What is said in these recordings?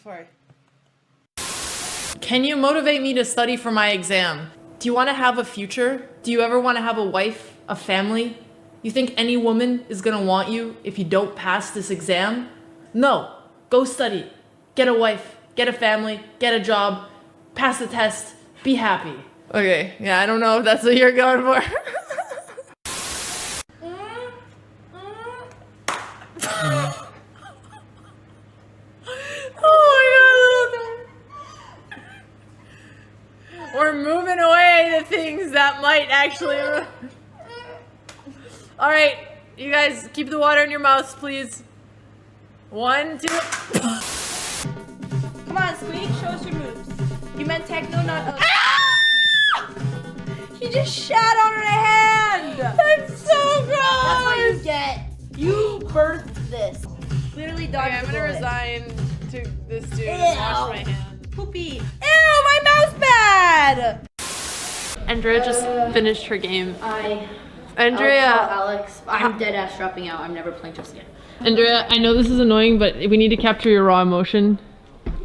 Sorry. Can you motivate me to study for my exam? Do you want to have a future? Do you ever want to have a wife, a family? You think any woman is gonna want you if you don't pass this exam? No. Go study. Get a wife. Get a family. Get a job. Pass the test. Be happy. Okay, yeah, I don't know if that's what you're going for. Oh my god. We're moving away the things that might actually... Alright, you guys keep the water in your mouths, please. 1, 2... Come on, Squeak, show us your moves. You meant techno, not... He just shat on her hand! That's so gross! That's what you get. You birthed this. Literally dodged I'm the gonna bullet. resign to this dude Ew. and wash my hand. Poopy. Ew, my mouth's bad! Andrea just finished her game. I'll Andrea, tell Alex, I'm dead ass dropping out. I'm never playing chess again. Andrea, I know this is annoying, but we need to capture your raw emotion.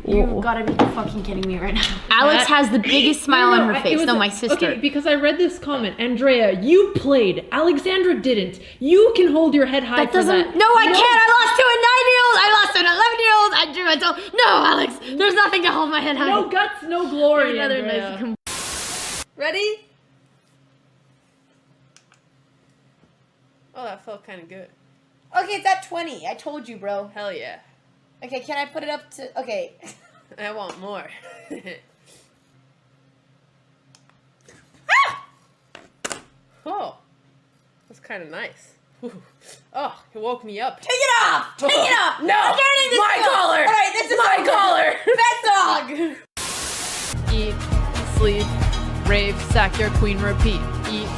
You gotta be fucking kidding me right now. Alex has the biggest smile on her face. No, my sister. Okay, because I read this comment. Andrea, you played. Alexandra didn't. You can hold your head high That for doesn't. that. No, I can't. I lost to a 9-year-old. I lost to an 11-year-old. I drew a doll. No, Alex. There's nothing to hold my head high. No guts, no glory, Another Andrea. nice. Ready? Oh, that felt kind of good. Okay, it's at 20. I told you, bro. Hell yeah. Okay, can I put it up to... Okay. I want more. Oh, that's kind of nice. Ooh. Oh, it woke me up. Take it off! Take it off! No! I'm turning this My off. collar! Alright, this is My collar! Pet dog! Eat, sleep, rave, sack your queen, repeat. Eat,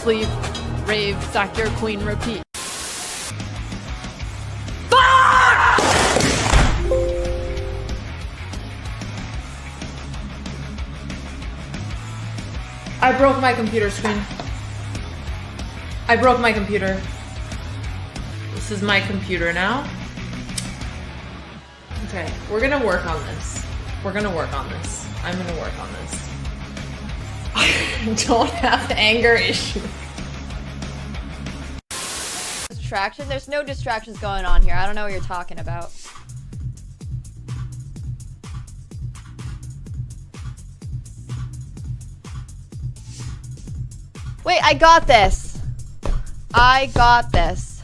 sleep, rave, sack your queen, repeat. I broke my computer screen. I broke my computer. This is my computer now. Okay, we're gonna work on this. We're gonna work on this. I'm gonna work on this. I don't have anger issues. Distraction? There's no distractions going on here. I don't know what you're talking about. Wait, I got this. I got this.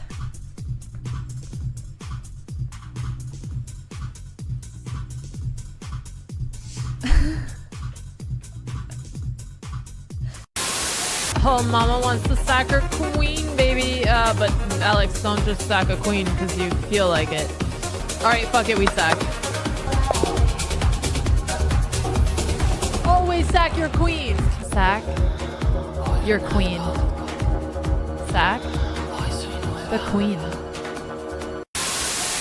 Oh, mama wants to sack her queen, baby. But Alex, don't just sack a queen because you feel like it. Alright, fuck it, we sack. Always sack your queen. Sack your queen. Sack the queen.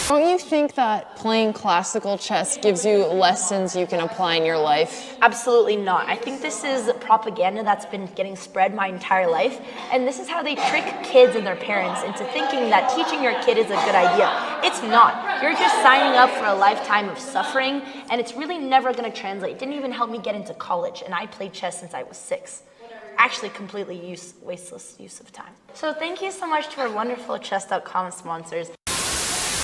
Don't you think that playing classical chess gives you lessons you can apply in your life? Absolutely not. I think this is propaganda that's been getting spread my entire life, and this is how they trick kids and their parents into thinking that teaching your kid is a good idea. It's not. You're just signing up for a lifetime of suffering, and it's really never going to translate. It didn't even help me get into college, and I played chess since I was 6. Actually, completely wasteless use of time. So thank you so much to our wonderful chess.com sponsors.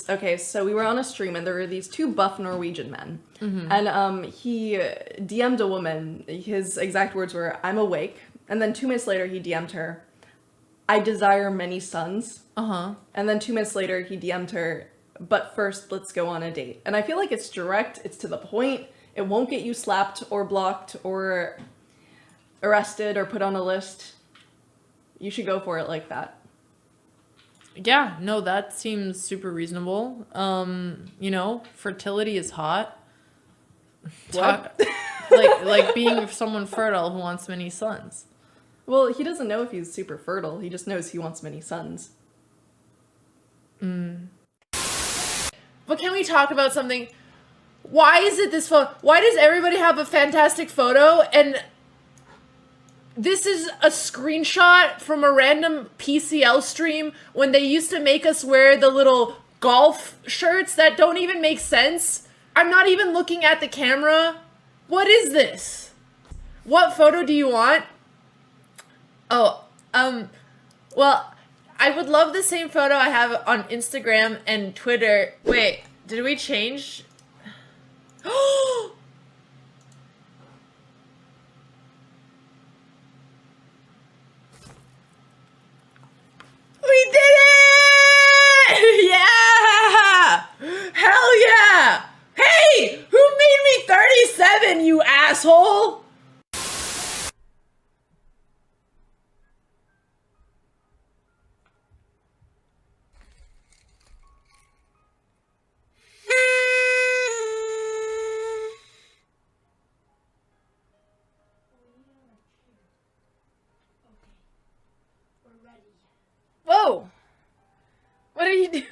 Okay, so we were on a stream and there were these two buff Norwegian men. And he DM'd a woman. His exact words were, "I'm awake." And then 2 minutes later he DM'd her, "I desire many sons." And then 2 minutes later he DM'd her, "But first, let's go on a date." And I feel like it's direct, it's to the point. It won't get you slapped or blocked or arrested or put on a list. You should go for it like that. Yeah, no, that seems super reasonable. You know, fertility is hot. What? like being someone fertile who wants many sons. Well, he doesn't know if he's super fertile. He just knows he wants many sons. But can we talk about something? Why is it this photo? Why does everybody have a fantastic photo and this is a screenshot from a random PCL stream when they used to make us wear the little golf shirts that don't even make sense? I'm not even looking at the camera. What is this? What photo do you want? Oh, well, I would love the same photo I have on Instagram and Twitter. Wait, did we change? We did it! Yeah! Hell yeah! Hey! Who made me 37, you asshole? Whoa! What are you doing?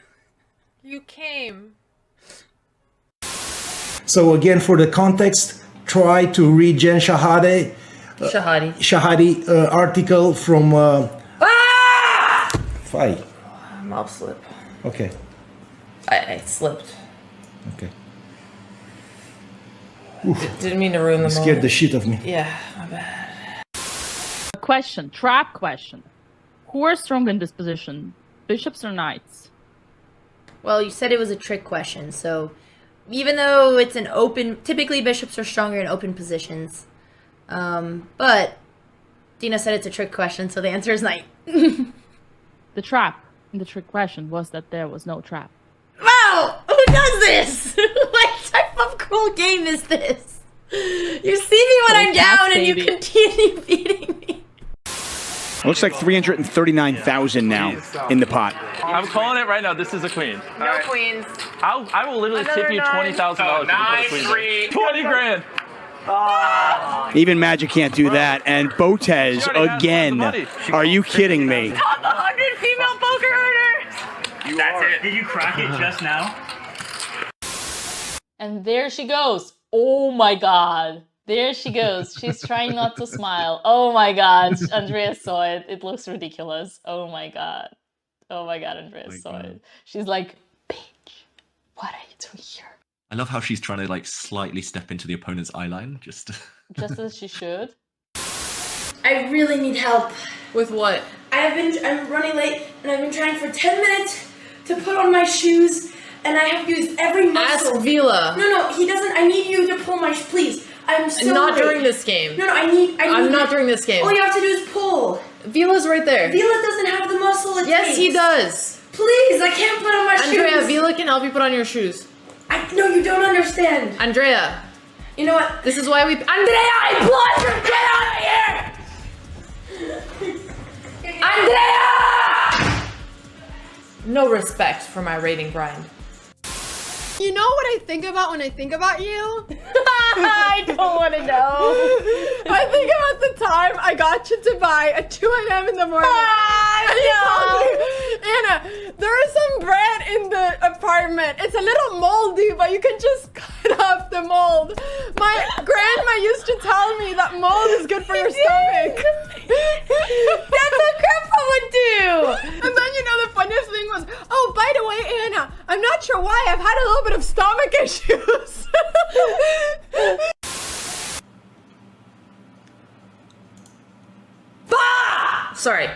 You came. So again, for the context, try to read Jen Shahade. Shahadi article from... Fight. Mob slip. Okay. I slipped. Okay. Didn't mean to ruin the moment. Scared the shit of me. Yeah, my bad. Question, trap question. Who are stronger in this position, bishops or knights? Well, you said it was a trick question, so even though it's an open, typically bishops are stronger in open positions. But Dina said it's a trick question, so the answer is knight. The trap in the trick question was that there was no trap. Wow! Who does this? What type of cruel game is this? You see me when I'm down and you continue beating me. Looks like 339,000 now in the pot. I'm calling it right now. This is a queen. No queens. I will literally tip you $20,000 if you put a queen. 20 grand. Even Magic can't do that. And Botez again. Are you kidding me? Top 100 female poker owners. That's it. Did you crack it just now? And there she goes. Oh my god. There she goes. She's trying not to smile. Oh my god. Andrea saw it. It looks ridiculous. Oh my god. Oh my god, Andrea saw it. She's like, bitch, what are you doing here? I love how she's trying to like slightly step into the opponent's eye line. Just as she should. I really need help. With what? I'm running late and I've been trying for 10 minutes to put on my shoes and I have used every muscle. Ask Vila. No, he doesn't. I need you to pull my, please. I'm so Not late. during this game. No, I need I'm not during this game. All you have to do is pull. Vila's right there. Vila doesn't have the muscle it Yes, takes. he does. Please, I can't put on my Andrea, shoes. Vila can help you put on your shoes. No, you don't understand. Andrea. You know what? This is why we... Andrea, I blundered! Get out of here! Andrea! No respect for my rating grind. You know what I think about when I think about you? I don't want to know. I think about the time I got you to buy at 2 a.m. in the morning. Anna, there is some bread in the apartment. It's a little moldy, but you can just cut off the mold. My grandma used to tell me that mold is good for your stomach. That's what grandpa would do. And then, you know, the funniest thing was, oh, by the way, Anna, I'm not sure why, I've had a little bit of stomach issues. Sorry.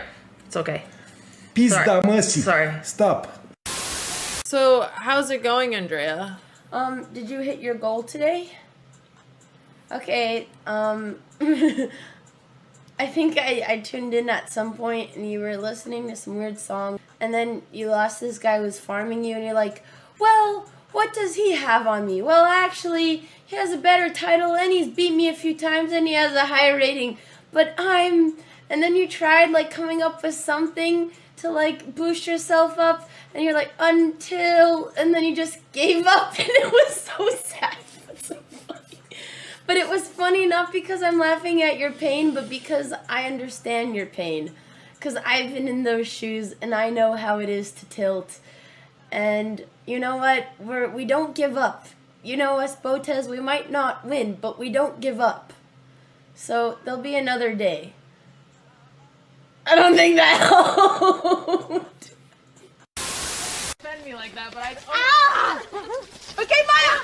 It's okay. Pizda mercy. Sorry. Stop. So, how's it going, Andrea? Did you hit your goal today? Okay, I think I tuned in at some point and you were listening to some weird song and then you lost this guy who was farming you and you're like, well, what does he have on me? Well, actually, he has a better title and he's beat me a few times and he has a higher rating, but and then you tried like coming up with something to like boost yourself up and you're like, until, and then you just gave up and it was so sad. But it was funny not because I'm laughing at your pain, but because I understand your pain. Because I've been in those shoes and I know how it is to tilt. And you know what? We don't give up. You know us, Botez, we might not win, but we don't give up. So there'll be another day. I don't think that helped. Defend me like that, but I... Okay, Maya!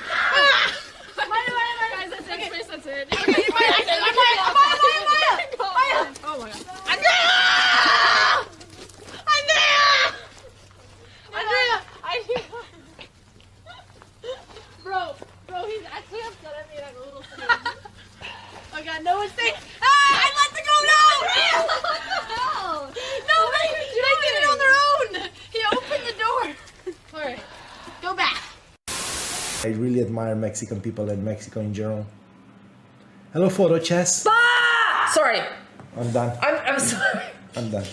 actually upset at me like a little thing. Oh god, no one's saying. Ah! I let them go! No! No, they did it on their own! He opened the door! Alright, go back. I really admire Mexican people and Mexico in general. Hello, photo chess. Ah! Sorry. I'm done. I'm sorry. I'm done.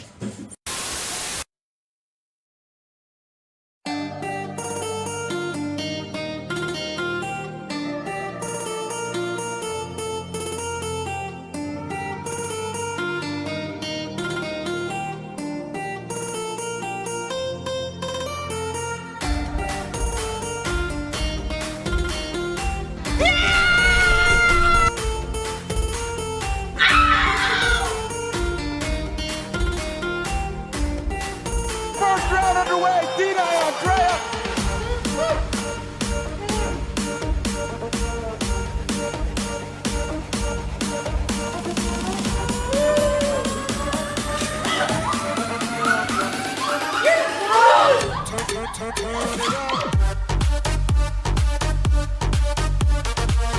First round underway. Dina and Andrea.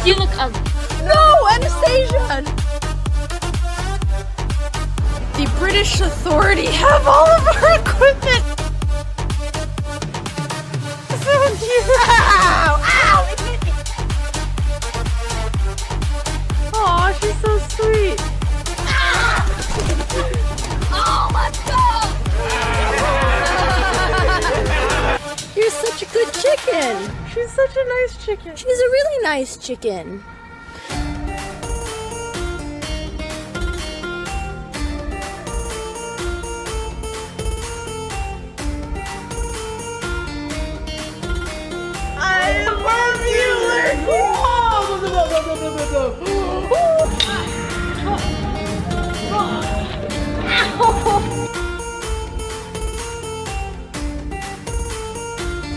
You look ugly. No, Anastasia! The British Authority have all of our equipment! So cute! Ow! Ow! It hit me! Aw, she's so sweet! Ah! Oh, let's go! You're such a good chicken! She's such a nice chicken. She's a really nice chicken. I love you!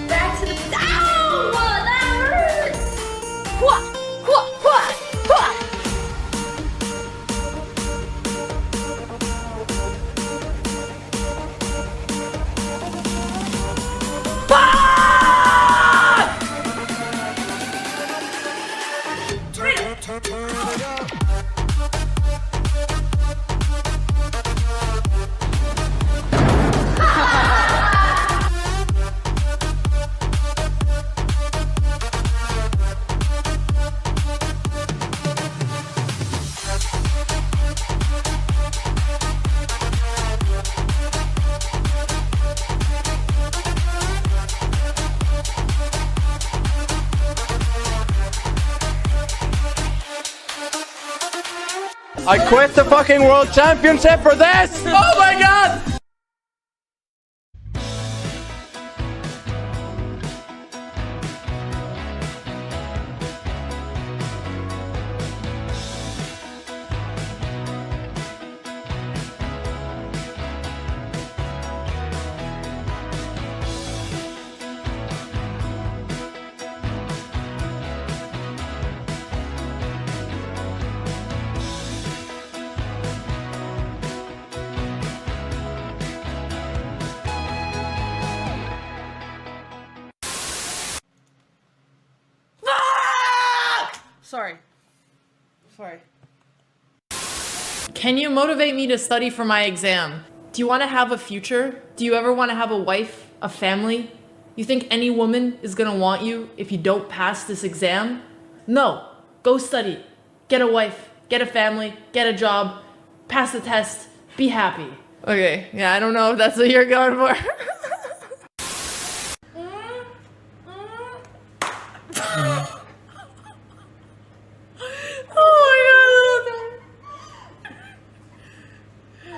Back to the... Ow! That hurts! Hua! Hua! Hua! Hua! I quit the fucking world championship for this! Oh my god! Sorry. Can you motivate me to study for my exam? Do you want to have a future? Do you ever want to have a wife, a family? You think any woman is gonna want you if you don't pass this exam? No. Go study. Get a wife. Get a family. Get a job. Pass the test. Be happy. Okay, yeah, I don't know if that's what you're going for.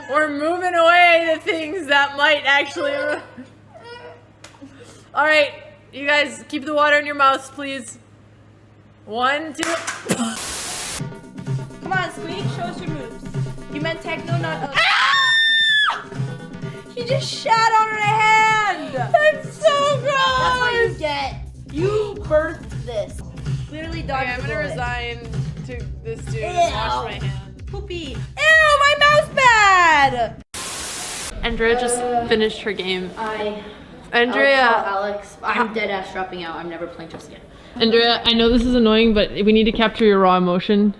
We're moving away to things that might actually... Alright, you guys, keep the water in your mouths, please. 1, 2... Come on, Squeak, show us your moves. You meant techno, not... She just shat on her hand! That's so gross! That's what you get. You birthed this. Literally dodged I'm the gonna bullet. resign to this dude Ew. and wash my hands. Poopy. Ew, my mouse pad! Andrea just finished her game. I'll Andrea. call Alex, I'm dead ass dropping out. I'm never playing chess again. Andrea, I know this is annoying, but we need to capture your raw emotion.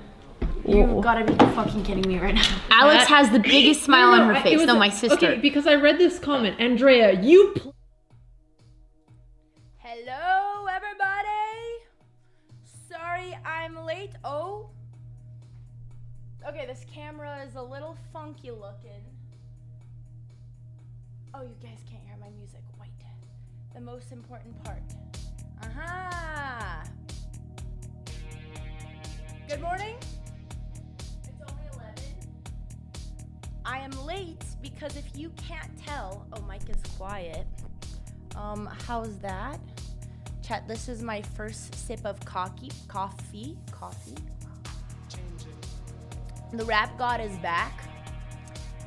You've gotta be fucking kidding me right now. Alex has the biggest smile on her face. No, my sister. Okay, because I read this comment. Andrea, you. Hello, everybody. Sorry I'm late. Oh. Okay, this camera is a little funky looking. Oh, you guys can't hear my music. Wait. The most important part. Aha. Good morning. It's only 11. I am late because if you can't tell, oh, Mike is quiet. How's that? Chat, this is my first sip of coffee. The rap god is back.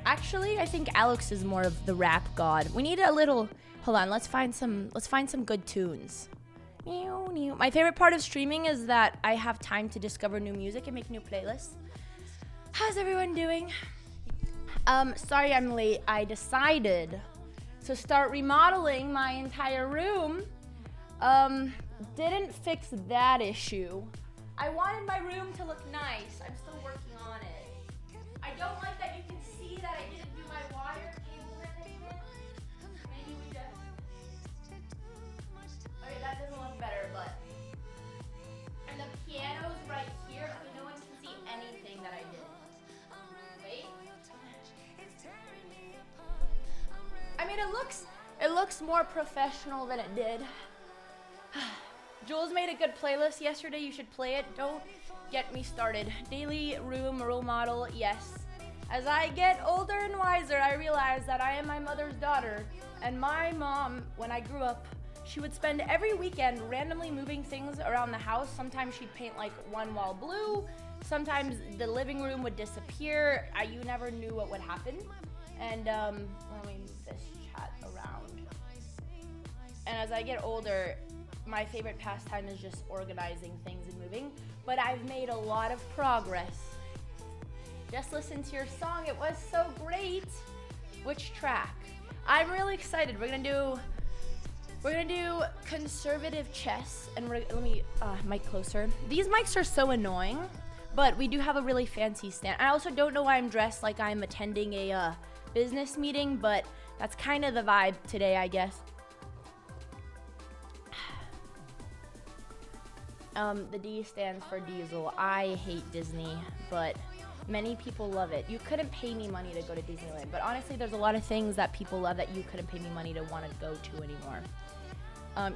Actually, I think Alex is more of the rap god. We need a little, hold on, let's find some good tunes. My favorite part of streaming is that I have time to discover new music and make new playlists. How's everyone doing? Sorry I'm late. I decided to start remodeling my entire room. Didn't fix that issue. I wanted my room to look nice. I'm still working on it. I don't like that you can see that I didn't do my water cable management. Maybe we just... Okay, that doesn't look better, but... And the piano's right here. Okay, no one can see anything that I did. Wait. I mean, it looks more professional than it did. Jules made a good playlist yesterday. You should play it. Don't get me started. Daily room role model, yes. As I get older and wiser, I realize that I am my mother's daughter. And my mom, when I grew up, she would spend every weekend randomly moving things around the house. Sometimes she'd paint like one wall blue. Sometimes the living room would disappear. You never knew what would happen. And let me move this chat around. And as I get older, my favorite pastime is just organizing things and moving, but I've made a lot of progress. Just listen to your song, it was so great. Which track? I'm really excited. We're gonna do conservative chess, and let me mic closer. These mics are so annoying, but we do have a really fancy stand. I also don't know why I'm dressed like I'm attending a business meeting, but that's kind of the vibe today, I guess. The D stands for Diesel. I hate Disney, but many people love it. You couldn't pay me money to go to Disneyland, but honestly, there's a lot of things that people love that you couldn't pay me money to want to go to anymore.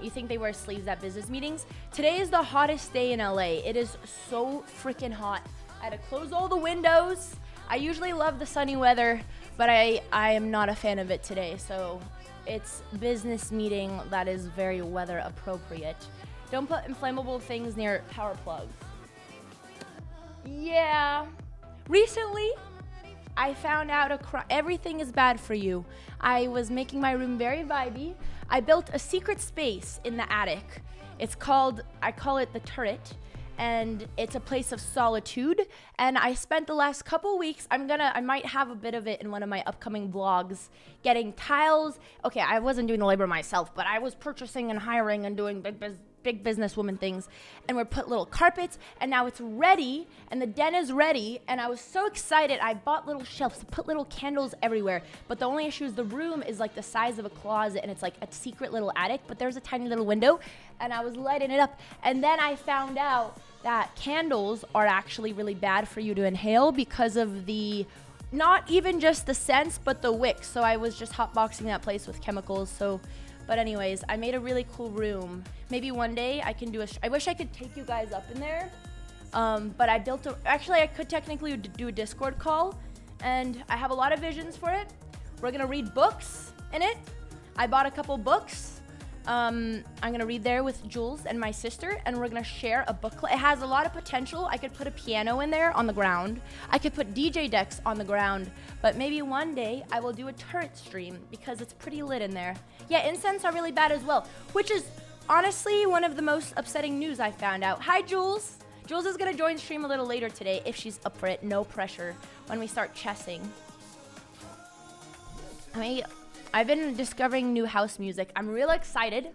You think they wear sleeves at business meetings? Today is the hottest day in LA. It is so freaking hot. I had to close all the windows. I usually love the sunny weather, but I am not a fan of it today, so it's business meeting that is very weather appropriate. Don't put inflammable things near power plugs. Yeah. Recently, I found out everything is bad for you. I was making my room very vibey. I built a secret space in the attic. I call it the turret, and it's a place of solitude. And I spent the last couple weeks, I might have a bit of it in one of my upcoming vlogs, getting tiles. Okay, I wasn't doing the labor myself, but I was purchasing and hiring and doing big businesswoman things, and we put little carpets, and now it's ready, and the den is ready, and I was so excited. I bought little shelves to put little candles everywhere, but the only issue is the room is like the size of a closet, and it's like a secret little attic, but there's a tiny little window, and I was lighting it up, and then I found out that candles are actually really bad for you to inhale because of the, not even just the scents, but the wicks. So I was just hotboxing that place with chemicals. But anyways, I made a really cool room. Maybe one day I can do I wish I could take you guys up in there. But I actually I could technically do a Discord call, and I have a lot of visions for it. We're gonna read books in it. I bought a couple books. I'm gonna read there with Jules and my sister, and we're gonna share a book club. It has a lot of potential. I could put a piano in there on the ground. I could put DJ decks on the ground, but maybe one day I will do a turret stream because it's pretty lit in there. Yeah, incense are really bad as well, which is honestly one of the most upsetting news I found out. Hi, Jules. Jules is gonna join stream a little later today if she's up for it. No pressure when we start chessing. I've been discovering new house music. I'm real excited.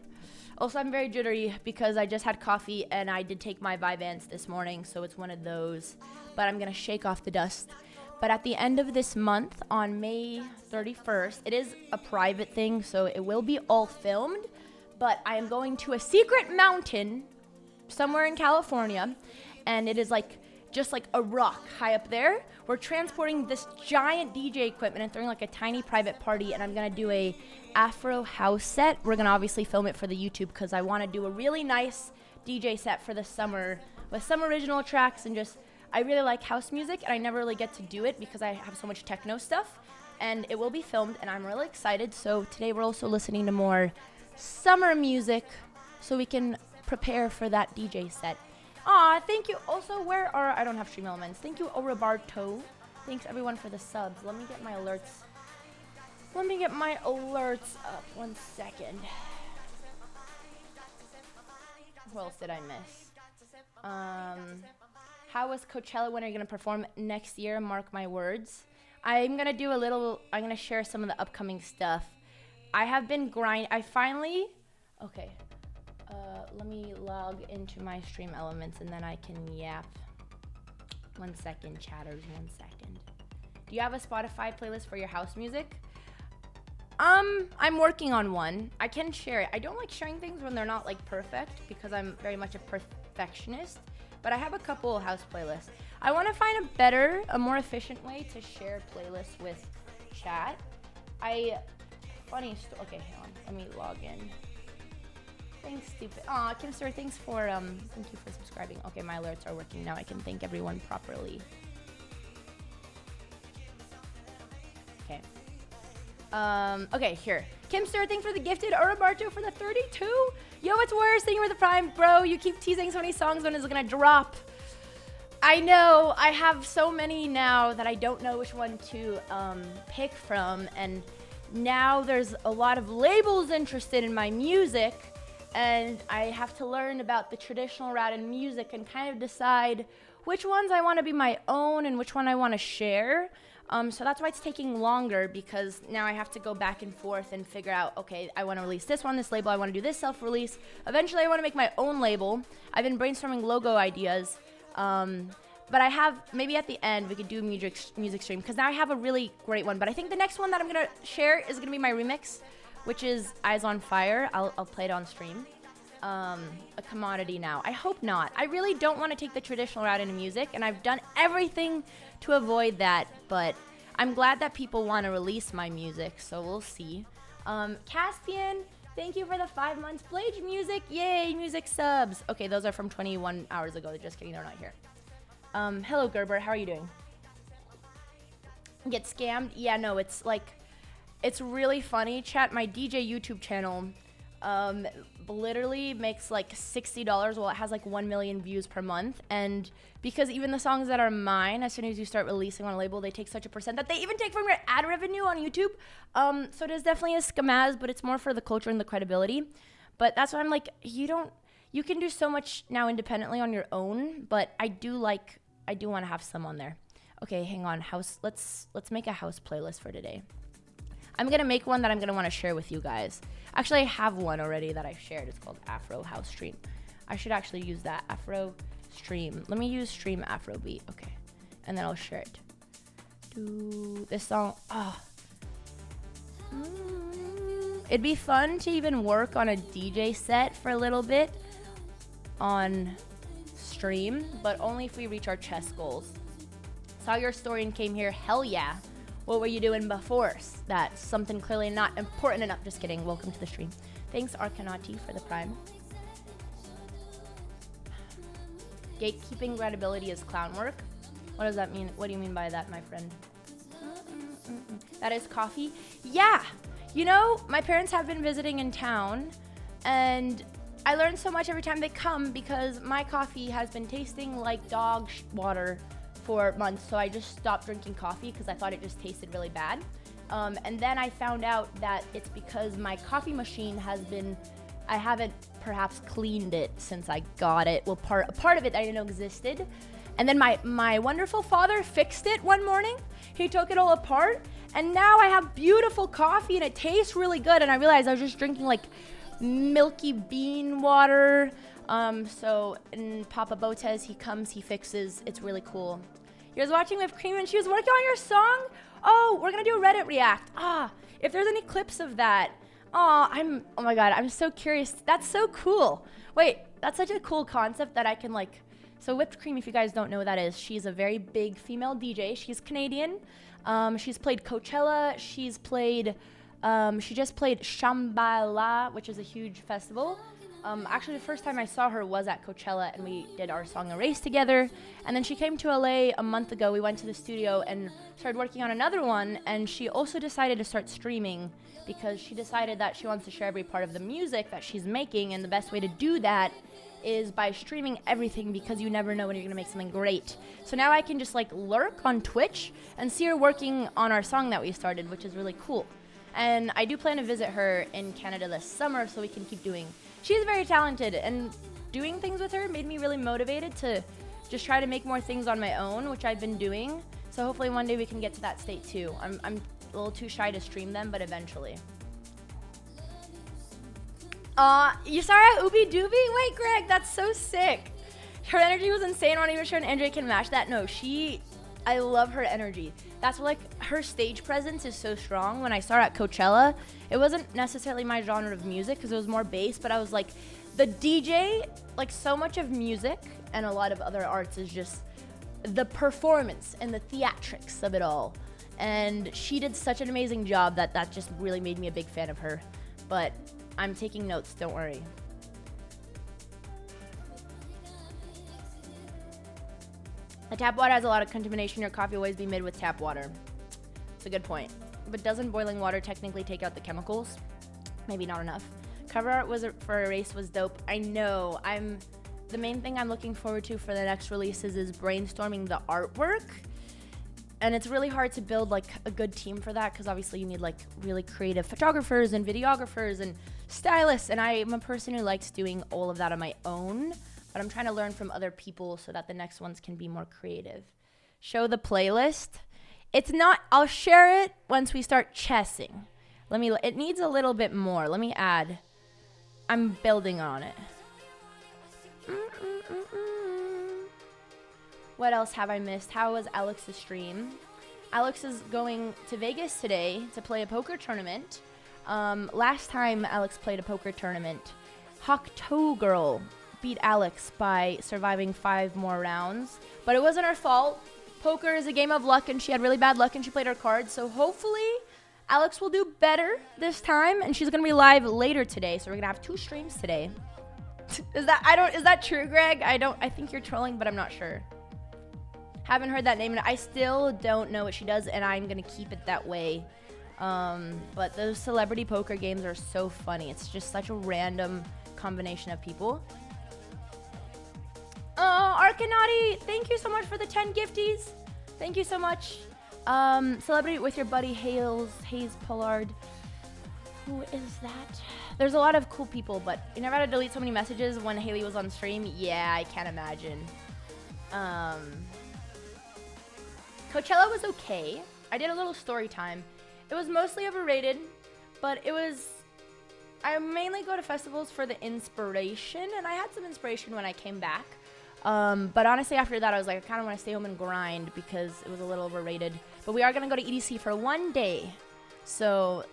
Also, I'm very jittery because I just had coffee and I did take my Vyvanse this morning, so it's one of those. But I'm gonna shake off the dust. But at the end of this month, on May 31st, it is a private thing, so it will be all filmed. But I am going to a secret mountain somewhere in California, and it is like just like a rock high up there. We're transporting this giant DJ equipment and throwing like a tiny private party, and I'm gonna do a Afro house set. We're gonna obviously film it for the YouTube because I want to do a really nice DJ set for the summer with some original tracks, and just I really like house music and I never really get to do it because I have so much techno stuff, and it will be filmed and I'm really excited. So today we're also listening to more summer music so we can prepare for that DJ set. Aw, thank you. Also, where are, I don't have stream elements. Thank you, Roberto. Thanks everyone for the subs. Let me get my alerts. Let me get my alerts up. 1 second. What else did I miss? How was Coachella? When are you going to perform next year? Mark my words. I'm going to do a little, I'm going to share some of the upcoming stuff. I have been okay. Let me log into my stream elements and then I can yap. 1 second, chatters, 1 second. Do you have a Spotify playlist for your house music? I'm working on one. I can share it. I don't like sharing things when they're not like perfect because I'm very much a perfectionist, but I have a couple of house playlists. I want to find a more efficient way to share playlists with chat. Okay, hang on. Let me log in. Thanks, stupid. Aw, Kim Sir, thanks for, thank you for subscribing. Okay, my alerts are working now. I can thank everyone properly. Okay. Okay, here. Kim Sir, thanks for the gifted. Roberto for the 32. Yo, what's worse? Thank you for the prime. Bro, you keep teasing so many songs. When is it gonna drop? I know. I have so many now that I don't know which one to pick from. And now there's a lot of labels interested in my music. And I have to learn about the traditional route in music and kind of decide which ones I want to be my own and which one I want to share. So that's why it's taking longer, because now I have to go back and forth and figure out, okay, I want to release this one, this label, I want to do this self-release. Eventually I want to make my own label. I've been brainstorming logo ideas. But I have, maybe at the end we could do a music stream, because now I have a really great one. But I think the next one that I'm going to share is going to be my remix, which is Eyes on Fire. I'll play it on stream. A commodity now. I hope not. I really don't want to take the traditional route into music, and I've done everything to avoid that, but I'm glad that people want to release my music, so we'll see. Caspian, thank you for the 5 months. Blage Music, yay, music subs. Okay, those are from 21 hours ago. Just kidding, they're not here. Hello, Gerber, how are you doing? Get scammed? Yeah, no, it's like, it's really funny, chat. My DJ YouTube channel literally makes like $60. Well, it has like 1 million views per month, and because even the songs that are mine, as soon as you start releasing on a label, they take such a percent that they even take from your ad revenue on YouTube. So it is definitely a scamaz, but it's more for the culture and the credibility. But that's why I'm like, you can do so much now independently on your own, but I do want to have some on there. Okay, hang on. Let's make a house playlist for today. I'm going to make one that I'm going to want to share with you guys. Actually, I have one already that I've shared. It's called Afro House Stream. I should actually use that. Afro Stream. Let me use Stream Afrobeat. Okay. And then I'll share it. This song. It'd be fun to even work on a DJ set for a little bit on stream, but only if we reach our chess goals. Saw your story and came here. Hell yeah. What were you doing before? That's something clearly not important enough. Just kidding. Welcome to the stream. Thanks, Arcanati, for the prime. Gatekeeping credibility is clown work. What does that mean? What do you mean by that, my friend? That is coffee? Yeah. You know, my parents have been visiting in town, and I learn so much every time they come because my coffee has been tasting like dog water for months, so I just stopped drinking coffee because I thought it just tasted really bad. And then I found out that it's because my coffee machine I haven't perhaps cleaned it since I got it. Well, part of it I didn't know existed. And then my wonderful father fixed it one morning. He took it all apart, and now I have beautiful coffee and it tastes really good. And I realized I was just drinking like milky bean water. So in Papa Botez, he comes, he fixes. It's really cool. You guys watching with Cream and she was working on your song? Oh, we're gonna do a Reddit react. If there's any clips of that. Oh my god, I'm so curious. That's so cool. Wait, that's such a cool concept that I can like. So Whipped Cream, if you guys don't know what that is, she's a very big female DJ. She's Canadian. She's played Coachella. She just played Shambhala, which is a huge festival. Actually, the first time I saw her was at Coachella, and we did our song Erase together. And then she came to LA a month ago. We went to the studio and started working on another one. And she also decided to start streaming because she decided that she wants to share every part of the music that she's making. And the best way to do that is by streaming everything, because you never know when you're gonna make something great. So now I can just like lurk on Twitch and see her working on our song that we started, which is really cool. And I do plan to visit her in Canada this summer so we can keep doing. She's very talented, and doing things with her made me really motivated to just try to make more things on my own, which I've been doing. So hopefully one day we can get to that state too. I'm a little too shy to stream them, but eventually. You saw her at Ooby Dooby? Wait, Greg, that's so sick. Her energy was insane. I'm not even sure an Andre can match that. No, I love her energy. That's what, like, her stage presence is so strong. When I saw her at Coachella, it wasn't necessarily my genre of music because it was more bass, but I was like, the DJ, like, so much of music and a lot of other arts is just the performance and the theatrics of it all. And she did such an amazing job that just really made me a big fan of her. But I'm taking notes, don't worry. The tap water has a lot of contamination. Your coffee will always be made with tap water. It's a good point. But doesn't boiling water technically take out the chemicals? Maybe not enough. Cover art for Erase was dope. I know. The main thing I'm looking forward to for the next releases is brainstorming the artwork. And it's really hard to build like a good team for that because obviously you need like really creative photographers and videographers and stylists. And I'm a person who likes doing all of that on my own. But I'm trying to learn from other people so that the next ones can be more creative. Show the playlist. It's not, I'll share it once we start chessing. It needs a little bit more. Let me add. I'm building on it. What else have I missed? How was Alex's stream? Alex is going to Vegas today to play a poker tournament. Last time Alex played a poker tournament, Hawk-Toe Girl beat Alex by surviving 5 more rounds. But it wasn't her fault. Poker is a game of luck, and she had really bad luck, and she played her cards. So hopefully Alex will do better this time, and she's gonna be live later today. So we're gonna have 2 streams today. Is that true, Greg? I think you're trolling, but I'm not sure. Haven't heard that name, and I still don't know what she does, and I'm gonna keep it that way. But those celebrity poker games are so funny. It's just such a random combination of people. Oh, Arcanati, thank you so much for the 10 gifties. Thank you so much. Celebrity with your buddy Hayes Pollard. Who is that? There's a lot of cool people, but you never had to delete so many messages when Haley was on stream. Yeah, I can't imagine. Coachella was okay. I did a little story time. It was mostly overrated, but I mainly go to festivals for the inspiration, and I had some inspiration when I came back. But honestly, after that, I was like, I kind of want to stay home and grind because it was a little overrated. But we are going to go to EDC for 1 day. So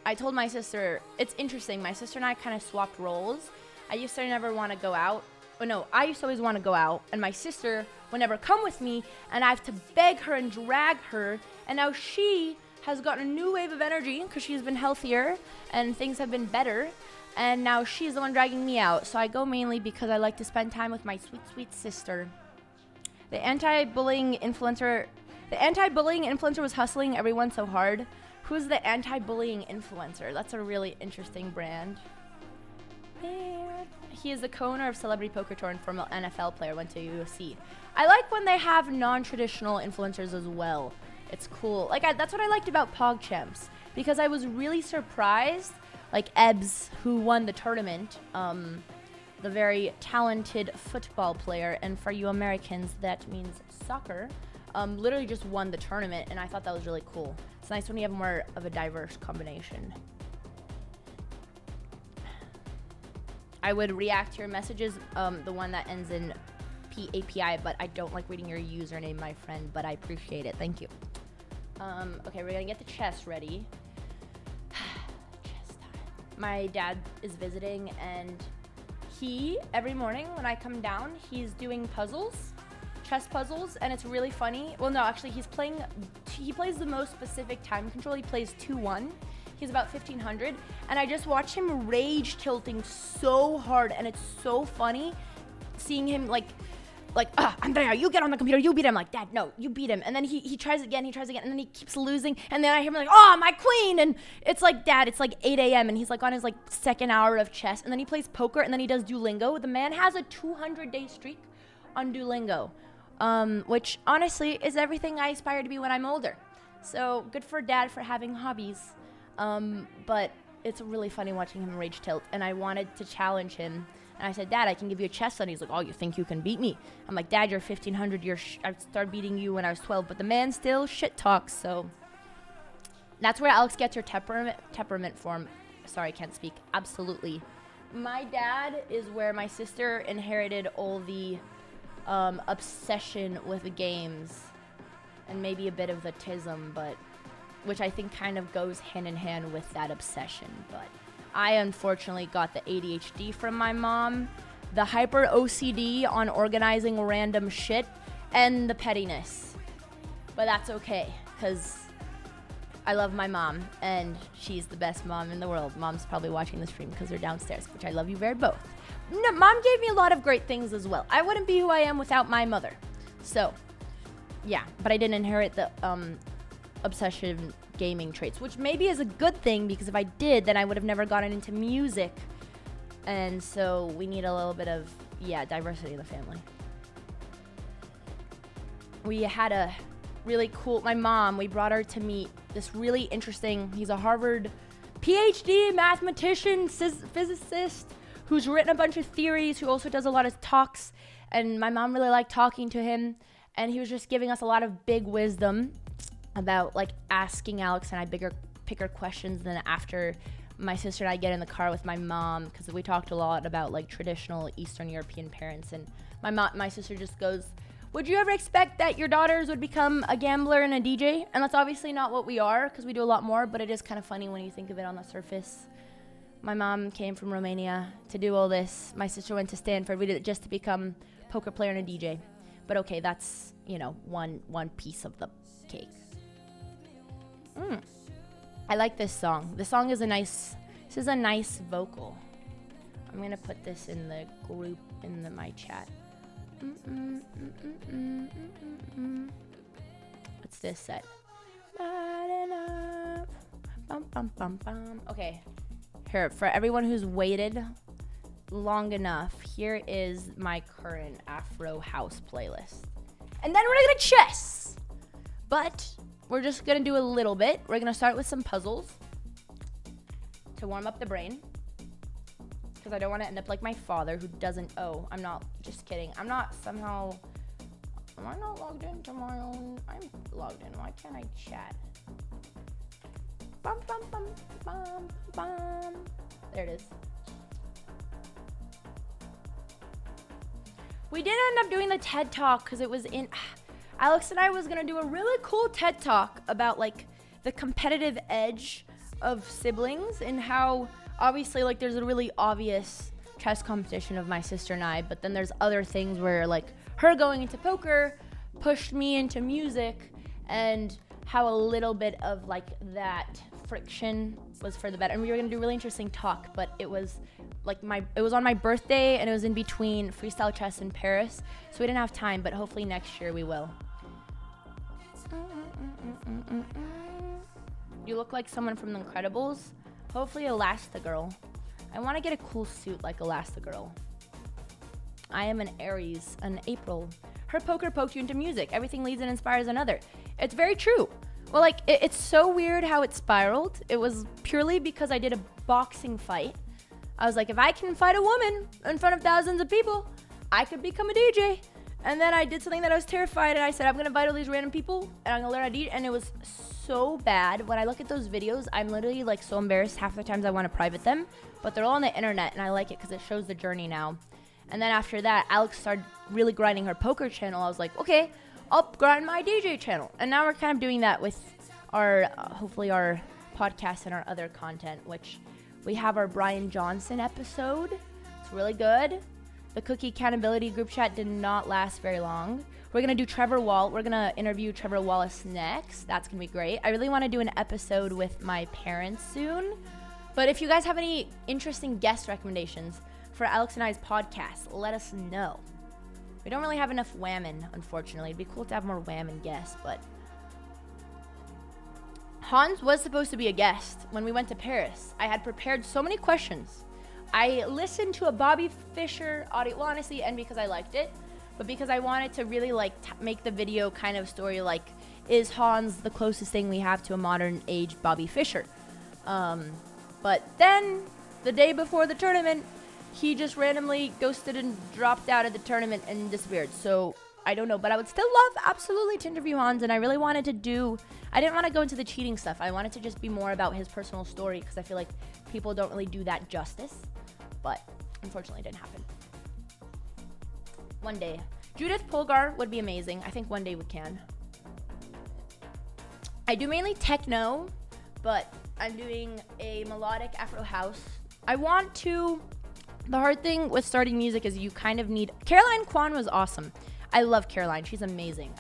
I told my sister, it's interesting. My sister and I kind of swapped roles. I used to never want to go out. Oh, no, I used to always want to go out. And my sister would never come with me. And I have to beg her and drag her. And now she has gotten a new wave of energy because she's been healthier and things have been better. And now she's the one dragging me out. So I go mainly because I like to spend time with my sweet, sweet sister. The anti-bullying influencer was hustling everyone so hard. Who's the anti-bullying influencer? That's a really interesting brand. He is the co-owner of Celebrity Poker Tour and former NFL player, went to UFC. I like when they have non-traditional influencers as well. It's cool. That's what I liked about PogChamps. Because I was really surprised. Like Ebbs, who won the tournament, the very talented football player, and for you Americans, that means soccer, literally just won the tournament, and I thought that was really cool. It's nice when you have more of a diverse combination. I would react to your messages, the one that ends in PAPI, but I don't like reading your username, my friend, but I appreciate it. Thank you. Okay, we're gonna get the chess ready. Chess time. My dad is visiting, and every morning when I come down, he's doing puzzles, chess puzzles, and it's really funny. Well, no, actually, he plays the most specific time control. He plays 2-1. He's about 1500, and I just watch him rage tilting so hard, and it's so funny seeing him like Andrea, you get on the computer, you beat him. Like, Dad, no, you beat him. And then he tries again, and then he keeps losing, and then I hear him like, oh, my queen, and it's like, Dad, it's like 8 a.m., and he's like on his like second hour of chess, and then he plays poker, and then he does Duolingo. The man has a 200-day streak on Duolingo, which honestly is everything I aspire to be when I'm older. So good for Dad for having hobbies. But it's really funny watching him rage tilt, and I wanted to challenge him, and I said, Dad, I can give you a chess, and he's like, oh, you think you can beat me? I'm like, Dad, you're 1500, I started beating you when I was 12, but the man still shit talks, so that's where Alex gets her temperament from. Sorry, I can't speak. Absolutely. My dad is where my sister inherited all the obsession with the games, and maybe a bit of the tism, but which I think kind of goes hand in hand with that obsession. But I unfortunately got the ADHD from my mom, the hyper OCD on organizing random shit, and the pettiness. But that's okay, because I love my mom, and she's the best mom in the world. Mom's probably watching the stream because they're downstairs, which I love you very both. No, Mom gave me a lot of great things as well. I wouldn't be who I am without my mother. So, yeah, but I didn't inherit the obsession gaming traits, which maybe is a good thing, because if I did, then I would have never gotten into music. And so we need a little bit of, diversity in the family. We had a really cool, my mom, we brought her to meet this really interesting, he's a Harvard PhD mathematician, physicist, who's written a bunch of theories, who also does a lot of talks, and my mom really liked talking to him, and he was just giving us a lot of big wisdom about like asking Alex and I picker questions. Then after, my sister and I get in the car with my mom, because we talked a lot about like traditional Eastern European parents, and my sister just goes, would you ever expect that your daughters would become a gambler and a DJ? And that's obviously not what we are, because we do a lot more, but it is kind of funny when you think of it on the surface. My mom came from Romania to do all this. My sister went to Stanford. We did it just to become a poker player and a DJ. But okay, that's, one piece of the cake. I like this song. This song is a nice vocal. I'm going to put this in the group, in my chat. What's this set? Okay. Here, for everyone who's waited long enough, here is my current Afro House playlist. And then we're gonna chess! But we're just gonna do a little bit. We're gonna start with some puzzles to warm up the brain, because I don't want to end up like my father, who doesn't. Oh, I'm not. Just kidding. I'm not somehow. Am I not logged into my own? I'm logged in. Why can't I chat? Bum, bum, bum, bum, bum. There it is. We did end up doing the TED Talk because it was in. Alex and I was gonna do a really cool TED Talk about like the competitive edge of siblings, and how obviously like there's a really obvious chess competition of my sister and I, but then there's other things where like her going into poker pushed me into music, and how a little bit of like that friction was for the better. And we were gonna do a really interesting talk, but it was like it was on my birthday, and it was in between freestyle chess in Paris, so we didn't have time, but hopefully next year we will. You look like someone from The Incredibles. Hopefully Elastigirl. I want to get a cool suit like Elastigirl. I am an Aries, an April. Her poker poked you into music. Everything leads and inspires another. It's very true. Well, like, it's so weird how it spiraled. It was purely because I did a boxing fight. I was like, if I can fight a woman in front of thousands of people, I could become a DJ. And then I did something that I was terrified, and I said, I'm going to invite all these random people, and I'm going to learn how to DJ. And it was so bad. When I look at those videos, I'm literally like so embarrassed. Half the times I want to private them, but they're all on the internet and I like it because it shows the journey now. And then after that, Alex started really grinding her poker channel. I was like, okay, I'll grind my DJ channel. And now we're kind of doing that with our, hopefully our podcast and our other content, which we have our Brian Johnson episode. It's really good. The Cookie Accountability group chat did not last very long. We're going to do Trevor Wall. We're going to interview Trevor Wallace next. That's going to be great. I really want to do an episode with my parents soon. But if you guys have any interesting guest recommendations for Alex and I's podcast, let us know. We don't really have enough women, unfortunately. It'd be cool to have more women guests, but Hans was supposed to be a guest when we went to Paris. I had prepared so many questions. I listened to a Bobby Fischer audio, well, honestly, and because I liked it, but because I wanted to really like make the video kind of story like, is Hans the closest thing we have to a modern age Bobby Fischer? But then the day before the tournament, he just randomly ghosted and dropped out of the tournament and disappeared. So I don't know, but I would still love absolutely to interview Hans, and I really wanted to do, I didn't want to go into the cheating stuff. I wanted to just be more about his personal story because I feel like people don't really do that justice, but unfortunately it didn't happen. One day. Judith Polgar would be amazing. I think one day we can. I do mainly techno, but I'm doing a melodic Afro house. I want to, the hard thing with starting music is you kind of need, Caroline Kwan was awesome. I love Caroline. She's amazing.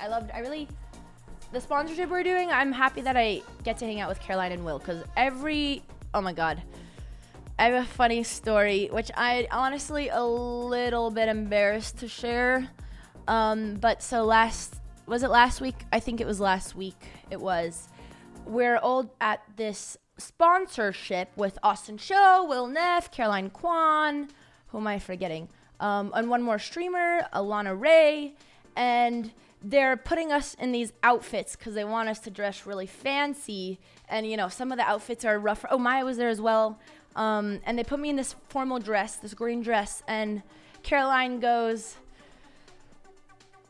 The sponsorship we're doing, I'm happy that I get to hang out with Caroline and Will because oh my God. I have a funny story, which I honestly a little bit embarrassed to share. But so was it last week? I think it was last week. It was. We're all at this sponsorship with Austin Show, Will Neff, Caroline Kwan, who am I forgetting? And one more streamer, Alana Ray, and they're putting us in these outfits because they want us to dress really fancy. And, you know, some of the outfits are rough. Oh, Maya was there as well. And they put me in this formal dress, this green dress, and Caroline goes,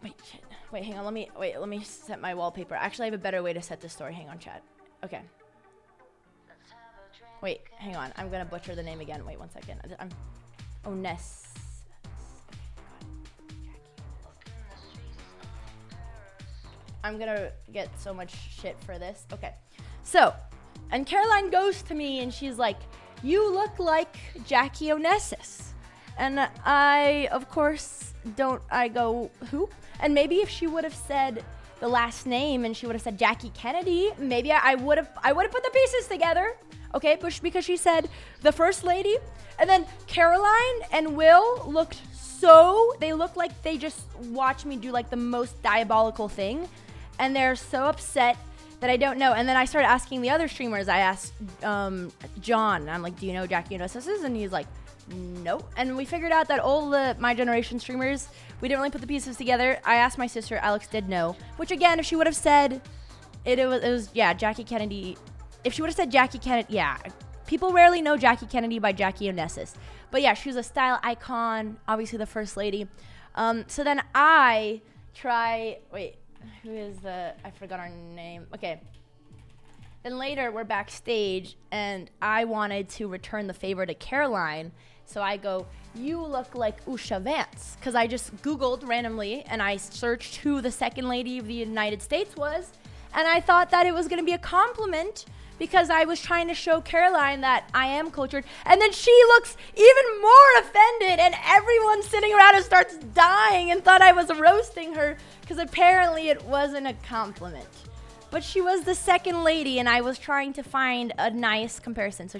wait, hang on, let me set my wallpaper. Actually, I have a better way to set this story. Hang on, chat. Okay. Wait, hang on. I'm gonna butcher the name again. Wait 1 second. Ness. I'm gonna get so much shit for this. Okay. So, and Caroline goes to me and she's like, you look like Jackie Onassis. And I, of course, I go, who? And maybe if she would have said the last name and she would have said Jackie Kennedy, maybe I would have put the pieces together. Okay, but because she said the first lady, and then Caroline and Will they look like they just watched me do like the most diabolical thing. And they're so upset that I don't know. And then I started asking the other streamers. I asked John, I'm like, do you know Jackie Onassis? And he's like, no. And we figured out that all my generation streamers, we didn't really put the pieces together. I asked my sister, Alex did know. Which again, if she would have said, it was Jackie Kennedy. If she would have said Jackie Kennedy, yeah. People rarely know Jackie Kennedy by Jackie Onassis. But yeah, she was a style icon, obviously the first lady. So then I try, who is I forgot her name. Okay. Then later we're backstage and I wanted to return the favor to Caroline. So I go, you look like Usha Vance. Because I just Googled randomly and I searched who the second lady of the United States was. And I thought that it was going to be a compliment because I was trying to show Caroline that I am cultured. And then she looks even more offended and everyone sitting around and starts dying and thought I was roasting her because apparently it wasn't a compliment. But she was the second lady and I was trying to find a nice comparison. So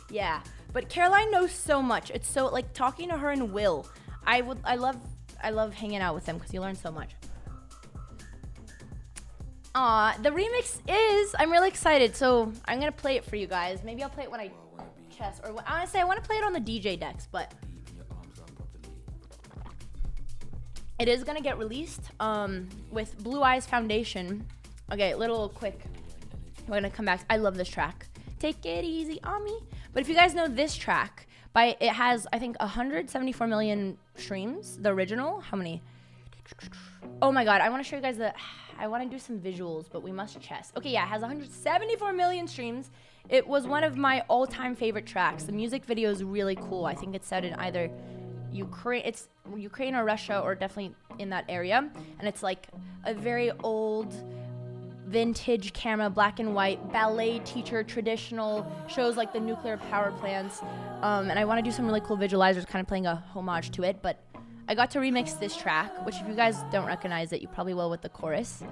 yeah. But Caroline knows so much. It's so, like, talking to her and Will. I love hanging out with them because you learn so much. The remix is, I'm really excited, so I'm gonna play it for you guys. Maybe I'll play it when I chess, or honestly, I want to play it on the DJ decks, but it is gonna get released with Blue Eyes Foundation. Okay, little quick. We're gonna come back. I love this track. Take it easy on me. But if you guys know this track, it has I think 174 million streams. The original, how many? Oh my god, I want to show you guys I want to do some visuals, but we must chess. Okay, yeah, it has 174 million streams. It was one of my all-time favorite tracks. The music video is really cool. I think it's set in either Ukraine or Russia, or definitely in that area. And it's like a very old vintage camera, black and white, ballet teacher, traditional, shows like the nuclear power plants. And I want to do some really cool visualizers, kind of playing a homage to it. But I got to remix this track, which if you guys don't recognize it, you probably will with the chorus.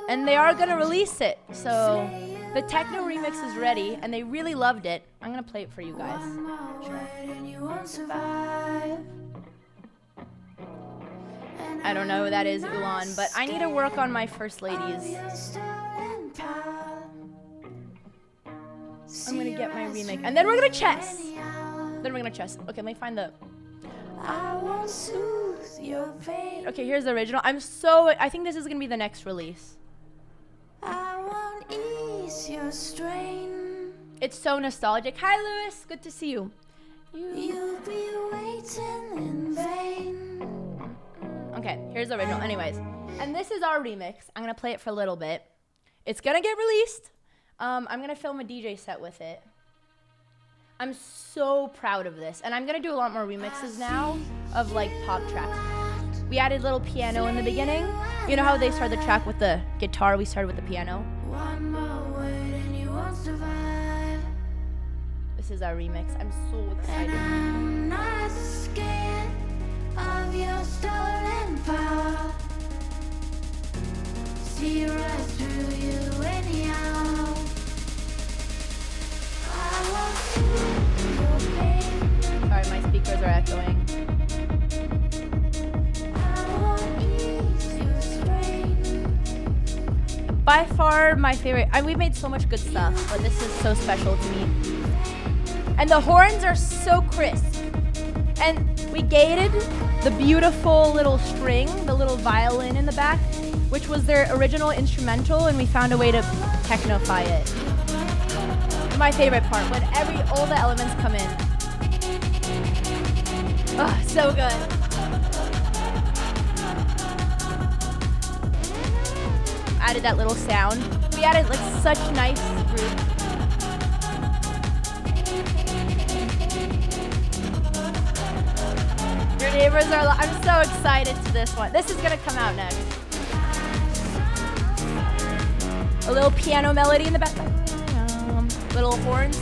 And they are going to release it. So the techno remix is ready, and they really loved it. I'm going to play it for you guys. I don't know who that is, Ulan, but I need to work on my first ladies. I'm going to get my remix. And then we're going to chess. Okay, let me find the... Okay, here's the original. I think this is going to be the next release. It's so nostalgic. Hi, Lewis. Good to see you. You'll be waiting in vain. Okay, here's the original. Anyways, and this is our remix. I'm going to play it for a little bit. It's going to get released. I'm going to film a DJ set with it. I'm so proud of this. And I'm going to do a lot more remixes now of like pop tracks. We added little piano in the beginning. You know how they started the track with the guitar? We started with the piano. This is our remix. I'm so excited. I'm not scared of your stolen power. See right through you anyhow. Sorry, my speakers are echoing. By far my favorite. We've made so much good stuff, but this is so special to me. And the horns are so crisp. And we gated the beautiful little string, the little violin in the back, which was their original instrumental, and we found a way to technofy it. My favorite part, when all the elements come in. Oh, so good. Added that little sound. We added like such nice groove. Your neighbors are, I'm so excited to this one. This is gonna come out next. A little piano melody in the background. Little horns.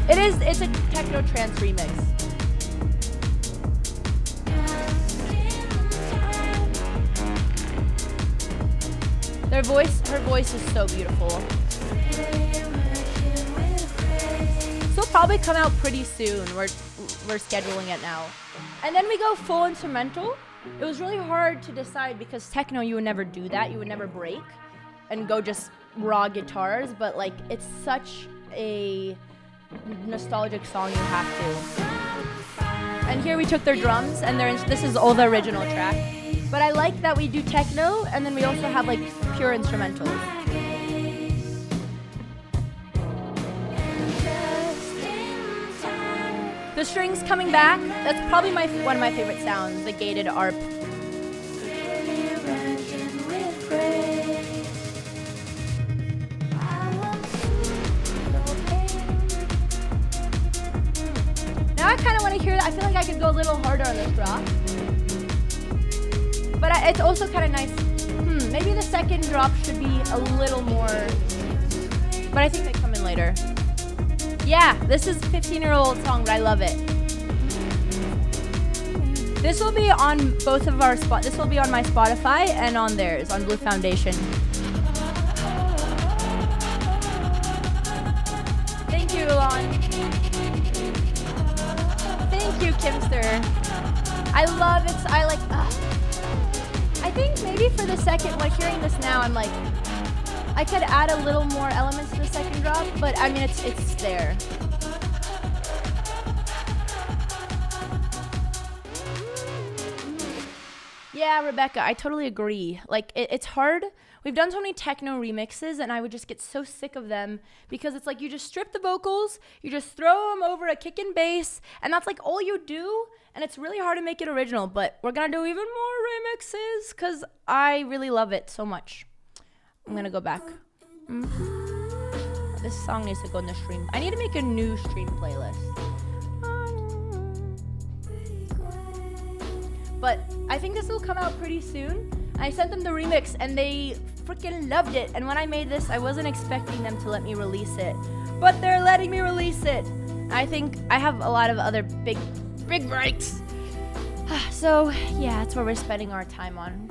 It's a techno trance remix. Her voice is so beautiful. This will probably come out pretty soon. We're scheduling it now. And then we go full instrumental. It was really hard to decide because techno, you would never do that. You would never break and go just raw guitars, but like it's such a nostalgic song, you have to. And here we took their drums, and this is all the original track. But I like that we do techno, and then we also have like pure instrumentals. The strings coming back, that's probably one of my favorite sounds, the gated ARP. Now I kind of want to hear that. I feel like I could go a little harder on this drop. But it's also kind of nice. Maybe the second drop should be a little more. But I think they come in later. Yeah, this is a 15-year-old song, but I love it. This will be on both of our This will be on my Spotify and on theirs, on Blue Foundation. Thank you, Elon. Thank you, Kimster. I love it. I think maybe for the second, like hearing this now, I'm like, I could add a little more elements to the second drop, but I mean, it's there. Yeah, Rebecca, I totally agree. Like, it's hard. We've done so many techno remixes, and I would just get so sick of them because it's like you just strip the vocals, you just throw them over a kick and bass, and that's like all you do. And it's really hard to make it original, but we're gonna do even more remixes because I really love it so much. I'm gonna go back. This song needs to go in the stream. I need to make a new stream playlist. But I think this will come out pretty soon. I sent them the remix and they freaking loved it. And when I made this, I wasn't expecting them to let me release it. But they're letting me release it. I think I have a lot of other big breaks. So yeah, that's what we're spending our time on.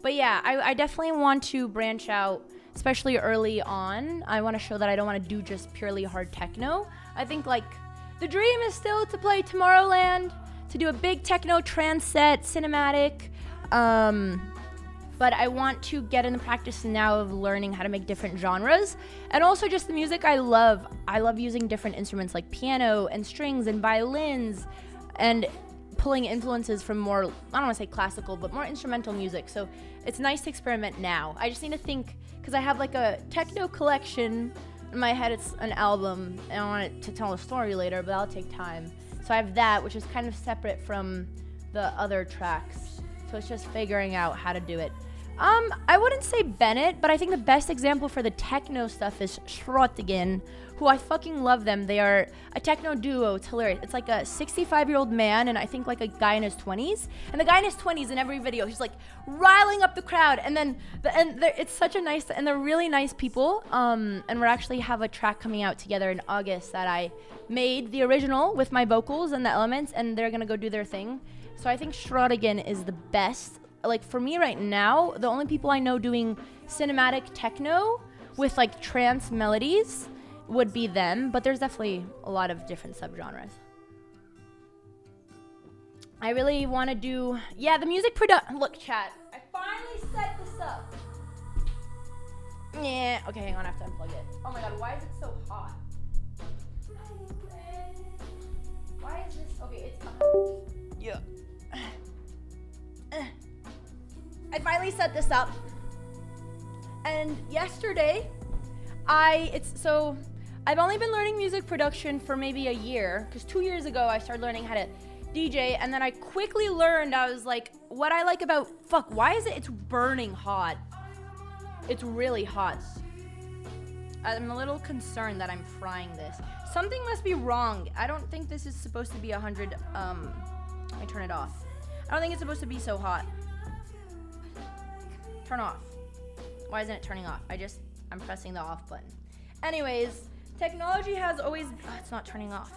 But yeah, I definitely want to branch out, especially early on. I want to show that I don't want to do just purely hard techno. I think like the dream is still to play Tomorrowland, to do a big techno trance set, cinematic. But I want to get in the practice now of learning how to make different genres. And also just the music I love. I love using different instruments like piano and strings and violins and pulling influences from more, I don't want to say classical, but more instrumental music. So it's nice to experiment now. I just need to think, because I have like a techno collection. In my head it's an album, and I want it to tell a story later, but that'll take time. So I have that, which is kind of separate from the other tracks. So it's just figuring out how to do it. I wouldn't say Bennett, but I think the best example for the techno stuff is Schrottigen, who I fucking love them. They are a techno duo. It's hilarious. It's like a 65-year-old man and I think like a guy in his 20s. And the guy in his 20s in every video, he's like riling up the crowd. And then it's such a nice, and they're really nice people. And we're actually have a track coming out together in August that I made the original with my vocals and the elements, and they're gonna go do their thing. So I think Schrottigen is the best. Like for me right now, the only people I know doing cinematic techno with like trance melodies would be them, but there's definitely a lot of different subgenres. I really want to do, yeah, the music look, chat, I finally set this up. Yeah, okay, hang on, I have to unplug it. Oh my god, why is it so hot? Why is this, okay, it's yeah. I finally set this up, and yesterday, I've only been learning music production for maybe a year, because 2 years ago I started learning how to DJ, and then I quickly learned, I was like, what I like about, why is it's burning hot? It's really hot. I'm a little concerned that I'm frying this. Something must be wrong. I don't think this is supposed to be 100, let me turn it off. I don't think it's supposed to be so hot. Turn off. Why isn't it turning off? I'm pressing the off button. Anyways, technology has always, it's not turning off.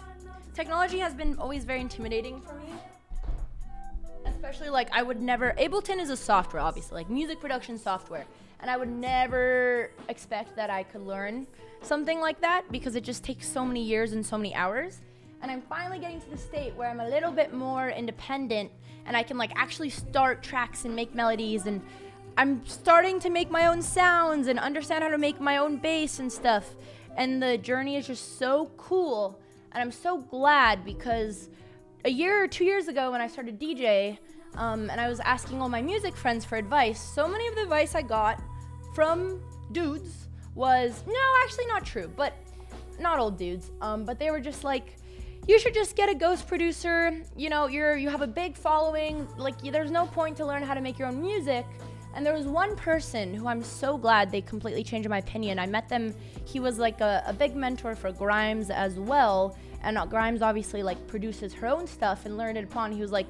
Technology has been always very intimidating for me. Especially like I would never, Ableton is a software obviously, like music production software. And I would never expect that I could learn something like that because it just takes so many years and so many hours. And I'm finally getting to the state where I'm a little bit more independent and I can like actually start tracks and make melodies, and I'm starting to make my own sounds and understand how to make my own bass and stuff. And the journey is just so cool. And I'm so glad because a year or 2 years ago when I started DJ, and I was asking all my music friends for advice, so many of the advice I got from dudes was, no, actually not true, but not old dudes. But they were just like, you should just get a ghost producer. You know, you have a big following. Like, there's no point to learn how to make your own music. And there was one person who I'm so glad they completely changed my opinion. I met them, he was like a big mentor for Grimes as well. And Grimes obviously like produces her own stuff and learned it upon. He's like,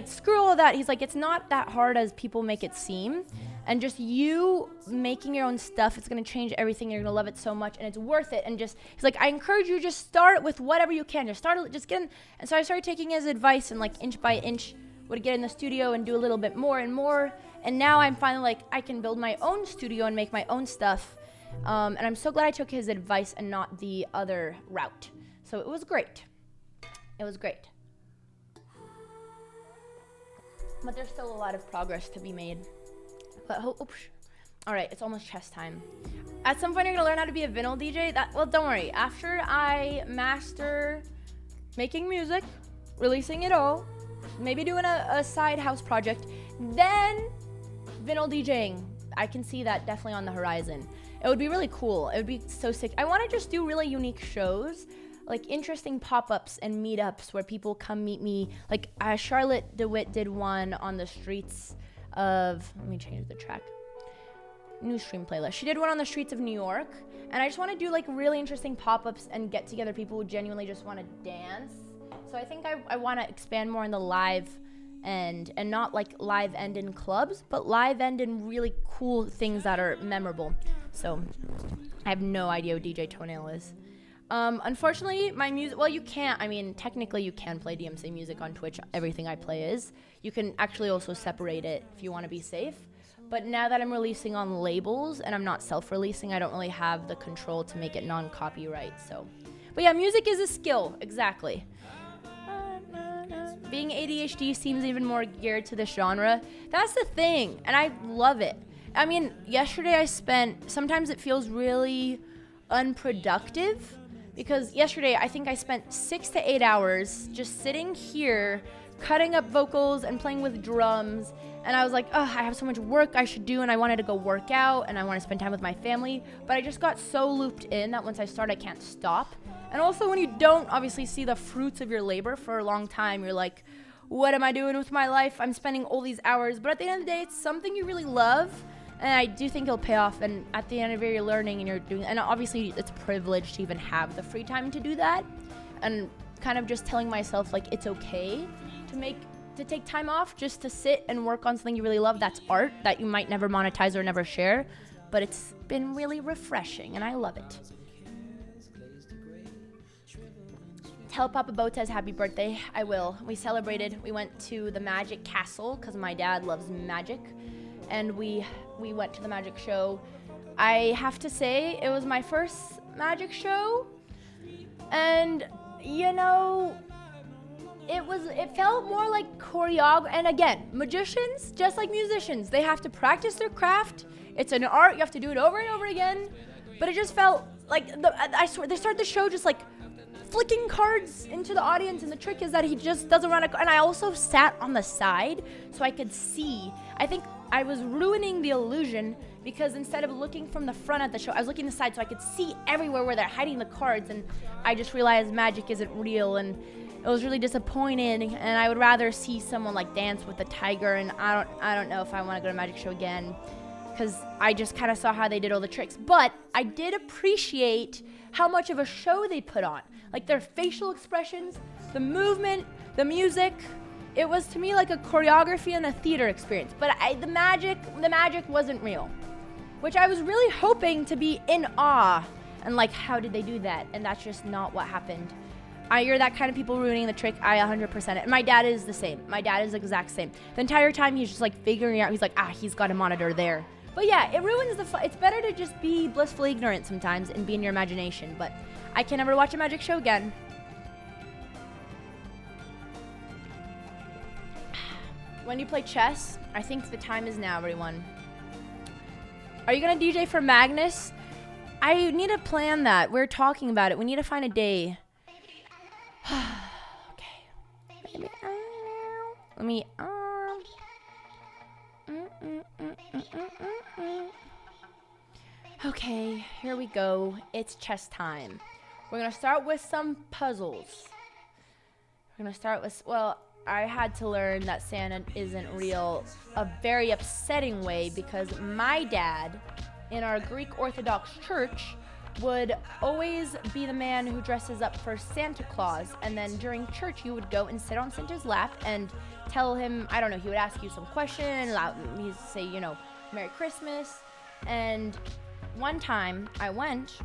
screw all of that. He's like, it's not that hard as people make it seem. And just you making your own stuff, it's gonna change everything. You're gonna love it so much and it's worth it. And just, he's like, I encourage you, just start with whatever you can. Just get in. And so I started taking his advice and like inch by inch would get in the studio and do a little bit more and more. And now I'm finally like, I can build my own studio and make my own stuff. And I'm so glad I took his advice and not the other route. So it was great. It was great. But there's still a lot of progress to be made. But all right, it's almost chess time. At some point, you're gonna learn how to be a vinyl DJ. Well, don't worry. After I master making music, releasing it all, maybe doing a side house project, then vinyl DJing. I can see that definitely on the horizon. It would be really cool. It would be so sick. I want to just do really unique shows. like interesting pop-ups and meetups where people come meet me. Like Charlotte DeWitt did one on the streets of, let me change the track. New stream playlist. She did one on the streets of New York, and I just want to do like really interesting pop-ups and get together people who genuinely just want to dance. So I think I want to expand more in the live and not like live end in clubs, but live end in really cool things that are memorable. So I have no idea what DJ Toenail is. Unfortunately, my music, well, you can't, I mean, technically you can play DMC music on Twitch. Everything I play is. You can actually also separate it if you want to be safe. But now that I'm releasing on labels and I'm not self-releasing, I don't really have the control to make it non-copyright, so. But yeah, music is a skill, exactly. Being ADHD seems even more geared to this genre. That's the thing, and I love it. I mean, yesterday sometimes it feels really unproductive, because yesterday I think I spent 6 to 8 hours just sitting here, cutting up vocals and playing with drums, and I was like, oh, I have so much work I should do, and I wanted to go work out, and I want to spend time with my family, but I just got so looped in that once I start, I can't stop. And also, when you don't obviously see the fruits of your labor for a long time, you're like, what am I doing with my life? I'm spending all these hours, but at the end of the day, it's something you really love, and I do think it'll pay off, and at the end of it, you're learning, and you're doing, and obviously, it's a privilege to even have the free time to do that, and kind of just telling myself, like, it's okay to take time off just to sit and work on something you really love. That's art that you might never monetize or never share, but it's been really refreshing and I love it. Tell Papa Botez happy birthday. I will. We celebrated. We went to the Magic Castle because my dad loves magic, and we went to the magic show. I have to say it was my first magic show, and you know, it felt more like choreography. And again, magicians, just like musicians, they have to practice their craft. It's an art, you have to do it over and over again. But it just felt like, I swear, they start the show just like flicking cards into the audience, and the trick is that he just doesn't run and I also sat on the side so I could see. I think I was ruining the illusion because instead of looking from the front at the show, I was looking the side so I could see everywhere where they're hiding the cards, and I just realized magic isn't real, and it was really disappointing, and I would rather see someone like dance with a tiger, and I don't know if I want to go to a magic show again because I just kind of saw how they did all the tricks. But I did appreciate how much of a show they put on. Like their facial expressions, the movement, the music. It was to me like a choreography and a theater experience. But the magic wasn't real, which I was really hoping to be in awe and like, how did they do that? And that's just not what happened. You're that kind of people ruining the trick. I 100% it. And my dad is the same. My dad is the exact same. The entire time he's just like figuring out, he's like, he's got a monitor there. But yeah, it ruins the fun. It's better to just be blissfully ignorant sometimes and be in your imagination. But I can never watch a magic show again. When you play chess, I think the time is now, everyone. Are you gonna DJ for Magnus? I need to plan that. We're talking about it. We need to find a day. Okay. Let me. Okay, here we go. It's chess time. We're gonna start with some puzzles. We're gonna start with, well, I had to learn that Santa isn't real a very upsetting way because my dad in our Greek Orthodox church would always be the man who dresses up for Santa Claus, and then during church you would go and sit on Santa's lap and tell him, I don't know, he would ask you some question, he'd say, you know, Merry Christmas. And one time I went,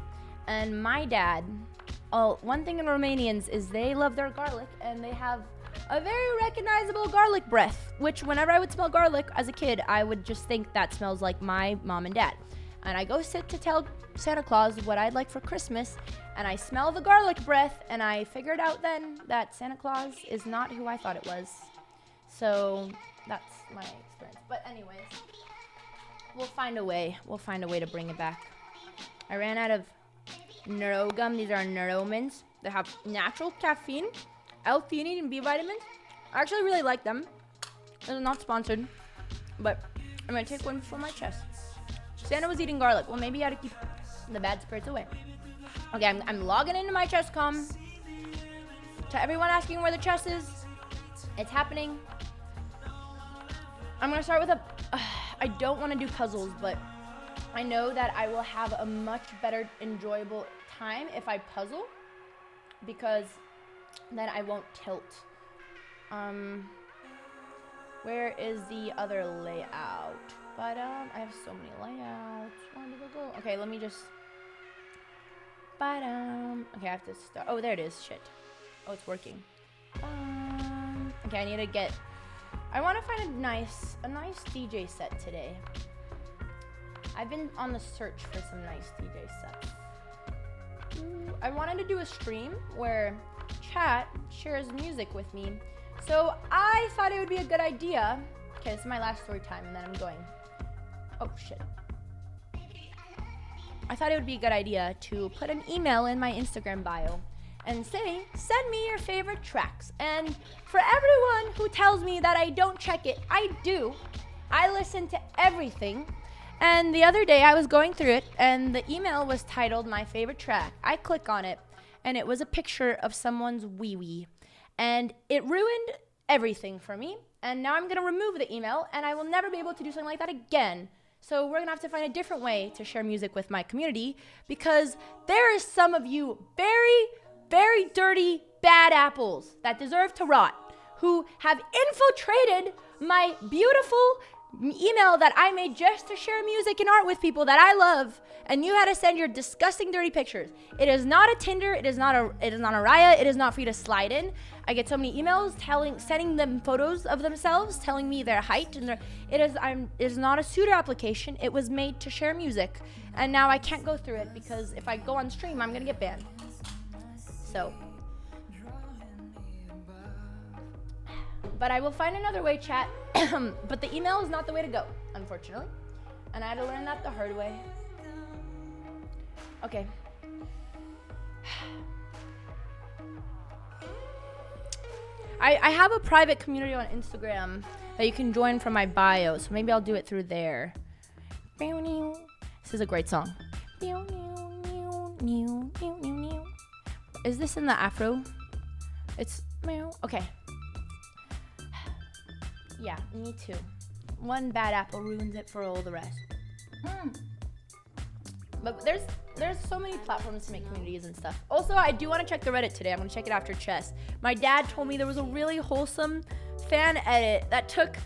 and my dad, one thing in Romanians is they love their garlic, and they have a very recognizable garlic breath, which whenever I would smell garlic as a kid, I would just think that smells like my mom and dad. And I go sit to tell Santa Claus what I'd like for Christmas, and I smell the garlic breath, and I figured out then that Santa Claus is not who I thought it was. So that's my experience. But anyways, we'll find a way. We'll find a way to bring it back. I ran out of Neuro Gum. These are Neuromins. They have natural caffeine, L-theanine, and B vitamins. I actually really like them. This is not sponsored, but I'm gonna take one for my chest. Santa was eating garlic. Well, maybe I had to keep the bad spirits away. Okay, I'm logging into my chess com. To everyone asking where the chest is, it's happening. I'm gonna start with I don't want to do puzzles, but I know that I will have a much better enjoyable time if I puzzle, because then I won't tilt. Where is the other layout? But I have so many layouts. Where did it go? Okay, let me just. Okay, I have to start. Oh, there it is. Shit. Oh, it's working. Okay, I need to get. I want to find a nice DJ set today. I've been on the search for some nice DJ sets. I wanted to do a stream where chat shares music with me. So I thought it would be a good idea. Okay, this is my last story time, and then I'm going. Oh, shit. I thought it would be a good idea to put an email in my Instagram bio and say, send me your favorite tracks. And for everyone who tells me that I don't check it, I do. I listen to everything. And the other day I was going through it, and the email was titled My Favorite Track. I click on it, and it was a picture of someone's wee-wee. And it ruined everything for me. And now I'm going to remove the email, and I will never be able to do something like that again. So we're going to have to find a different way to share music with my community, because there is some of you very, very dirty, bad apples that deserve to rot, who have infiltrated my beautiful email that I made just to share music and art with people that I love, and you had to send your disgusting, dirty pictures. It is not a Tinder. It is not a Raya. It is not for you to slide in. I get so many emails sending them photos of themselves, telling me their height and it is not a suitor application. It was made to share music, and now I can't go through it because if I go on stream, I'm gonna get banned. So. But I will find another way, chat. But the email is not the way to go, unfortunately. And I had to learn that the hard way. Okay. I have a private community on Instagram that you can join from my bio, so maybe I'll do it through there. This is a great song. Is this in the Afro? It's okay. Yeah, me too. One bad apple ruins it for all the rest. But there's so many platforms to make communities and stuff. Also, I do want to check the Reddit today. I'm going to check it after chess. My dad told me there was a really wholesome fan edit that took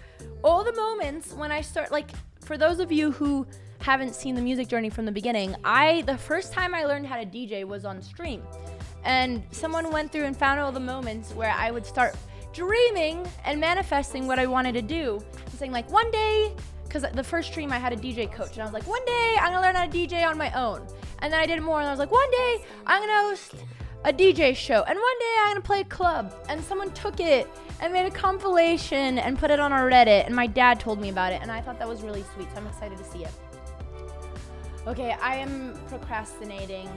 all the moments when I start, like, for those of you who haven't seen the music journey from the beginning, the first time I learned how to DJ was on stream. And someone went through and found all the moments where I would start dreaming and manifesting what I wanted to do. Saying like, one day, because the first stream I had a DJ coach, and I was like, one day I'm gonna learn how to DJ on my own. And then I did more, and I was like, one day I'm gonna host a DJ show, and one day I'm gonna play a club. And someone took it and made a compilation and put it on our Reddit, and my dad told me about it, and I thought that was really sweet, so I'm excited to see it. Okay, I am procrastinating.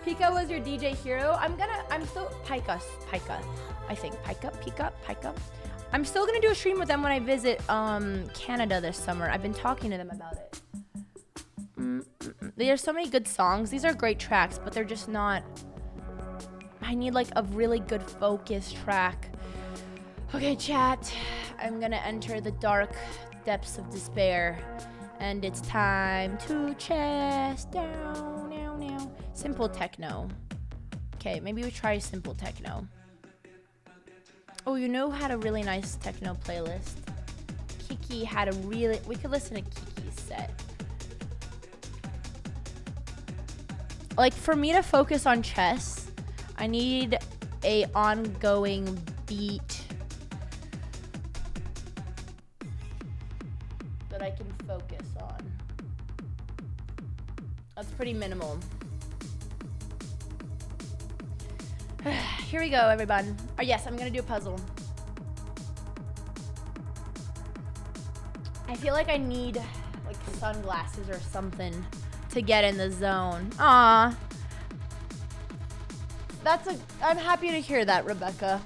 Pika was your DJ hero. I'm still Pika, I think. Pika. I'm still gonna do a stream with them when I visit Canada this summer. I've been talking to them about it. There's so many good songs. These are great tracks, but they're just not. I need like a really good focus track. Okay, chat. I'm gonna enter the dark depths of despair, and it's time to chest down now. Simple techno. Okay, maybe we try simple techno. Oh, you know who had a really nice techno playlist? Kiki had a really... We could listen to Kiki's set. Like, for me to focus on chess, I need a ongoing beat that I can focus on. That's pretty minimal. Here we go, everyone. Oh, yes, I'm gonna do a puzzle. I feel like I need like sunglasses or something to get in the zone. Aw. I'm happy to hear that, Rebecca.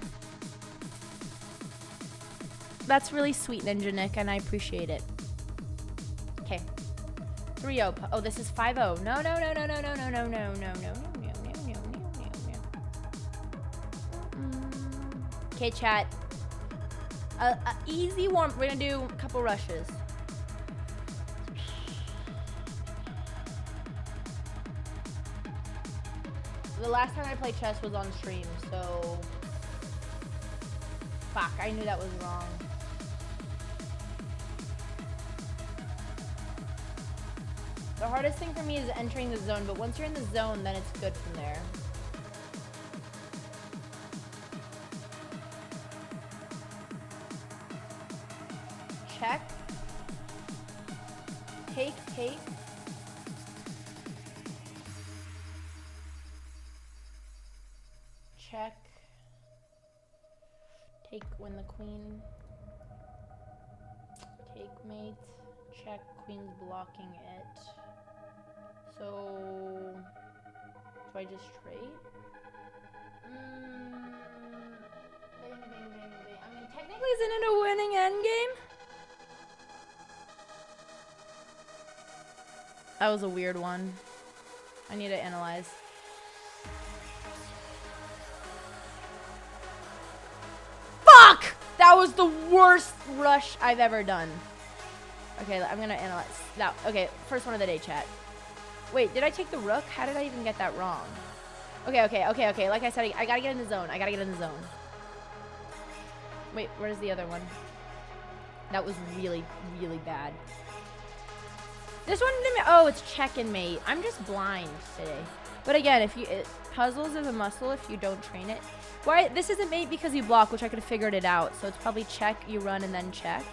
That's really sweet, Ninja Nick, and I appreciate it. Okay. 3-0. Oh, this is 5-0. No. Okay, chat. Easy warm. We're gonna do a couple rushes. The last time I played chess was on stream, so... Fuck, I knew that was wrong. The hardest thing for me is entering the zone, but once you're in the zone, then it's good from there. Check. Take. Check. Take when the queen. Take mate. Check, queen's blocking it. So, do I just trade? Bang. I mean, technically, isn't it a winning endgame? That was a weird one. I need to analyze. Fuck! That was the worst rush I've ever done. Okay, I'm gonna analyze. Now, okay, first one of the day, chat. Wait, did I take the rook? How did I even get that wrong? Okay. Like I said, I gotta get in the zone. Wait, where's the other one? That was really, really bad. This one didn't. Oh, it's check and mate. I'm just blind today. But again, if you puzzles is a muscle if you don't train it. Why this isn't mate because you block, which I could have figured it out. So it's probably check, you run, and then check.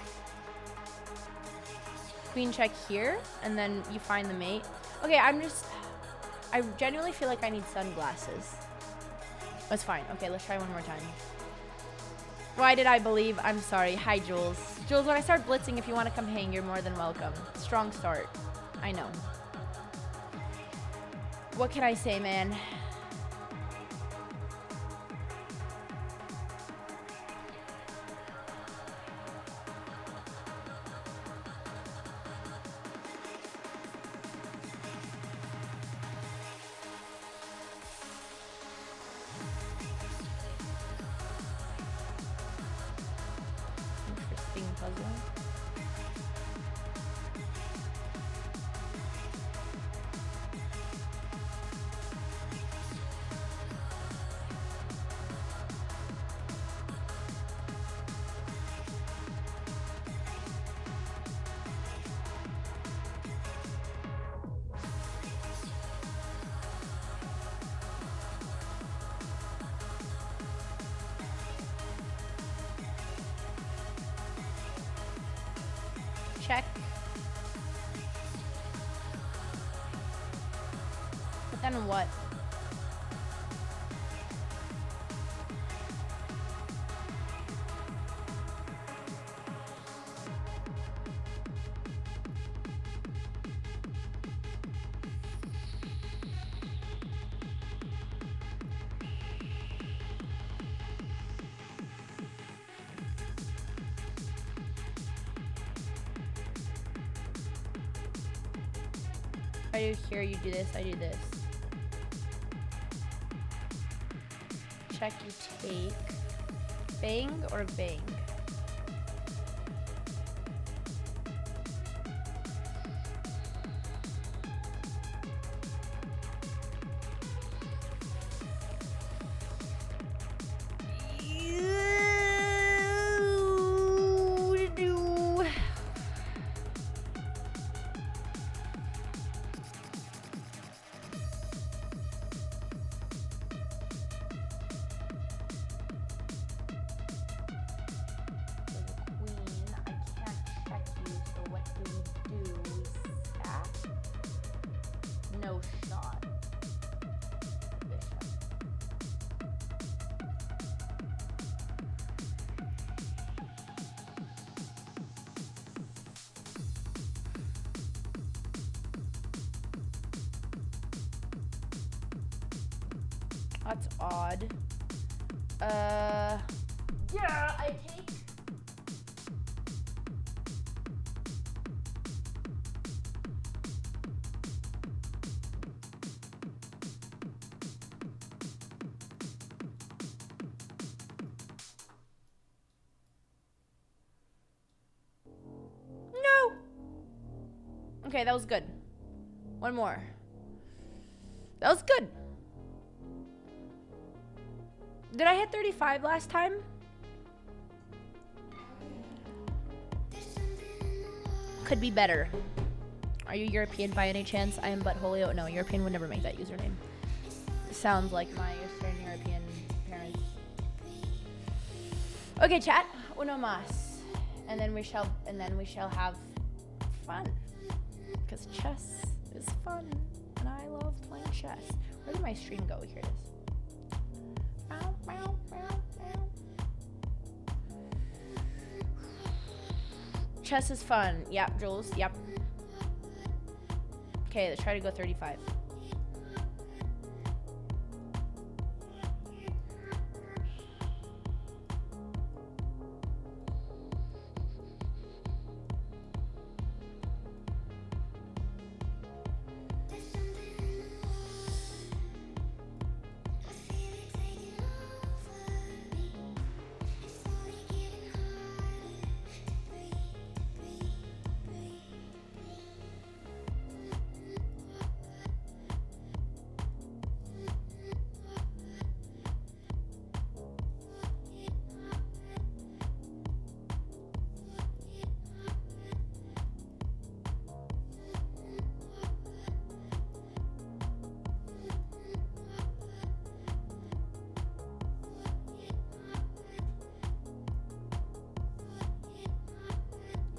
Queen check here, and then you find the mate. Okay, I genuinely feel like I need sunglasses. That's fine. Okay, let's try one more time. Why did I believe? I'm sorry. Hi, Jules. Jules, when I start blitzing, if you want to come hang, you're more than welcome. Strong start. I know. What can I say, man? Interesting puzzle. Check. But then what? I do here, you do this, I do this. Check, you take. Bang or bang? No shot. Bishop. That's odd. Yeah, I take. Okay, that was good. One more. That was good. Did I hit 35 last time? Could be better. Are you European by any chance? I am but Holio. No, European would never make that username. Sounds like my Eastern European parents. Okay, chat. Uno más. And then we shall have fun. Because chess is fun. And I love playing chess. Where did my stream go? Here it is. Chess is fun. Yep, Jules. Yep. Okay, let's try to go 35.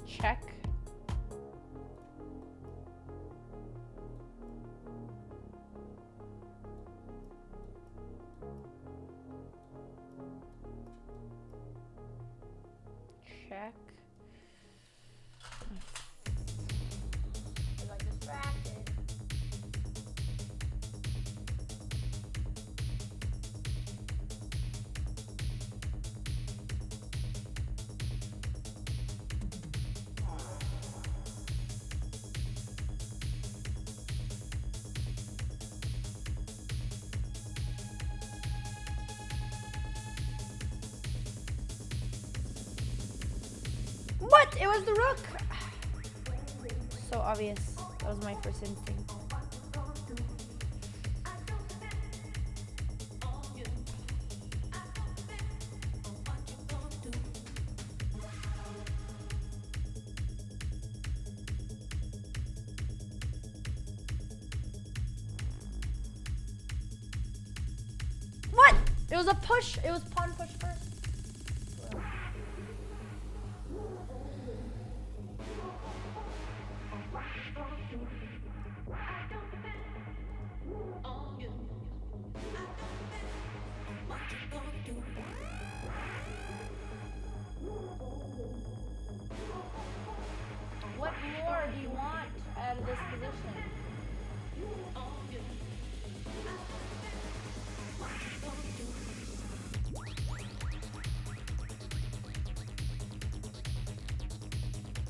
Check. Check. I got distracted. What? It was the rook! So obvious. That was my first instinct. What? It was a push. It was pawn push first. What more do you want out of this position?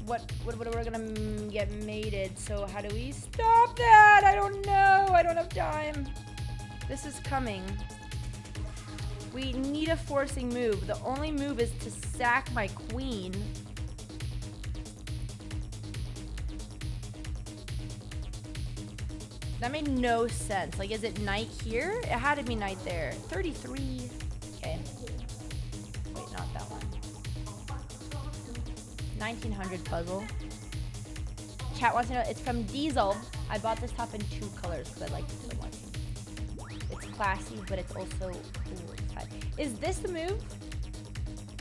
What we're gonna get mated, so how do we stop that? I don't know. I don't have time. This is coming. We need a forcing move. The only move is to sack my queen. That made no sense. Like, is it knight here? It had to be knight there. 33. Okay. Wait, not that one. 1900 puzzle. Chat wants to know. It's from Diesel. I bought this top in 2 colors because I like it so much. It's classy, but it's also cool. Is this the move?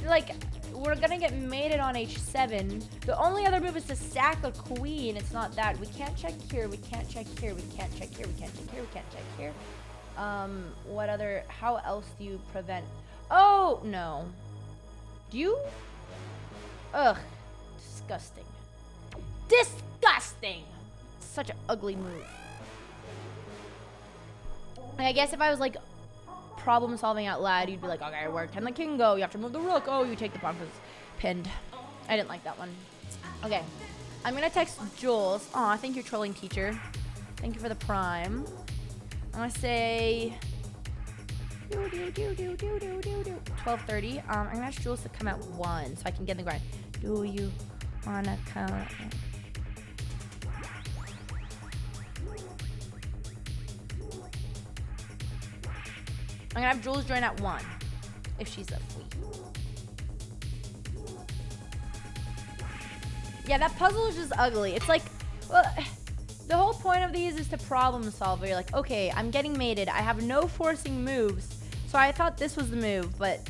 Like, we're gonna get mated on h7. The only other move is to sack a queen. It's not that. We can't check here. We can't check here. We can't check here. We can't check here. We can't check here. What other? How else do you prevent? Oh no. Do you? Ugh. Disgusting. Disgusting. Such an ugly move. Like, I guess if I was like problem solving out loud, you'd be like, okay, where can the king go? You have to move the rook. Oh, you take the pawn because it's pinned. I didn't like that one. Okay. I'm gonna text Jules. Aw, thank you, trolling teacher. Thank you for the prime. I'm gonna say 12:30. I'm gonna ask Jules to come at 1 so I can get in the grind. Do you wanna come? I'm gonna have Jules join at 1, if she's a free. Yeah, that puzzle is just ugly. It's like, well, the whole point of these is to problem solve. Where you're like, okay, I'm getting mated. I have no forcing moves. So I thought this was the move, but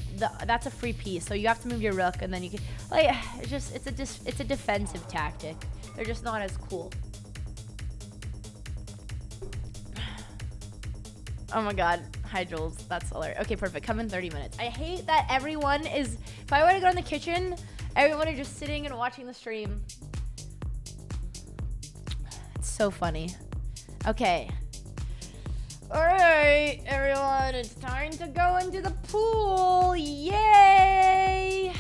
that's a free piece. So you have to move your rook, and then you can, like, it's a defensive tactic. They're just not as cool. Oh my god. Hi, Jules. That's hilarious. Okay, perfect. Come in 30 minutes. I hate that everyone is, if I were to go in the kitchen, everyone is just sitting and watching the stream. It's so funny. Okay. Alright, everyone. It's time to go into the pool. Yay!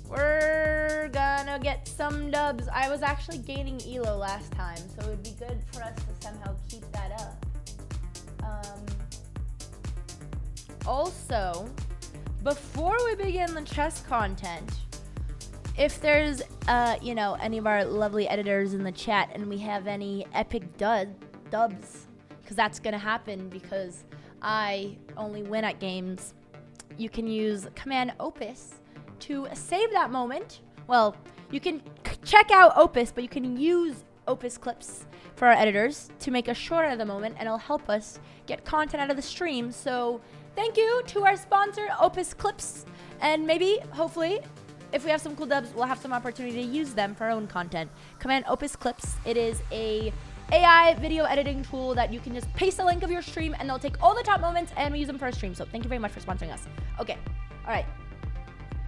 We're gonna get some dubs. I was actually gaining elo last time, so it would be good for us to somehow keep that up. Also, before we begin the chess content, if there's, you know, any of our lovely editors in the chat and we have any epic dubs, because that's gonna happen because I only win at games, you can use Command Opus to save that moment. Well, you can check out Opus, but you can use Opus clips for our editors to make a short out of the moment, and it'll help us get content out of the stream. So thank you to our sponsor, Opus Clips, and maybe, hopefully, if we have some cool dubs, we'll have some opportunity to use them for our own content. Command Opus Clips. It is a AI video editing tool that you can just paste the link of your stream, and they'll take all the top moments, and we use them for our stream. So thank you very much for sponsoring us. Okay, all right.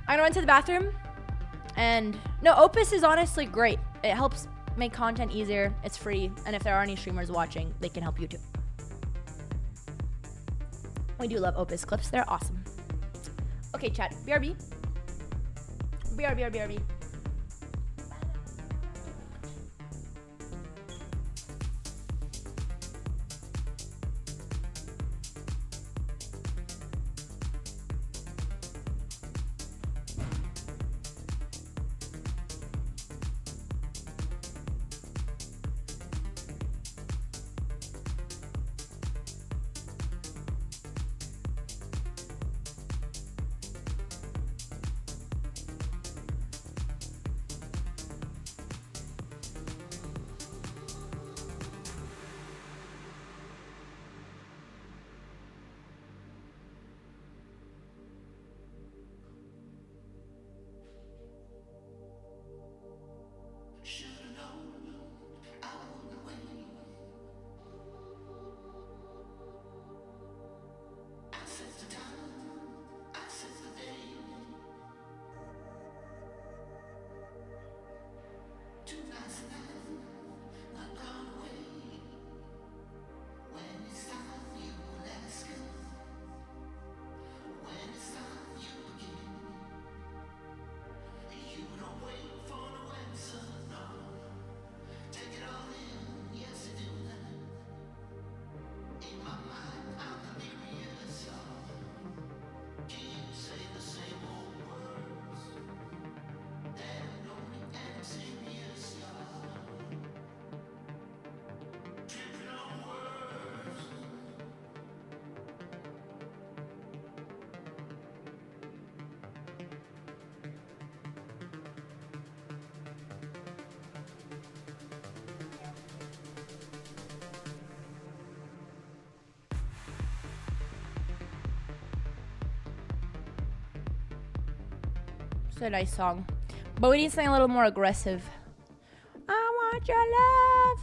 I'm gonna run to the bathroom, and no, Opus is honestly great. It helps make content easier. It's free, and if there are any streamers watching, they can help you too. We do love Opus clips. They're awesome. Okay, chat. BRB. BRB. It's a nice song, but we need something a little more aggressive. I want your love.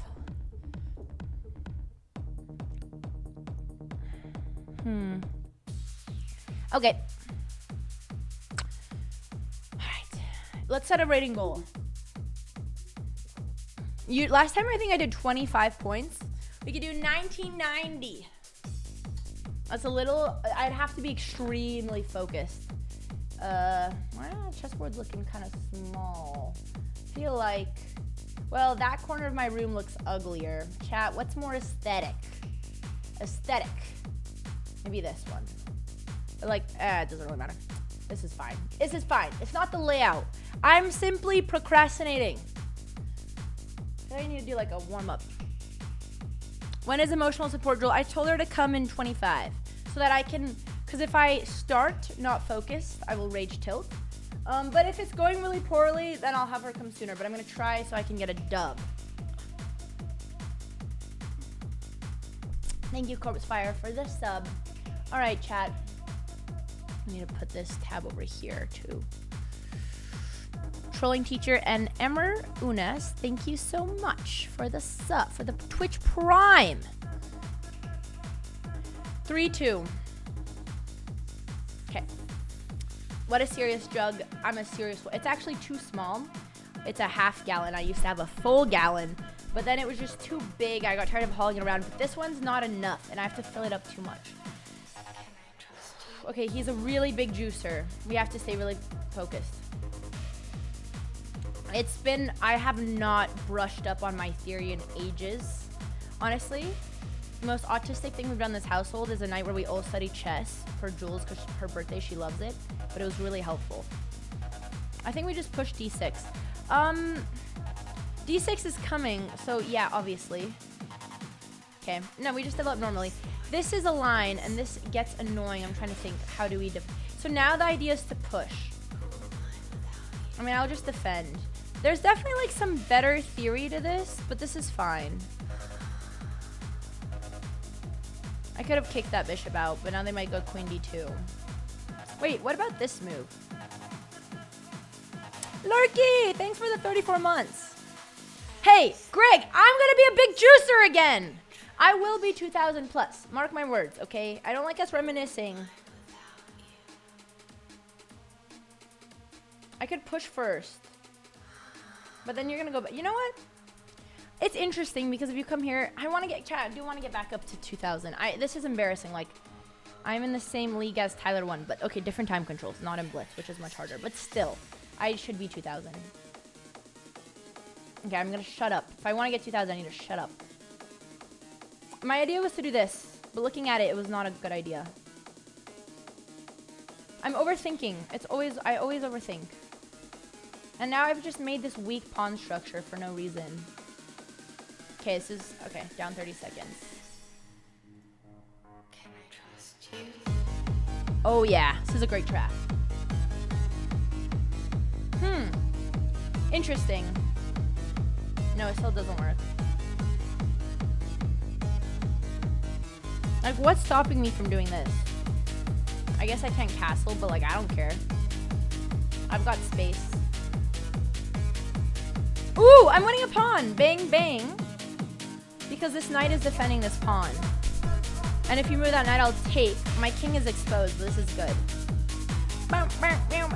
Okay. All right. Let's set a rating goal. Last time I think I did 25 points. We could do 1990. That's a little. I'd have to be extremely focused. Well, chessboard's looking kind of small. Feel like, well, that corner of my room looks uglier. Chat, what's more aesthetic? Aesthetic. Maybe this one. But like, it doesn't really matter. This is fine. This is fine. It's not the layout. I'm simply procrastinating. I need to do like a warm up. When is emotional support drill? I told her to come in 25. so that I can, because if I start not focused, I will rage tilt. But if it's going really poorly, then I'll have her come sooner. But I'm gonna try so I can get a dub. Thank you, Corpse Fire, for the sub. All right, chat. I need to put this tab over here too. Trolling Teacher and Emmer Unas, thank you so much for the sub, for the Twitch Prime. 3-2. Okay. What a serious jug. I'm a serious one. It's actually too small. It's a half gallon. I used to have a full gallon, but then it was just too big. I got tired of hauling it around, but this one's not enough, and I have to fill it up too much. Okay, he's a really big juicer. We have to stay really focused. It's been, I have not brushed up on my theory in ages, honestly. The most autistic thing we've done in this household is a night where we all study chess for Jules because her birthday, she loves it, but it was really helpful. I think we just pushed D6. D6 is coming, so yeah, obviously. Okay, no, we just developed normally. This is a line, and this gets annoying. I'm trying to think, how do we so now the idea is to push. I mean, I'll just defend. There's definitely like some better theory to this, but this is fine. I could have kicked that bishop out, but now they might go queen d2. Wait, what about this move? Lurky, thanks for the 34 months. Hey, Greg, I'm gonna be a big juicer again. I will be 2,000 plus. Mark my words, okay? I don't like us reminiscing. I could push first. But then you're gonna go back. You know what? It's interesting because if you come here, I want to get, chat, I do want to get back up to 2,000. This is embarrassing. Like, I'm in the same league as Tyler 1, but okay, different time controls, not in Blitz, which is much harder. But still, I should be 2,000. Okay, I'm gonna shut up. If I want to get 2,000, I need to shut up. My idea was to do this, but looking at it, it was not a good idea. I'm overthinking. I always overthink. And now I've just made this weak pawn structure for no reason. Okay, this is, okay, down 30 seconds. Can I trust you? Oh yeah, this is a great trap. Interesting. No, it still doesn't work. Like, what's stopping me from doing this? I guess I can't castle, but like, I don't care. I've got space. Ooh, I'm winning a pawn. Bang, bang. Because this knight is defending this pawn. And if you move that knight, I'll take. My king is exposed. This is good.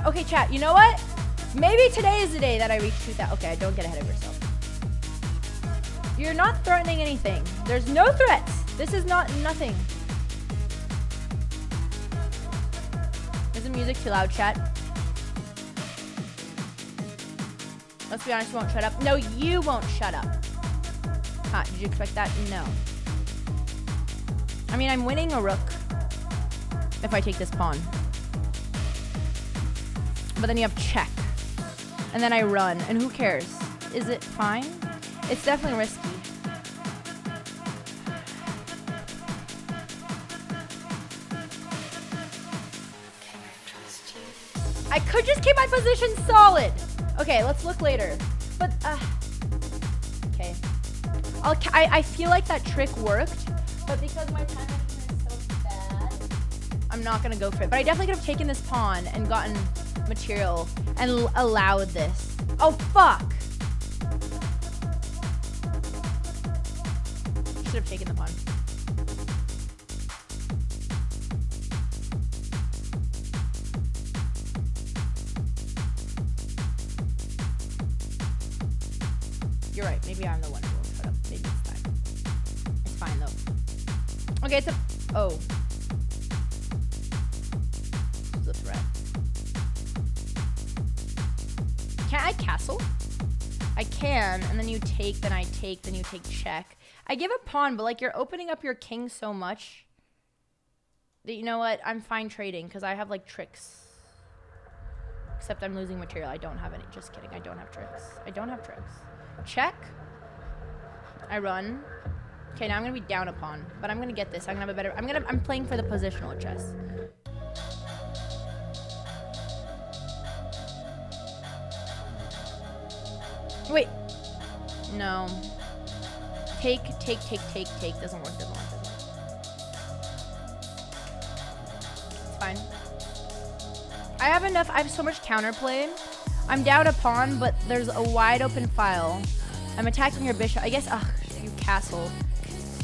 Okay, chat, you know what? Maybe today is the day that I reach 2,000. Okay, don't get ahead of yourself. You're not threatening anything. There's no threats. This is nothing. Is the music too loud, chat? Let's be honest, you won't shut up. No, you won't shut up. Huh, did you expect that? No. I mean, I'm winning a rook if I take this pawn. But then you have check. And then I run. And who cares? Is it fine? It's definitely risky. I could just keep my position solid. Okay, let's look later. But, okay. I feel like that trick worked, but because my time management is so bad, I'm not gonna go for it. But I definitely could have taken this pawn and gotten material and allowed this. Oh, fuck. Should have taken the pawn. You're right. Maybe I'm the one who won't shut up. Maybe it's fine. It's fine, though. Okay, it's a... Oh. It's a threat. Can I castle? I can, and then you take, then I take, then you take check. I give a pawn, but, like, you're opening up your king so much that, you know what? I'm fine trading, because I have, like, tricks. Except I'm losing material. I don't have any. Just kidding. I don't have tricks. I don't have tricks. Check. I run. Okay, now I'm gonna be down a pawn, but I'm gonna get this. I'm gonna have a better. I'm playing for the positional chess. Wait. No. Take. Doesn't work. It's fine. I have enough. I have so much counterplay. I'm down a pawn, but there's a wide open file. I'm attacking your bishop. I guess. Ugh, you castle.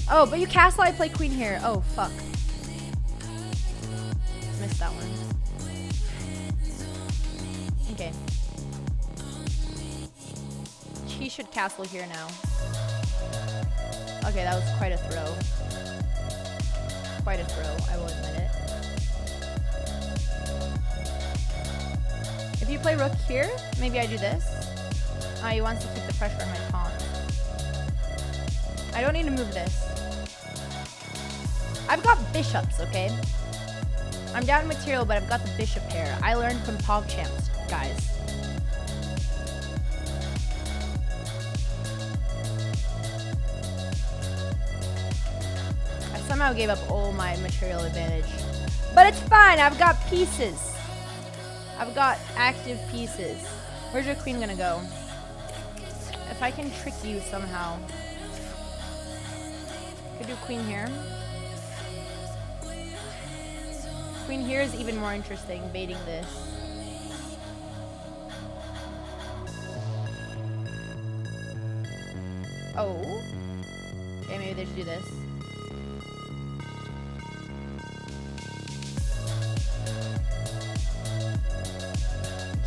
Oh, but you castle. I play queen here. Oh, fuck. Missed that one. Okay. He should castle here now. Okay, that was quite a throw. Quite a throw, I will admit it. If you play rook here, maybe I do this. Oh, he wants to keep the pressure on my pawn. I don't need to move this. I've got bishops, okay? I'm down material, but I've got the bishop pair. I learned from PogChamps, guys. I somehow gave up all my material advantage. But it's fine, I've got pieces. I've got active pieces. Where's your queen gonna go? If I can trick you somehow. Could do queen here. Queen here is even more interesting, baiting this. Oh. Okay, maybe they should do this.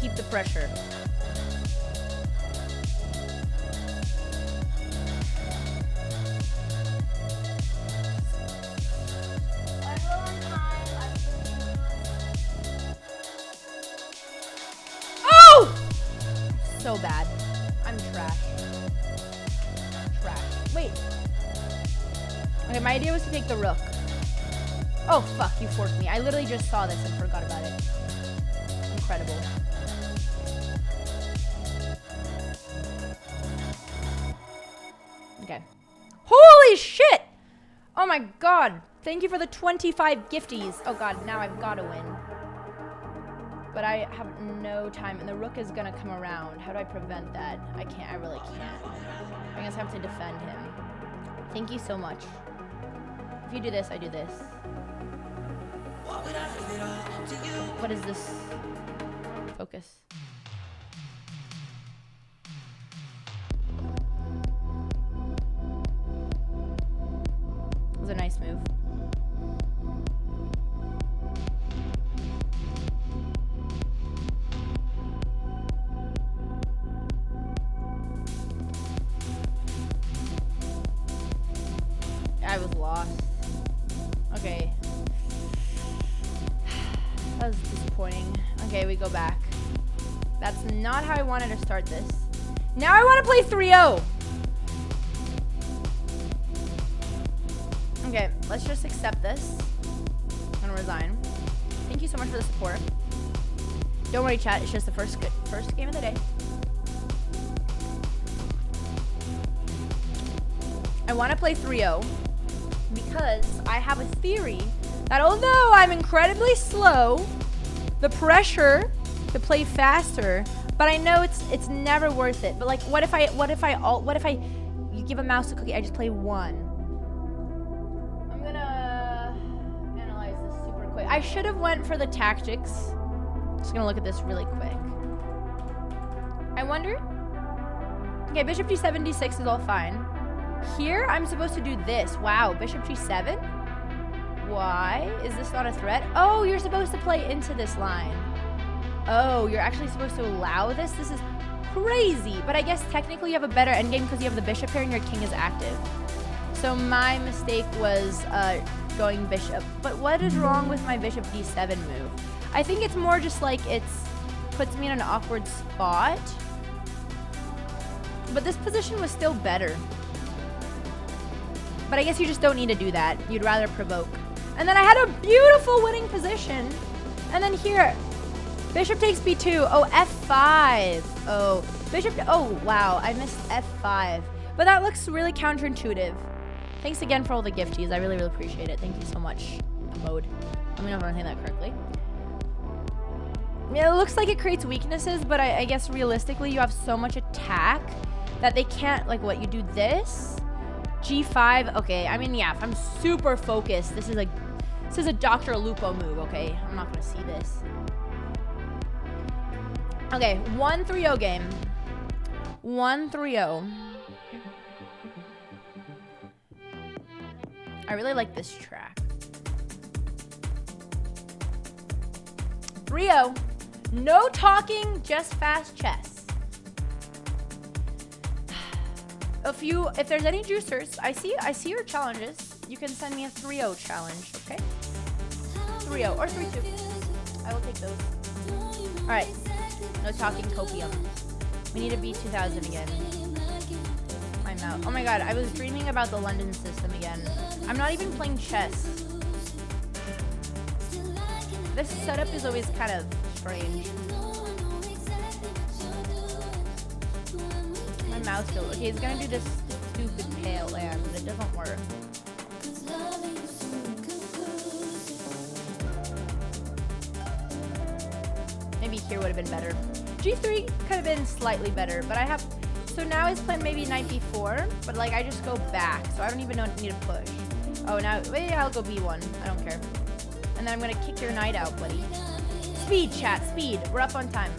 Keep the pressure. So bad. I'm trash. Trash. Wait. Okay, my idea was to take the rook. Oh, fuck, you forced me. I literally just saw this and forgot about it. Incredible. Okay. Holy shit! Oh my god. Thank you for the 25 gifties. Oh god, now I've got to win. But I have no time, and the rook is gonna come around. How do I prevent that? I can't, I really can't. I guess I have to defend him. Thank you so much. If you do this, I do this. What is this? Focus. It was a nice move. I was lost. Okay. That was disappointing. Okay, we go back. That's not how I wanted to start this. Now I want to play 3-0. Okay, let's just accept this. I'm gonna resign. Thank you so much for the support. Don't worry, chat. It's just the first game of the day. I want to play 3-0. Because I have a theory that although I'm incredibly slow, the pressure to play faster, but I know it's never worth it. But like, what if you give a mouse a cookie? I just play one. I'm gonna analyze this super quick. I should have went for the tactics. Just gonna look at this really quick. I wonder. Okay, bishop d7, d6 is all fine. Here, I'm supposed to do this. Wow, bishop g7? Why? Is this not a threat? Oh, you're supposed to play into this line. Oh, you're actually supposed to allow this? This is crazy. But I guess technically you have a better endgame because you have the bishop here and your king is active. So my mistake was going bishop. But what is wrong with my bishop d7 move? I think it's more just like puts me in an awkward spot. But this position was still better. But I guess you just don't need to do that. You'd rather provoke. And then I had a beautiful winning position. And then here, bishop takes b2. Oh, f5. Oh, bishop. Oh, wow. I missed f5. But that looks really counterintuitive. Thanks again for all the gifties. I really, really appreciate it. Thank you so much, Mode. Let me know if I'm saying that correctly. Yeah, it looks like it creates weaknesses, but I guess realistically, you have so much attack that they can't, like, what, you do this? G5, okay, I mean, yeah, if I'm super focused, this is a Dr. Lupo move, okay? I'm not gonna see this. Okay, 1-3-0 game. 1-3-0. I really like this track. 3-0. No talking, just fast chess. If there's any juicers, I see your challenges. You can send me a 3-0 challenge, okay? 3-0 or 3-2. I will take those. All right. No talking copium. We need to beat 2000 again. I'm out. Oh my god, I was dreaming about the London system again. I'm not even playing chess. This setup is always kind of strange. My mouse goes. Okay, he's gonna do this stupid pale land, but it doesn't work. Maybe here would have been better. G3 could have been slightly better, but I have. So now he's playing maybe knight b4, but like I just go back, so I don't even need to push. Oh, now wait, I'll go b1. I don't care. And then I'm gonna kick your knight out, buddy. Speed, chat, speed. We're up on time.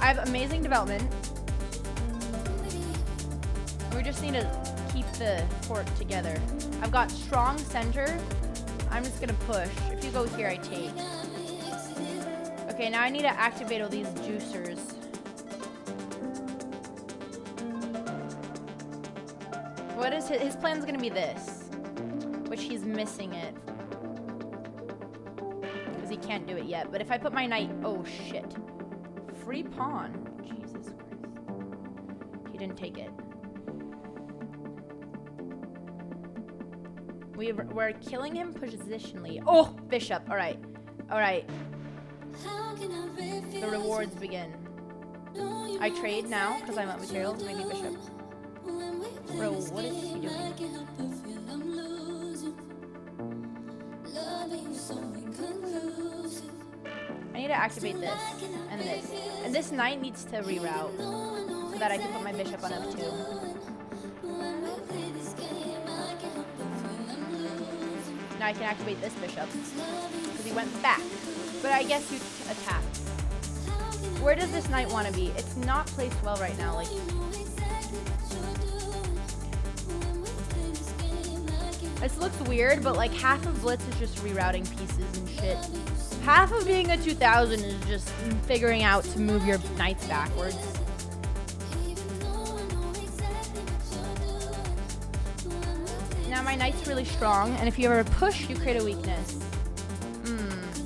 I have amazing development. We just need to keep the fort together. I've got strong center. I'm just gonna push. If you go here, I take. Okay, now I need to activate all these juicers. What is his plan's gonna be this, which he's missing it. Because he can't do it yet. But if I put my knight, oh shit. Free pawn, Jesus Christ. He didn't take it. We're killing him positionally. Oh, bishop, all right. All right. The rewards begin. I trade now because I'm at materials, maybe bishop. Bro, what is he doing? I need to activate this and this. And this knight needs to reroute so that I can put my bishop on f2. Now I can activate this bishop because he went back. But I guess you attack. Where does this knight want to be? It's not placed well right now. Like, this looks weird, but like half of Blitz is just rerouting pieces and shit. Half of being a 2000 is just figuring out to move your knights backwards. Now my knight's really strong, and if you ever push, you create a weakness.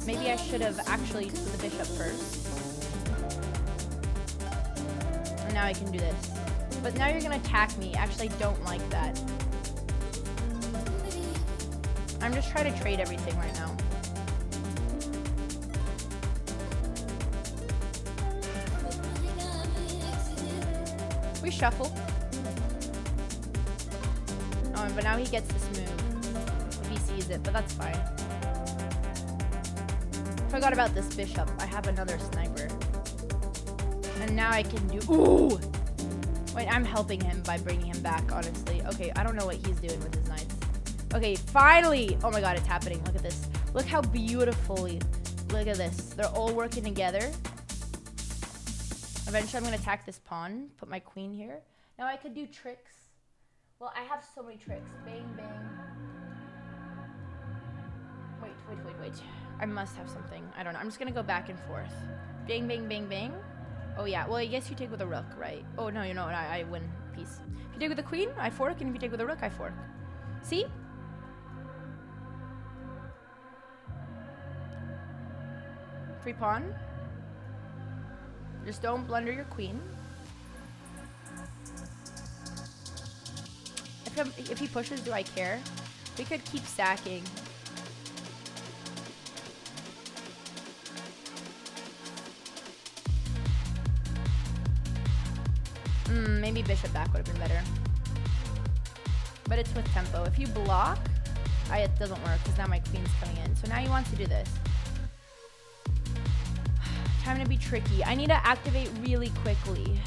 Maybe I should have actually put the bishop first. And now I can do this. But now you're gonna attack me. Actually, I don't like that. I'm just trying to trade everything right now. We shuffle. Oh, but now he gets this move. If he sees it, but that's fine. Forgot about this bishop. I have another sniper. And now I can do... Ooh! Wait, I'm helping him by bringing him back, honestly. Okay, I don't know what he's doing with his knights. Okay, finally! Oh my god, it's happening. Look at this. Look how beautifully... Look at this. They're all working together. Eventually, I'm going to attack this pawn. Put my queen here. Now I could do tricks. Well, I have so many tricks. Bang, bang. Wait. I must have something. I don't know. I'm just going to go back and forth. Bang, bang, bang, bang. Oh, yeah. Well, I guess you take with a rook, right? Oh, no, I win piece. If you take with a queen, I fork. And if you take with a rook, I fork. See? Free pawn. Just don't blunder your queen. If he pushes, do I care? We could keep stacking. Maybe bishop back would have been better. But it's with tempo. If you block, it doesn't work because now my queen's coming in. So now he wants to do this. Time to be tricky. I need to activate really quickly.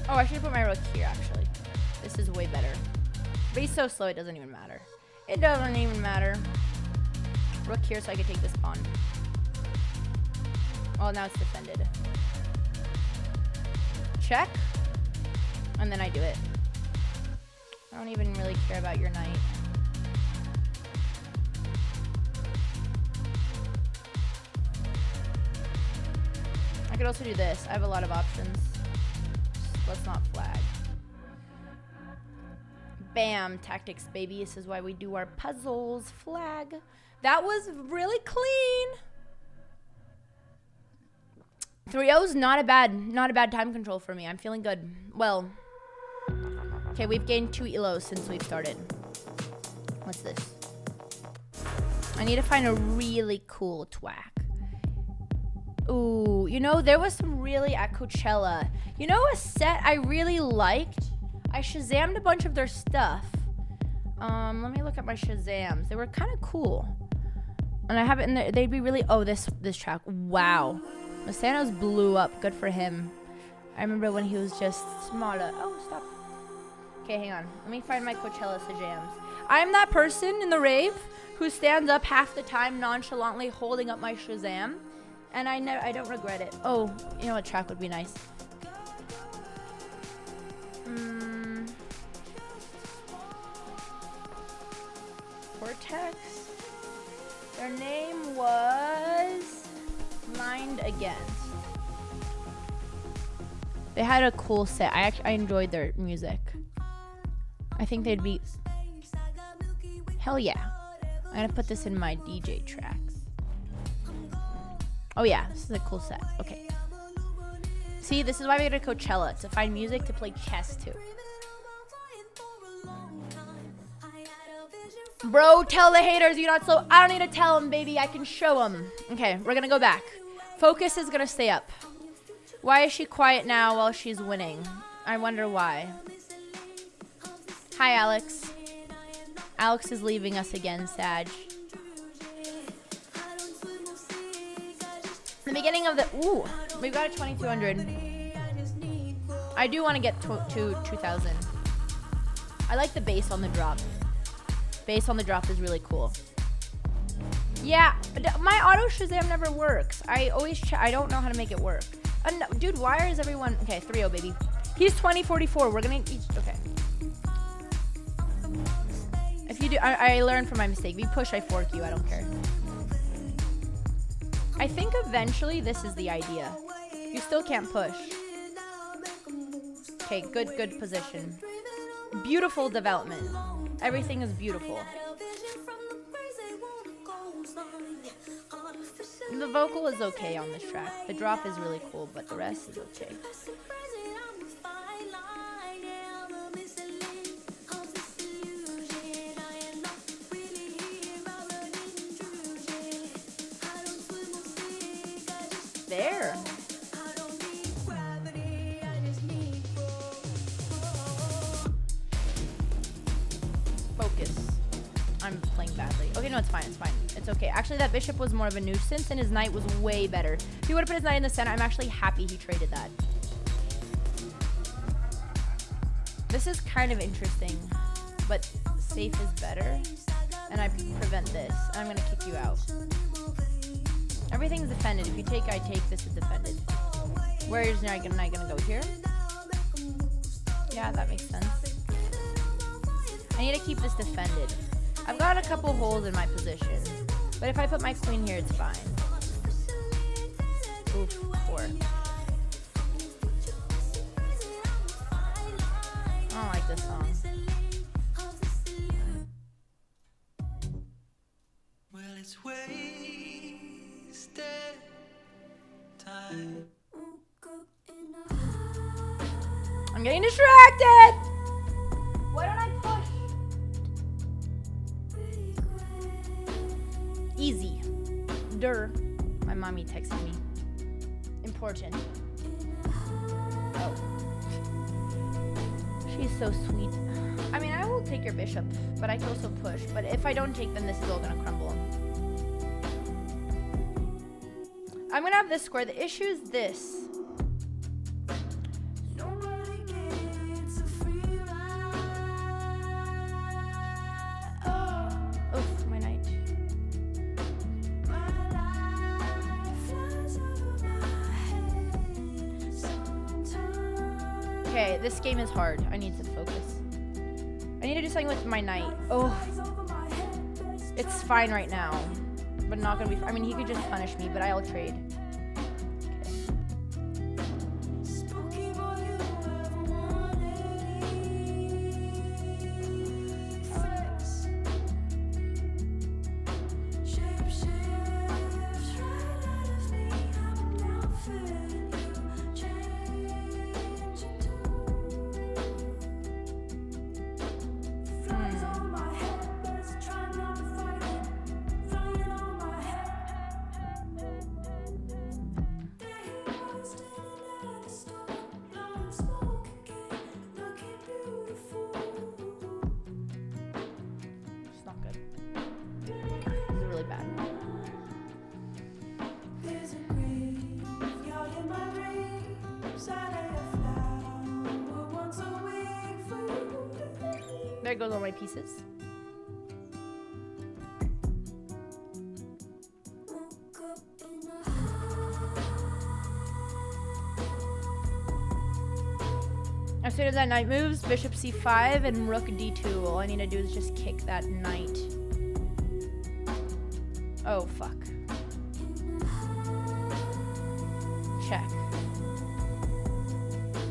Oh, I should put my rook here, actually. This is way better. But he's so slow, it doesn't even matter. It doesn't even matter. Rook here so I can take this pawn. Well, now it's defended. Check. And then I do it. I don't even really care about your knight. I could also do this. I have a lot of options. Let's not flag. Bam, tactics, baby. This is why we do our puzzles. Flag. That was really clean. 3-0's not a bad time control for me. I'm feeling good. Well, okay, we've gained 2 elos since we've started. What's this? I need to find a really cool twack. Ooh, you know, there was some really at Coachella. You know a set I really liked? I Shazammed a bunch of their stuff. Let me look at my Shazams. They were kind of cool. And I have it in there. They'd be really, oh, this track. Wow. Masanos blew up. Good for him. I remember when he was just smaller. Oh, stop. Okay, hang on. Let me find my Coachella Shazams. I'm that person in the rave who stands up half the time nonchalantly holding up my Shazam. And I don't regret it. Oh, you know what track would be nice? Vortex. Their name was Mind Against. They had a cool set. I enjoyed their music. I think they'd be. Hell yeah! I'm gonna put this in my DJ tracks. Oh yeah, this is a cool set. Okay. See, this is why we go to Coachella, to find music to play chess to. Bro, tell the haters you're not slow. I don't need to tell them, baby. I can show them. Okay, we're gonna go back. Focus is gonna stay up. Why is she quiet now while she's winning? I wonder why. Hi, Alex. Alex is leaving us again, Sag. The beginning of the, ooh, we've got a 2200. I do want to get to 2000. I like the bass on the drop. Bass on the drop is really cool. Yeah, my auto Shazam never works. I always I don't know how to make it work. No, dude, why is everyone, okay, 3-0 baby. He's 2044, we're gonna each, okay. If you do, I learned from my mistake. If you push, I fork you, I don't care. I think eventually this is the idea. You still can't push. Okay, good position. Beautiful development. Everything is beautiful. The vocal is okay on this track. The drop is really cool, but the rest is okay. There. Focus. I'm playing badly. Okay, no, No, it's fine. It's fine. It's okay. Actually, that bishop was more of a nuisance, and his knight was way better. If he would have put his knight in the center, I'm actually happy he traded that. This is kind of interesting, but safe is better. And I prevent this. And I'm going to kick you out. Everything's defended. If you take, I take. This is defended. Where is your knight going to go? Here? Yeah, that makes sense. I need to keep this defended. I've got a couple holes in my position. But if I put my queen here, it's fine. Oof, 4. I don't like this song. Well, it's wasted time. I'm getting distracted! Why don't I push? Easy. Durr. My mommy texted me. Important. Oh. She's so sweet. I mean, I will take your bishop, but I can also push. But if I don't take, then this is all gonna crumble. I'm gonna have this square. The issue is this. Oof, my knight. Okay, this game is hard. I need to focus. I need to do something with my knight. Oh, it's fine right now, but not gonna be. I mean, he could just punish me, but I'll trade. There goes all my pieces. As soon as that knight moves, bishop c5 and rook d2. All I need to do is just kick that knight. Oh, fuck. Check.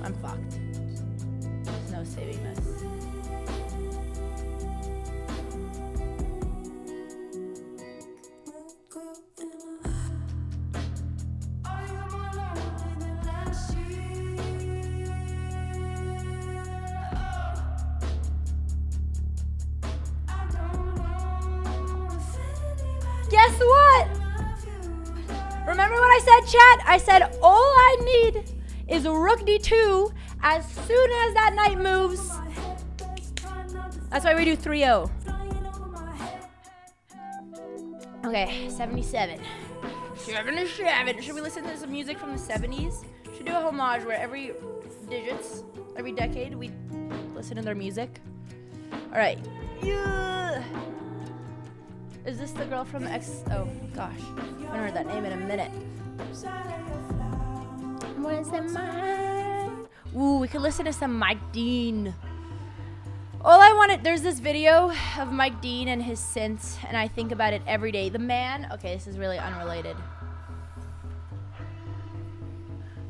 I'm fucked. There's no saving this. Guess what? Remember what I said, chat? I said all I need is rook d2 as soon as that knight moves. That's why we do 3-0. Okay, 77. 77. Should we listen to some music from the 70s? Should do a homage where every decade, we listen to their music. All right. Yeah. Is this the girl from X? Oh gosh, I haven't heard that name in a minute. Where's the mic? Ooh, we could listen to some Mike Dean. All I wanted, there's this video of Mike Dean and his synths, and I think about it every day. The man, okay, this is really unrelated.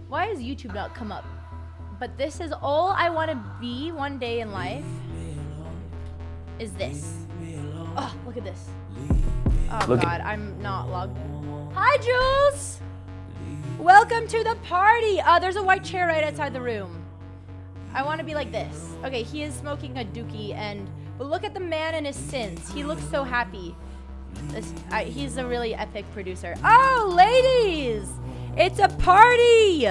Why has YouTube not come up? But this is all I want to be one day in life, is this. Oh, look at this. Oh God, I'm not logged. Hi, Jules! Welcome to the party! There's a white chair right outside the room. I want to be like this. Okay, he is smoking a dookie, but look at the man and his synths. He looks so happy. He's a really epic producer. Oh, ladies! It's a party!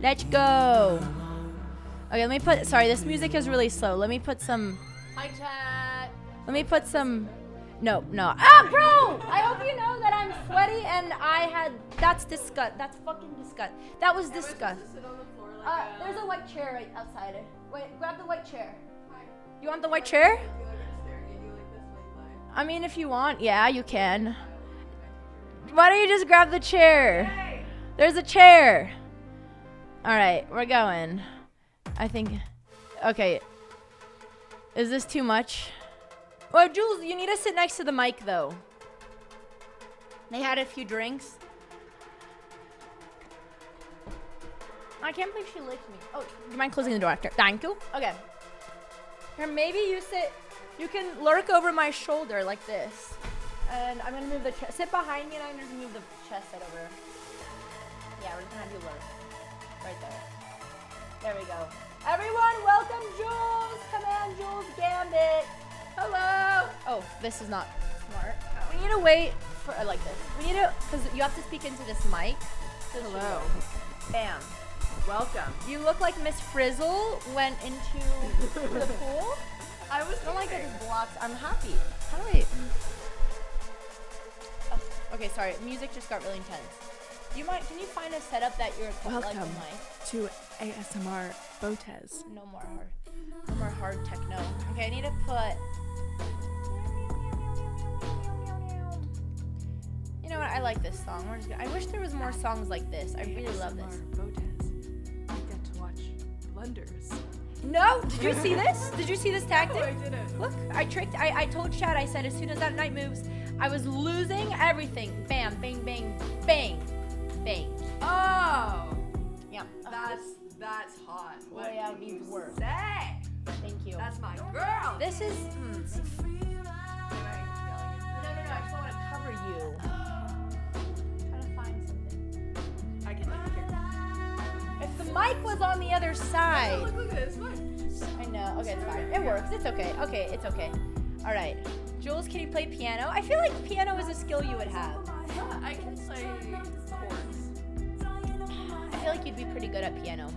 Let's go. Okay, let me sorry, this music is really slow. Let me put some... Hi, chat. Let me put some No. Ah, bro! I hope you know that I'm sweaty and that's disgust. That's fucking disgust. That was disgust. There's a white chair right outside it. Wait, grab the white chair. You want the white chair? I mean, if you want, yeah, you can. Why don't you just grab the chair? There's a chair. All right, we're going. I think, okay. Is this too much? Well, Jules, you need to sit next to the mic, though. They had a few drinks. I can't believe she licked me. Oh, do you mind closing the door after? Thank you. Okay. Here, maybe you sit. You can lurk over my shoulder like this. And I'm gonna move the chest. Sit behind me and I'm gonna move the chest set over. Yeah, we're gonna have you lurk. Right there. There we go. Everyone, welcome Jules. Come on, Jules Gambit. Hello. Oh, this is not smart. Oh. We need to wait for like this. We need to, because you have to speak into this mic. Hello. Bam. Welcome. You look like Miss Frizzle went into the pool. I don't like that it blocks. I'm happy. How do I? Oh, okay, sorry. Music just got really intense. Do you mind? Can you find a setup that you're like the mic? To ASMR Botez. No more hard techno. Okay, I need to put. You know what? I like this song. We're just gonna, I wish there was more songs like this. I really love this. Botez. You get to watch blunders. No! Did you see this? Did you see this tactic? No, I didn't. Look, I told Chad, I said as soon as that knight moves, I was losing everything. Bam, bang, bang, bang, bang. Oh! Yeah. That's hot. What do you needs work? Say? Thank you. That's my girl. This is... No, I just want to cover you. Trying to find something. I can look here. If the mic was on the other side. Look at this. I know. Okay, it's fine. It works. It's okay. Okay, it's okay. All right. Jules, can you play piano? I feel like piano is a skill you would have. Yeah, I can play chords. I feel like you'd be pretty good at piano.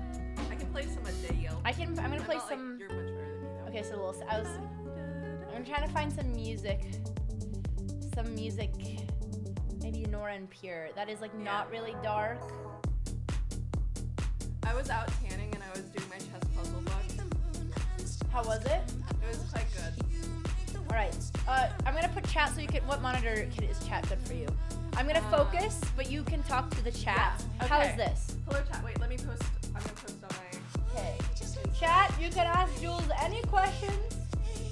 I can play some Adele. I'm gonna play some. Like, you're much better than me though. Okay, so I'm trying to find some music. Maybe Nora and Pure. That is like not really dark. I was out tanning and I was doing my chess puzzle book. How was it? It was quite good. All right. I'm gonna put chat so you can. What monitor is chat good for you? I'm gonna focus, but you can talk to the chat. Yeah. Okay. How is this? Hello chat. Wait, let me post. I'm gonna post on my. Okay. Chat, you can ask Jules any questions.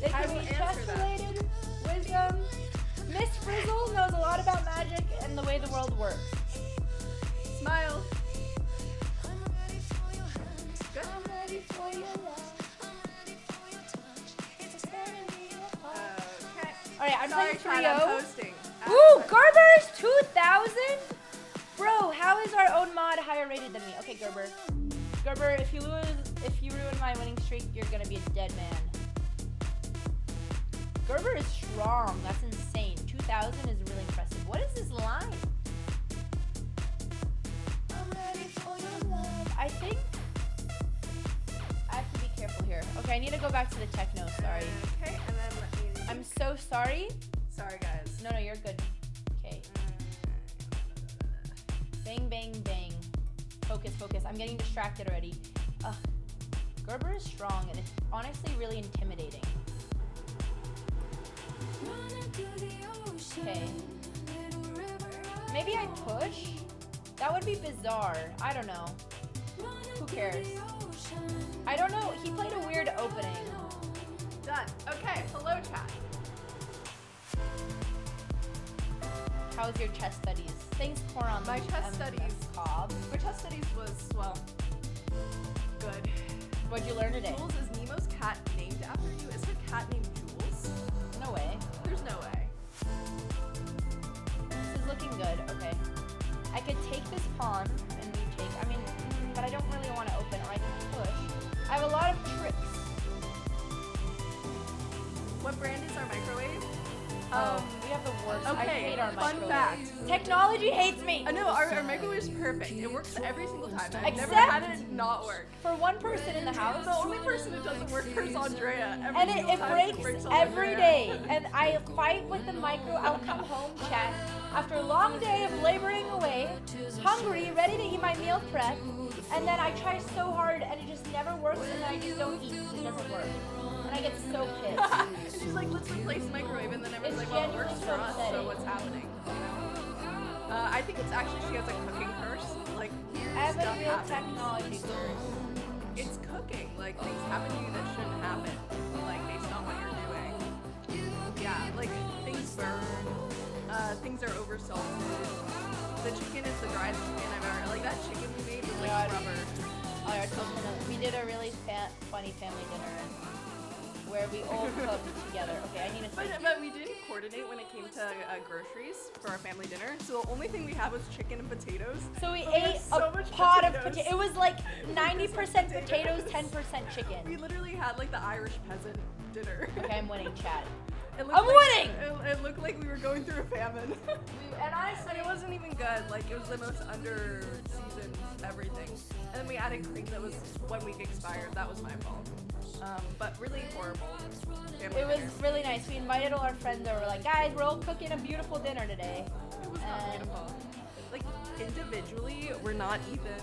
They can be chess related, wisdom. Miss Frizzle knows a lot about magic and the way the world works. Smile. Good. I'm ready for your love. Okay. All right, I'm playing I'm posting. Ooh, Gerber's 2,000? Bro, how is our own mod higher rated than me? Okay, Gerber. Gerber, if you ruin my winning streak, you're gonna be a dead man. Gerber is strong. That's insane. 2,000 is really impressive. What is this line? I'm ready for your love. I think I have to be careful here. Okay, I need to go back to the techno. Sorry. Okay, and then let me. I'm so sorry. Sorry, guys. No, you're good. Okay. Bang, bang, bang. Focus, focus. I'm getting distracted already. Ugh. Gerber is strong, and it's honestly really intimidating. Okay. Maybe I push? That would be bizarre. I don't know. Who cares? I don't know. He played a weird opening. Done. Okay, hello chat. How's your chess studies? Thanks, Coron. My chess studies. My chess studies was, well, good. What'd you learn today? Jules, is Nemo's cat named after you? Is her cat named Jules? No way. There's no way. This is looking good. Okay. I could take this pawn and you take. I mean, but I don't really want to open, or I can push. I have a lot of tricks. What brand is our microwave? We have the worst. Okay. I hate our Fun microwave. fact. Technology hates me. I know, our microwave is perfect. It works every single time. I've never Except had it not work. For one person in the house. The only person it doesn't work for is Andrea. Every And single it time breaks on every Andrea. day. And I fight with the micro. I'll come home, chat, after a long day of laboring away, hungry, ready to eat my meal prep. And then I try so hard and it just never works. And then I just don't eat. It doesn't work. And I get so pissed. And she's like, let's replace the microwave. And then everyone's It's like, well, it works genuinely for us, upsetting. so what's happening? You know? I think it's actually she has a cooking curse. Like, weird I have stuff a real happens. technology curse. It's cooking. Like, things happen to you that shouldn't happen. Like, based on what you're doing. Yeah, like, things burn. Things are over-salted. The chicken is the driest chicken I've ever... Like, that chicken we made was like rubber. Oh, I told you, we did a really funny family dinner where we all cooked together. Okay, I need to But we didn't coordinate when it came to groceries for our family dinner. So the only thing we had was chicken and potatoes. So we But we had ate so a much pot of potatoes. potatoes. It was like 90% potatoes, 10% chicken. We literally had like the Irish peasant dinner. Okay, I'm winning, Chad. I'm winning! It looked like we were going through a famine. And honestly, it wasn't even good. Like, it was the most under-seasoned everything. And then we added cream that was 1 week expired. That was my fault. But really horrible. It was really nice. We invited all our friends over. Like, guys, we're all cooking a beautiful dinner today. It was not beautiful. Like, individually, we're not even...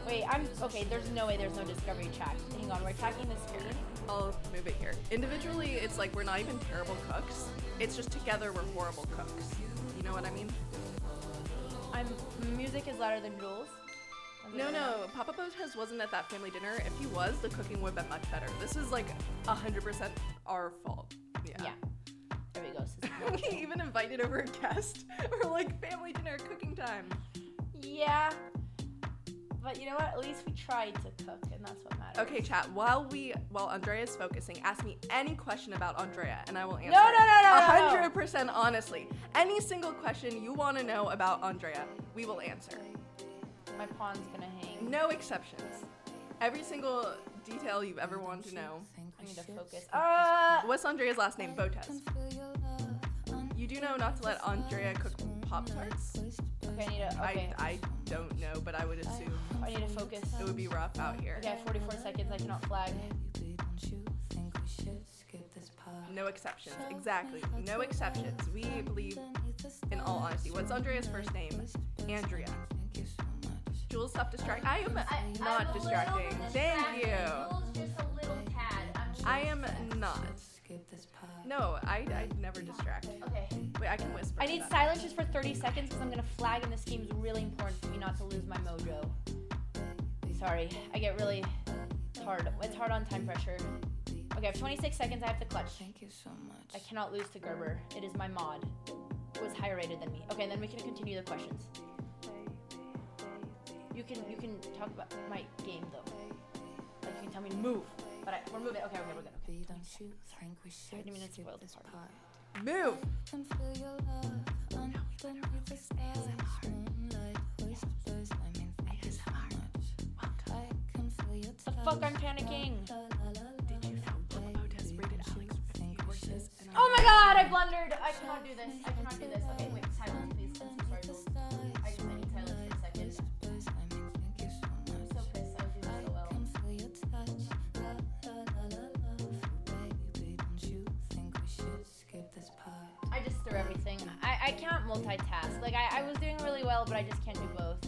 Wait, okay, there's no way there's no discovery chat. Hang on, we're tracking the screen. I'll move it here. Individually, it's like we're not even terrible cooks. It's just together we're horrible cooks. You know what I mean? Music is louder than Jules. No, Papa Botez wasn't at that family dinner. If he was, the cooking would have been much better. This is like 100% our fault. Yeah. There we go. We even invited over a guest. We're like, family dinner, cooking time. Yeah. But you know what? At least we tried to cook, and that's what matters. Okay, chat. While Andrea is focusing, ask me any question about Andrea, and I will answer. No. 100% honestly. Any single question you want to know about Andrea, we will answer. My pawn's gonna hang. No exceptions. Every single detail you've ever wanted to know. I need to focus. What's Andrea's last name? Botez. You do know not to let Andrea cook Pop-Tarts? Okay, I need to. Okay. I don't know, but I would assume. I need to focus. It would be rough out here. Okay, I have 44 seconds. I cannot flag. No exceptions. Exactly. No exceptions. We believe, in all honesty. What's Andrea's first name? Andrea. Jules, stop distracting. I am not distracting. Thank you. Jules, just a little tad. I am not. No, I never distract. Okay. Wait, I can whisper. I need silence just for 30 seconds because I'm gonna flag, and this game is really important for me not to lose my mojo. Sorry, I get really hard. It's hard on time pressure. Okay, I have 26 seconds. I have to clutch. Thank you so much. I cannot lose to Gerber. It is my mod. It was higher rated than me. Okay, then we can continue the questions. You can talk about my game though. Like you can tell me to move, but we're moving. Okay, we're good. Okay. I didn't mean to spoil this part. Move. The fuck, I'm panicking. Did you know Papa Botez rated Alex horses? Oh my god, I blundered. I cannot do this. I cannot do this. Okay, wait, silence, please. I'm so sorry, Jules. I need silence for a second. I'm so pissed. I was doing so well. I just threw everything. I can't multitask. Like, I was doing really well, but I just can't do both.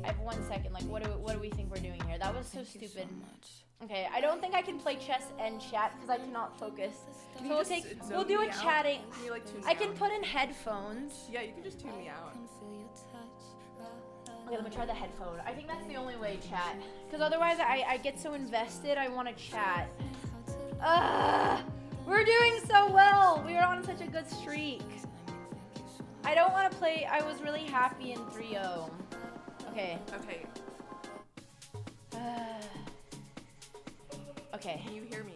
I have 1 second. Like, what do we think we're doing here? That was so stupid. Okay, I don't think I can play chess and chat because I cannot focus. So we'll do a chatting. Can you, like, tune me I can out? put in headphones. Yeah, you can just tune me out. Okay, let me try the headphone. I think that's the only way, chat. Because otherwise I get so invested, I want to chat. We're doing so well. We are on such a good streak. I don't want to play. I was really happy in 3-0. Okay. Okay. Okay. Can you hear me?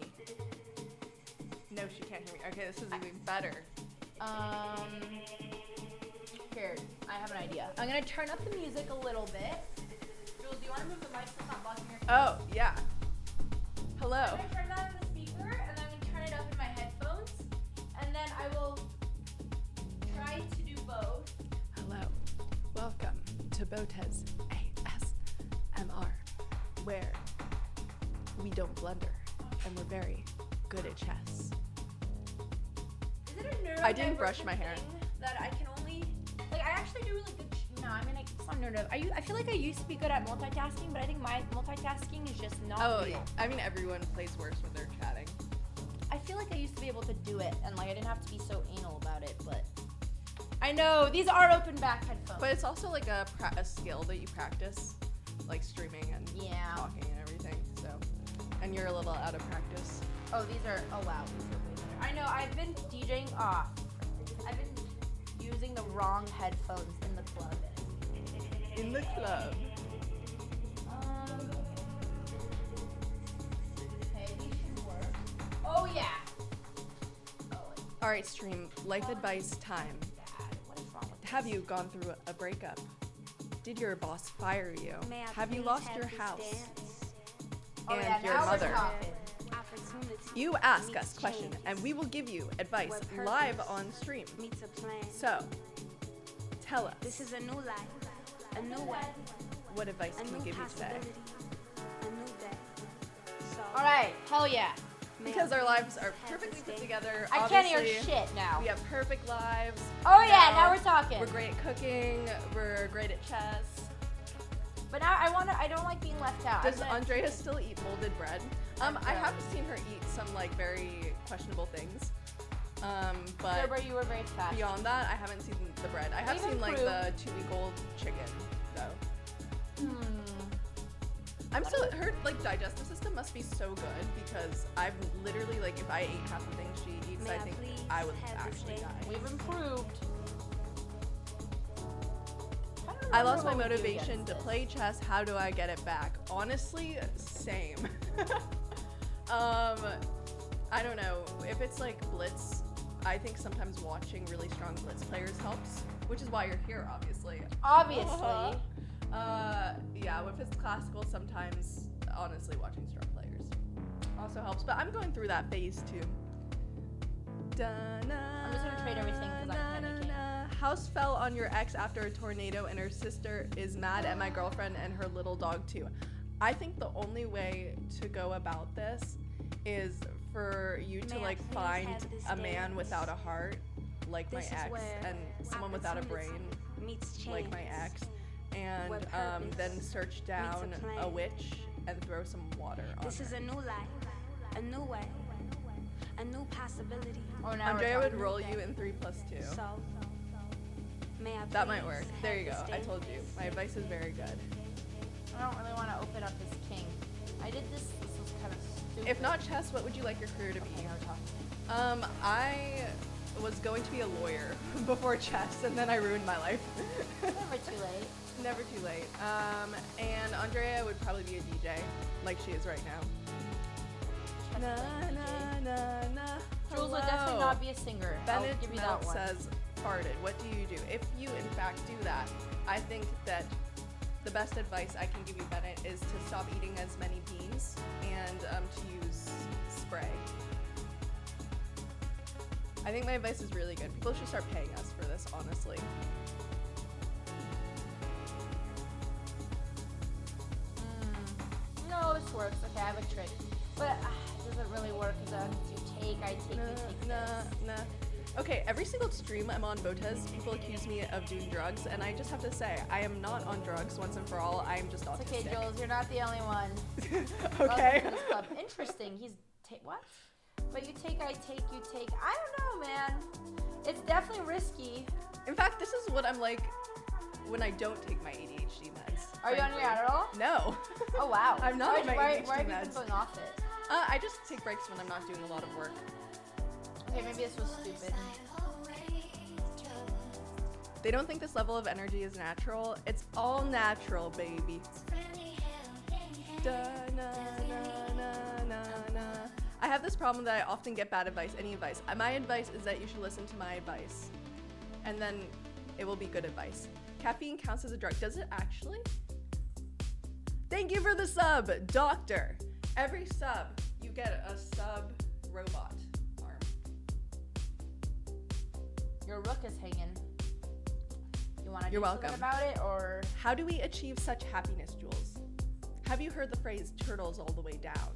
No, she can't hear me. Okay, this is even better. Here, I have an idea. I'm gonna turn up the music a little bit. Jules, do you want to move the mic so it's not blocking your Oh, yeah. Hello. Can I turn that in the Botez ASMR, where we don't blunder and we're very good at chess. Is it a I didn't brush my hair. That I can only like I actually do really good. No, I mean it's not neurodiverse. I feel like I used to be good at multitasking, but I think my multitasking is just not real. I mean everyone plays worse when they're chatting. I feel like I used to be able to do it, and like I didn't have to be so anal about it, but I know these are open back headphones. But it's also like a skill that you practice, like streaming and talking and everything. So, and you're a little out of practice. Oh, these are. Oh wow, these are way better. I know. I've been DJing. I've been using the wrong headphones in the club. In the club. Okay, these should work. Oh yeah. All right, stream. Life advice time. Have you gone through a breakup? Did your boss fire you? Have you lost your house? And your mother? You ask us questions, and we will give you advice live on stream. So, tell us. This is a new life, a new way. What advice can we give you today? A new day. So, all right, hell yeah. Because our lives are perfectly put together. I can't hear shit now. We have perfect lives. Oh yeah, now we're talking. We're great at cooking. We're great at chess. But now I don't like being left out. Does Andrea still eat molded bread? I haven't seen her eat some like very questionable things. But you were very fast. Beyond that, I haven't seen the bread. I have seen like the 2-week-old chicken though. I'm still, her like digestive system must be so good because I've literally like if I ate half the things she eats, I think I would actually die. We've improved. I lost my motivation to play chess. How do I get it back? Honestly, same. I don't know. If it's like blitz, I think sometimes watching really strong blitz players helps, which is why you're here, obviously. Obviously. Yeah, if it's classical, sometimes honestly watching strong players also helps. But I'm going through that phase too. I'm just gonna trade everything because I'm panicking. House fell on your ex after a tornado, and her sister is mad at my girlfriend and her little dog too. I think the only way to go about this is for you to like find a man without a heart, like my ex, and someone without a brain, like my ex, and then search down a witch and throw some water on This is a new life, a new way, a new possibility. Andrea would roll you in 3+2. So, that might work. There you go. I told you. My advice is very good. I don't really want to open up this king. I did this. This was kind of stupid. If not chess, what would you like your career to be? I was going to be a lawyer before chess, and then I ruined my life. Never too late. Never too late. And Andrea would probably be a DJ, like she is right now. Na, na, na, na. Jules would definitely not be a singer. Bennett I'll give you that one. says, farted. What do you do? If you, in fact, do that, I think that the best advice I can give you, Bennett, is to stop eating as many beans and to use spray. I think my advice is really good. People should start paying us for this, honestly. No, this works. Okay, I have a trick. But it doesn't really work because you take, I take, you take. Nah. Okay, every single stream I'm on Botez, people accuse me of doing drugs, and I just have to say, I am not on drugs once and for all. I am just autistic. It's okay, Jules, you're not the only one. Okay. Interesting. He's what? But you take, I take, you take. I don't know, man. It's definitely risky. In fact, this is what I'm like when I don't take my ADHD meds. Are you on your Adderall? No. Oh wow. I'm not on my ADHD Why have you meds. been going off it? I just take breaks when I'm not doing a lot of work. Okay, maybe this was stupid. They don't think this level of energy is natural. It's all natural, baby. Da, na, na, na, na, na. I have this problem that I often get bad advice, any advice. My advice is that you should listen to my advice. And then it will be good advice. Caffeine counts as a drug. Does it actually? Thank you for the sub, Doctor. Every sub, you get a sub robot arm. Your rook is hanging. You want to You're do something welcome. about it, or How do we achieve such happiness, Jules? Have you heard the phrase turtles all the way down?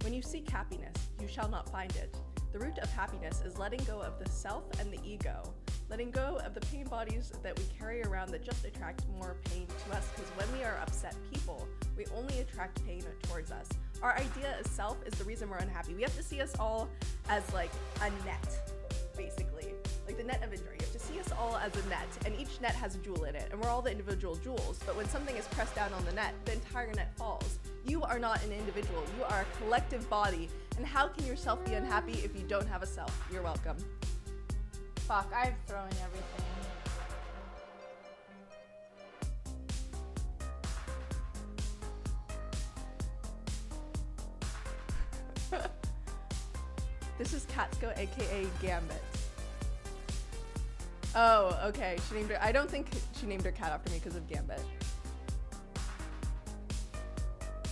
When you seek happiness, you shall not find it. The root of happiness is letting go of the self and the ego, letting go of the pain bodies that we carry around that just attract more pain to us, because when we are upset people, we only attract pain towards us. Our idea of self is the reason we're unhappy. We have to see us all as like a net, basically. Like the net of injury. You have to see us all as a net, and each net has a jewel in it, and we're all the individual jewels. But when something is pressed down on the net, the entire net falls. You are not an individual. You are a collective body. And how can yourself be unhappy if you don't have a self? You're welcome. fuck, I'm throwing everything. This is Katsko, aka Gambit. Oh, okay. She named her. I don't think she named her cat after me because of Gambit.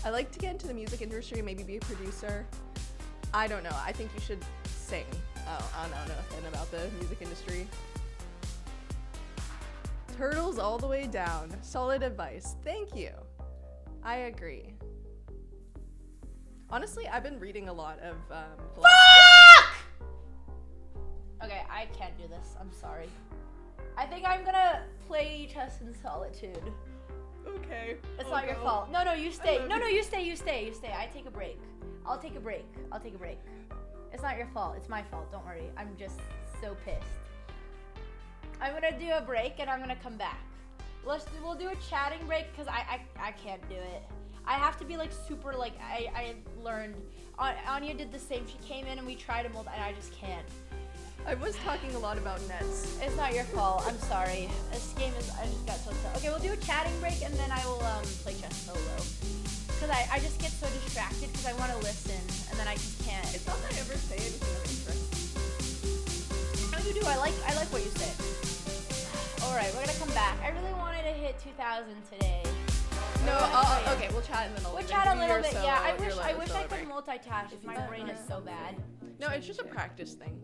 I like to get into the music industry, maybe be a producer. I don't know. I think you should sing. Oh, I don't know nothing about the music industry. Turtles all the way down. Solid advice. Thank you. I agree. Honestly, I've been reading a lot of Fuck! Okay, I can't do this. I'm sorry. I think I'm gonna play chess in solitude. Okay. It's not your fault. No, you stay. No, you stay. I take a break. I'll take a break. It's not your fault. It's my fault. Don't worry. I'm just so pissed. I'm gonna do a break and I'm gonna come back. We'll do a chatting break because I can't do it. I have to be like super like I learned. Anya did the same. She came in and we tried to mold and I just can't. I was talking a lot about nets. It's not your fault. I'm sorry. This game is. I just got so upset. Okay, we'll do a chatting break and then I will play chess solo. Cause I just get so distracted because I want to listen and then I just can't. It's not that I ever say anything of interest. No, you do. I like what you say. All right, we're gonna come back. I really wanted to hit 2,000 today. No, okay, we'll chat and then I'll We'll chat a little bit. solo, Yeah, I your wish solo I could break. multitask. My brain is so bad. No, it's just a practice thing.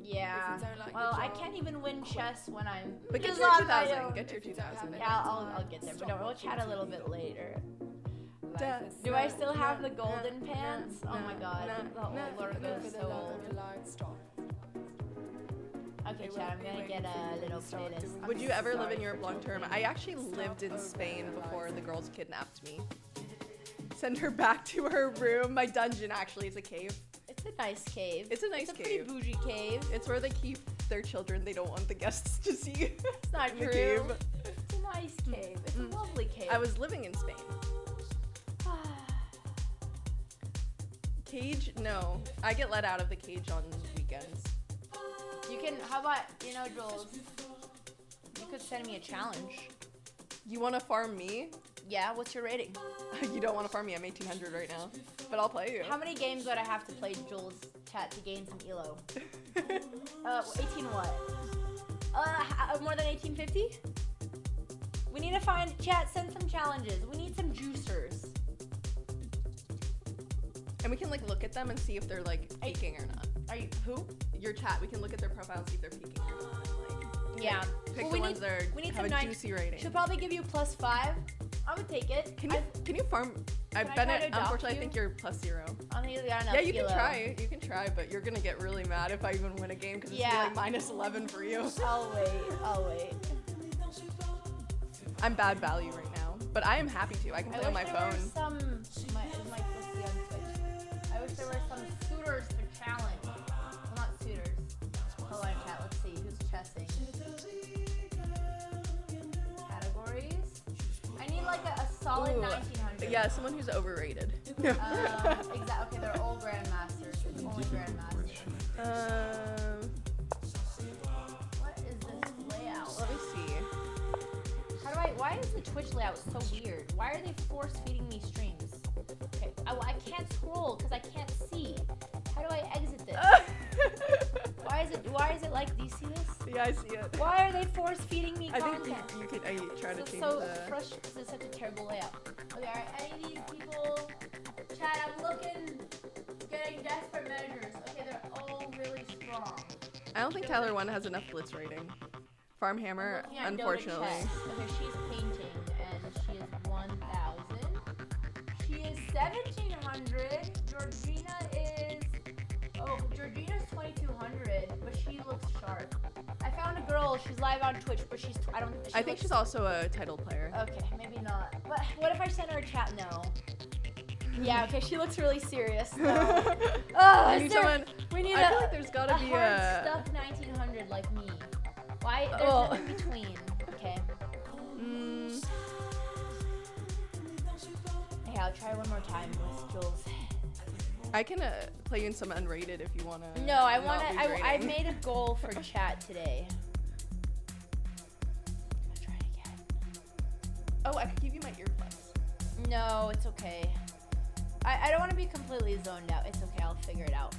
Yeah. Well, I can't even win chess when I'm. But get Just to your not 2,000. that I Get to your 2,000. Yeah, I'll get there. But no, we'll chat a little bit later. Do I still have the golden pants? Oh my god, the old logo is so old. Okay, chat, I'm gonna get a little playlist. Would you ever live in Europe long term? I actually lived in Spain before the girls kidnapped me. Send her back to her room. My dungeon actually is a cave. It's a nice cave. It's a nice cave. cave. It's a pretty bougie cave. It's where they keep their children they don't want the guests to see. It's not the true. cave. It's a nice cave. It's a lovely cave. I was living in Spain. Cage? No. I get let out of the cage on weekends. You can, how about, Jules, you could send me a challenge. You want to farm me? Yeah, what's your rating? You don't want to farm me, I'm 1800 right now. But I'll play you. How many games would I have to play Jules chat to gain some elo? 18 what? More than 1850? We need to find, chat, send some challenges. We need some juicers. And we can look at them and see if they're peaking or not. Are you, who? Your chat, we can look at their profile and see if they're peaking or not. Yeah. Pick the ones that have a juicy rating. She'll probably give you +5. I would take it. Can you farm? Unfortunately, I think you're +0. I don't think you got enough. Yeah, you can try. You can try, but you're gonna get really mad if I even win a game because it's gonna be -11 for you. I'll wait. I'm bad value right now, but I am happy to. I can play on my phone. I wish there were some suitors to challenge. Well, not suitors. Hold on, chat. Let's see who's chessing. Categories. I need a solid 1900. Yeah, someone who's overrated. Exactly. Okay, they're all grandmasters. It's only grandmasters. What is this layout? Let me see. Why is the Twitch layout so weird? Why are they force feeding me streams? Okay, I can't scroll because I can't see. How do I exit this? Why is it like, do you see this? Yeah, I see it. Why are they force feeding me content? I think you could try to change so the... frustrating because it's such a terrible layout. Okay, alright, any of these people, chat, I'm looking, getting desperate measures. Okay, they're all really strong. I don't think Tyler 1 has enough blitz rating. Farm hammer, Looking at unfortunately. Dota chess. Okay, she's painting and she is 1,000. She is 1,700. Georgina is. Oh, Georgina's 2,200, but she looks sharp. I found a girl. She's live on Twitch, but she's. I don't. I think she's also a title player. Okay, maybe not. But what if I send her a chat? No. Yeah. Okay. She looks really serious. No. We need someone. We need I feel like there's gotta be hard a. stuck 1,900 like me. Why? There's no in between. Okay. Okay, I'll try one more time with Jules. I can play you in some unrated if you wanna. No, I wanna. I made a goal for chat today. I'll try again. Oh, I could give you my earbuds. No, it's okay. I don't want to be completely zoned out. It's okay. I'll figure it out.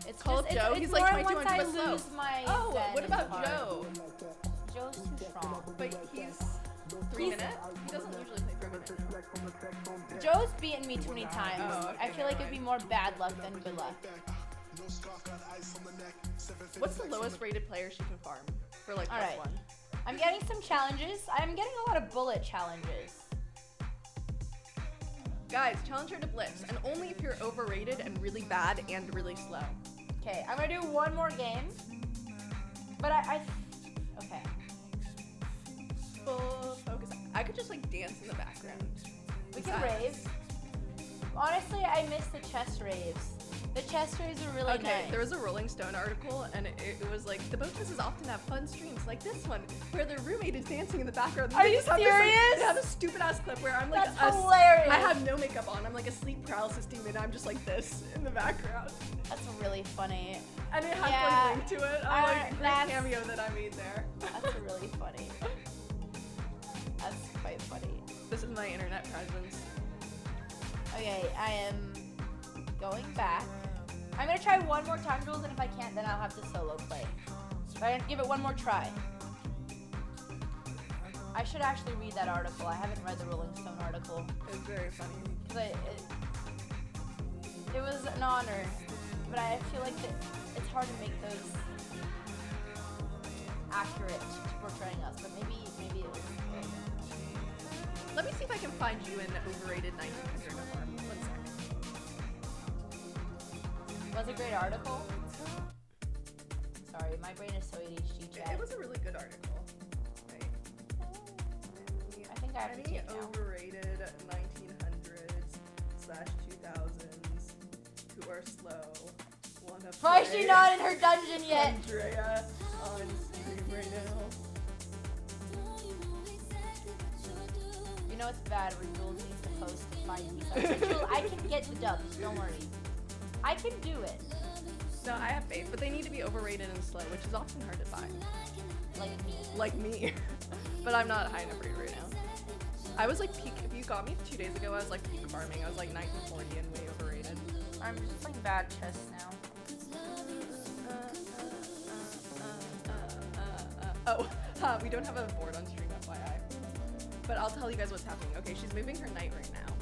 It's Call up Joe. He's like 2,200 but slow. Oh, what about Joe? Joe's too strong. But he's 3 minutes. He doesn't usually play 3 minutes. Joe's beaten me too many times. Oh, okay, I feel like it'd be more bad luck than good luck. What's the lowest rated player she can farm for like plus one? I'm getting some challenges. I'm getting a lot of bullet challenges. Guys, challenge her to blitz, and only if you're overrated and really bad and really slow. Okay, I'm gonna do one more game. But okay. Full focus. I could just like dance in the background. We can rave. Honestly, I miss the chess raves. The chess raves are really nice. There was a Rolling Stone article, and it was like, the Botezes often have fun streams like this one, where their roommate is dancing in the background. Are you serious? They have a stupid ass clip where I'm like, That's hilarious. I have no makeup on. I'm like a sleep paralysis demon. I'm just like this in the background. That's really funny. And it has like link to it. I'm like, great cameo that I made there. That's really funny. That's quite funny. This is my internet presence. Okay, I am going back. I'm gonna try one more time, Jules, and if I can't, then I'll have to solo play. But I'm gonna give it one more try. I should actually read that article. I haven't read the Rolling Stone article. It's very funny. Because it was an honor, but I feel like it's hard to make those accurate to portraying us. But maybe it was. Let me see if I can find you an overrated 1900 farm. 1 second. Was it a great article? Sorry, my brain is so ADHD, chat. It was a really good article. Right. I think I have to take overrated 1900s/2000s who are slow. Why is she not in her dungeon yet? Andrea on stream right now. You know it's bad when Jules needs to post to find me something. Jules, I can get the dubs, don't worry. I can do it. No, I have faith, but they need to be overrated and slow, which is often hard to find. Like me. Like me. But I'm not high enough rate right now. I was like peak, if you got me 2 days ago, I was like peak farming. I was like 1940 and way overrated. I'm just playing bad chess now. We don't have a board on stream, FYI. But I'll tell you guys what's happening. Okay, she's moving her knight right now.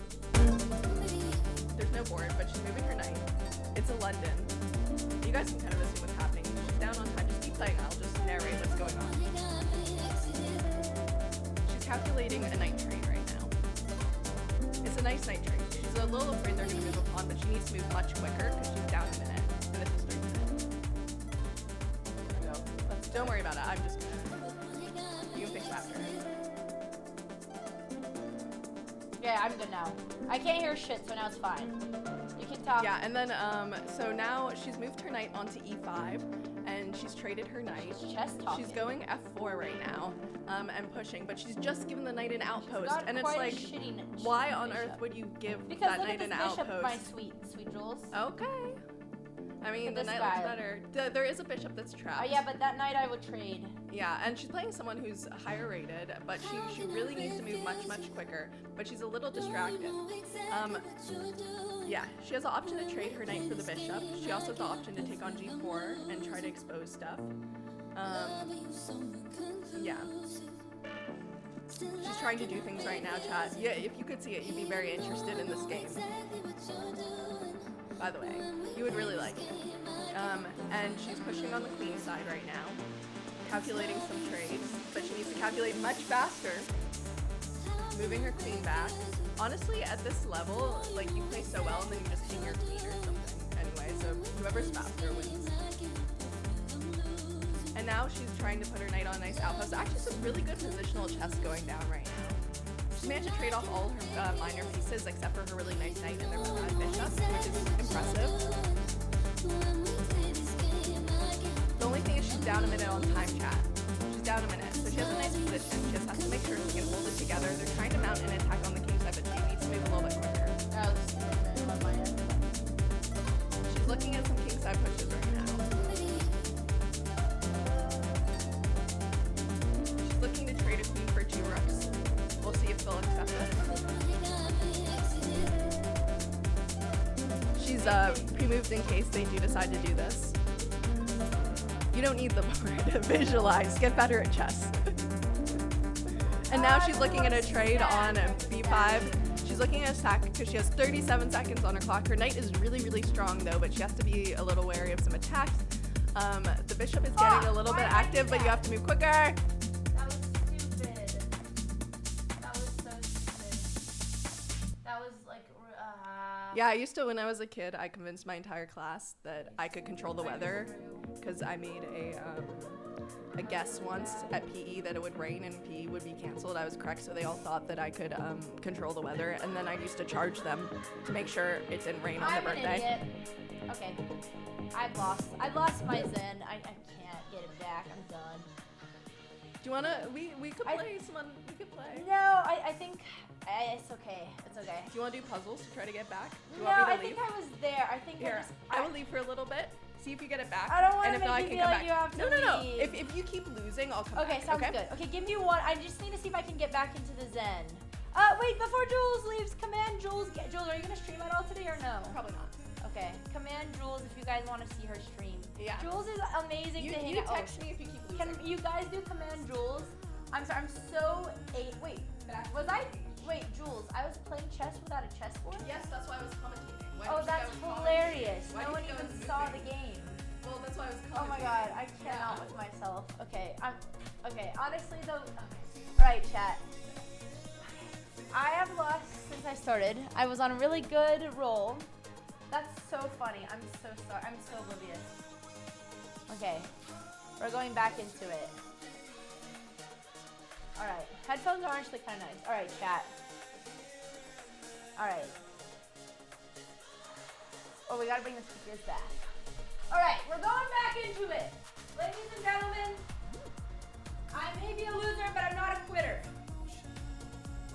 There's no board, but she's moving her knight. It's a London. You guys can kind of assume what's happening. She's down on time. Just keep playing. I'll just narrate what's going on. She's calculating a knight trade right now. It's a nice knight trade. She's a little afraid they're going to move a pawn, but she needs to move much quicker because she's down a minute. And this is 3 minutes. There we go. Don't worry about it. I'm just gonna... You can fix it after. Yeah, I'm good now. I can't hear shit, so now it's fine. You can talk. Yeah, and then, so now she's moved her knight onto e5, and she's traded her knight. Chess talking. She's going f4 right now, and pushing, but she's just given the knight an outpost, got and it's quite a like, shitty why on earth would you give Because that look at knight this an bishop, outpost? my sweet Jules. Okay. I mean, the this knight guy. looks better. There is a bishop that's trapped. Oh yeah, but that knight I would trade. Yeah, and she's playing someone who's higher rated, but she really needs to move much quicker, but she's a little distracted. Yeah, she has the option to trade her knight for the bishop. She also has the option to take on g4 and try to expose stuff. Yeah. She's trying to do things right now, chat. Yeah, if you could see it, you'd be very interested in this game. By the way, you would really like it. And she's pushing on the queen side right now. calculating some trades, but she needs to calculate much faster. Moving her queen back. Honestly, at this level, like, you play so well and then you just king your queen or something. Anyway, so whoever's faster wins. And now she's trying to put her knight on a nice outpost. Actually, some really good positional chess going down right now. She managed to trade off all her minor pieces except for her really nice knight and their bishop, which is impressive. The only thing is she's down a minute on time, chat. She's down a minute, so she has a nice position. She just has to make sure she can hold it together. They're trying to mount an attack on the king side, but she needs to move a little bit quicker. She's looking at some king side pushes right now. She's looking to trade a queen for 2 rooks. We'll see if they'll accept it. She's pre-moved in case they do decide to do this. You don't need the board. Visualize. Get better at chess. And now she's looking at a trade on b5. She's looking at a sack because she has 37 seconds on her clock. Her knight is really, really strong though, but she has to be a little wary of some attacks. The bishop is getting a little bit active, but you have to move quicker. That was stupid. That was so stupid. That was like, Yeah, I used to, when I was a kid, I convinced my entire class that I could control the weather because I made a guess once at PE that it would rain and PE would be canceled. I was correct, so they all thought that I could control the weather, and then I used to charge them to make sure it didn't rain on their birthday. An idiot. Okay. I've lost my zen. I can't get it back. I'm done. Do you wanna, we could play we could play. No, I think it's okay. It's okay. Do you wanna do puzzles to try to get back? Do you No, want me I to leave? think I was there. I think Here, I will leave for a little bit. See if you get it back. I don't want and to if not, I make can you feel come like back. you have to No. leave. If you keep losing, I'll come back. Okay, sounds good. Okay, give me one. I just need to see if I can get back into the zen. Wait, before Jules leaves, command Jules. Jules, are you gonna stream at all today or no? Probably not. Okay, command Jules if you guys want to see her stream. Yeah. Jules is amazing to hang You out. text me if you keep losing. Can you guys do command Jules? I'm sorry, I'm so wait, was I? Wait, Jules, I was playing chess without a chessboard? Yes, that's why I was commentating. Oh, that's hilarious. No one even saw the game. Well, that's why I was Oh my commentating. god, I cannot with myself. Okay, okay, honestly though, alright chat. I have lost since I started. I was on a really good roll. That's so funny. I'm so sorry. I'm so oblivious. Okay, we're going back into it. Alright, headphones are actually kind of nice. Alright, chat. Alright. Oh, we gotta bring the speakers back. Alright, we're going back into it. Ladies and gentlemen, I may be a loser, but I'm not a quitter.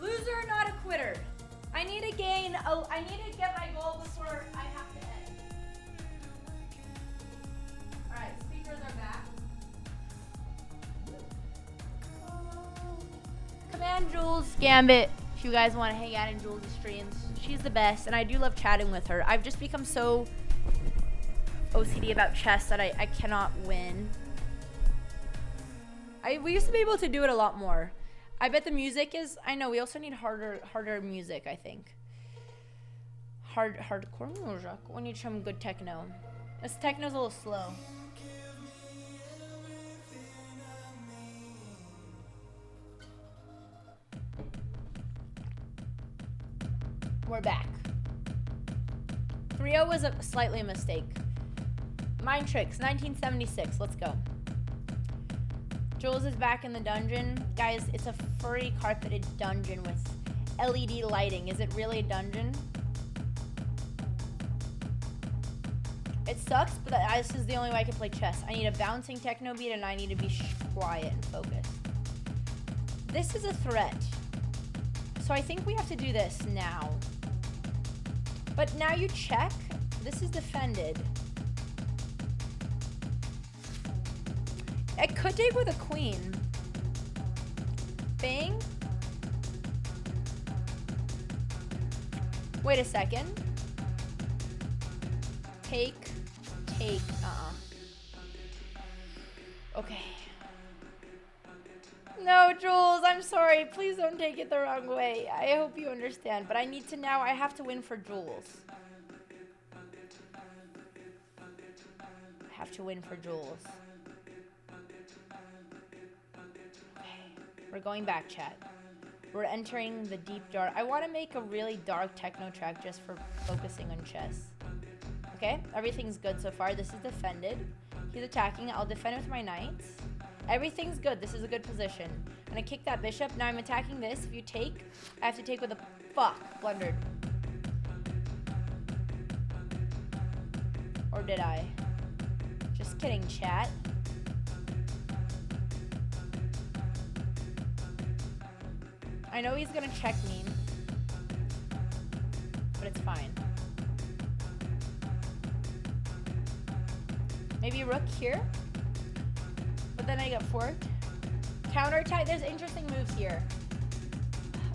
Loser, not a quitter. I need to gain, I need to get my goal before I have to end. Alright, speakers are back. Command Jules Gambit if you guys want to hang out in Jules' streams. She's the best, and I do love chatting with her. I've just become so OCD about chess that I cannot win. We used to be able to do it a lot more. I bet the music is, I know, we also need harder music, I think. Hardcore music. We need some good techno. This techno's a little slow. We're back. 3-0 was slightly a mistake. Mind Tricks, 1976. Let's go. Jules is back in the dungeon. Guys, it's a furry carpeted dungeon with LED lighting. Is it really a dungeon? It sucks, but this is the only way I can play chess. I need a bouncing techno beat and I need to be quiet and focused. This is a threat. So I think we have to do this now. But now you check. This is defended. I could take with a queen. Bang. Wait a second. Take. Okay. No, Jules, I'm sorry. Please don't take it the wrong way. I hope you understand. But I need to now, I have to win for Jules. I have to win for Jules. We're going back, chat. We're entering the deep dark. I want to make a really dark techno track just for focusing on chess. Okay, everything's good so far. This is defended. He's attacking. I'll defend with my knights. Everything's good. This is a good position. I'm gonna kick that bishop. Now I'm attacking this. If you take, I have to take with a fuck. Blundered. Or did I? Just kidding, chat. I know he's gonna check me, but it's fine. Maybe rook here, but then I get forked. Counterattack, there's interesting moves here.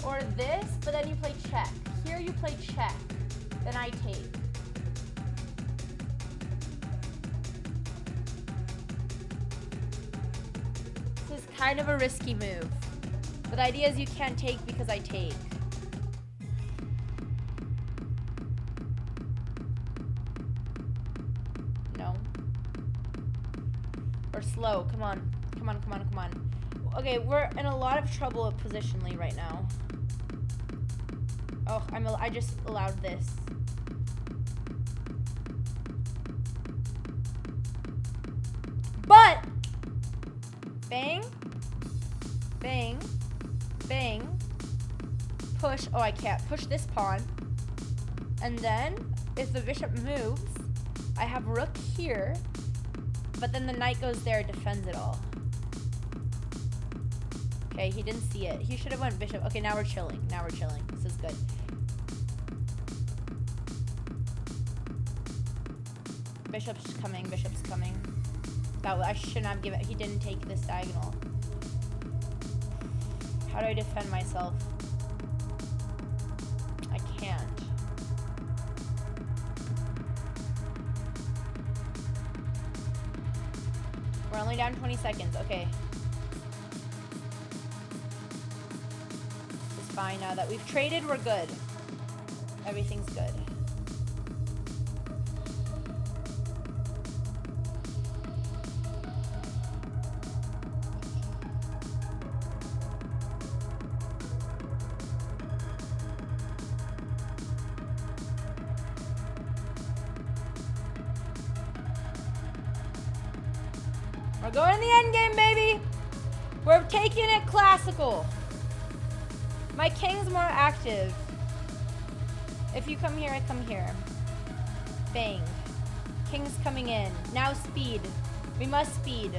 Or this, but then you play check. Here you play check, then I take. This is kind of a risky move. But the idea is you can't take because I take. No. Or slow. Come on. Come on, come on, come on. Okay, we're in a lot of trouble positionally right now. Oh, I just allowed this. But! Bang. Bang. Bang. Push. Oh, I can't. Push this pawn. And then, if the bishop moves, I have rook here. But then the knight goes there, defends it all. Okay, he didn't see it. He should have went bishop. Okay, now we're chilling. Now we're chilling. This is good. Bishop's coming. Bishop's coming. I shouldn't have given. He didn't take this diagonal. How do I defend myself? I can't. We're only down 20 seconds. Okay. It's fine now that we've traded. We're good. Everything's good. We're going in the end game, baby. We're taking it classical. My king's more active. If you come here, I come here. Bang. King's coming in. Now speed. We must speed.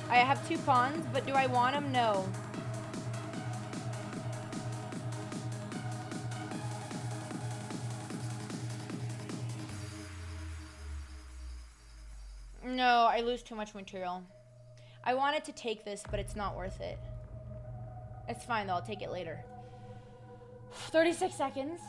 I have 2 pawns, but do I want them? No. No, I lose too much material. I wanted to take this, but it's not worth it. It's fine though, I'll take it later. 36 seconds.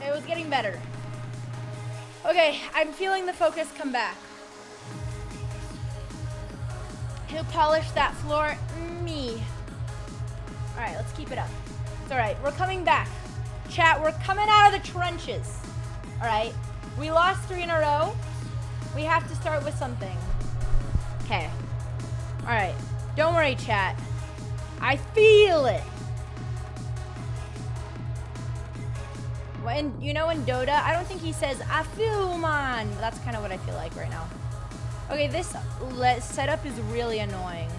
It was getting better. Okay, I'm feeling the focus come back. Who polished that floor? Me. All right, let's keep it up. It's all right. We're coming back. Chat, we're coming out of the trenches. All right. We lost 3 in a row. We have to start with something. Okay. All right. Don't worry, chat. I feel it. When, you know, in Dota, I don't think he says, I feel man. But that's kind of what I feel like right now. Okay, this setup is really annoying.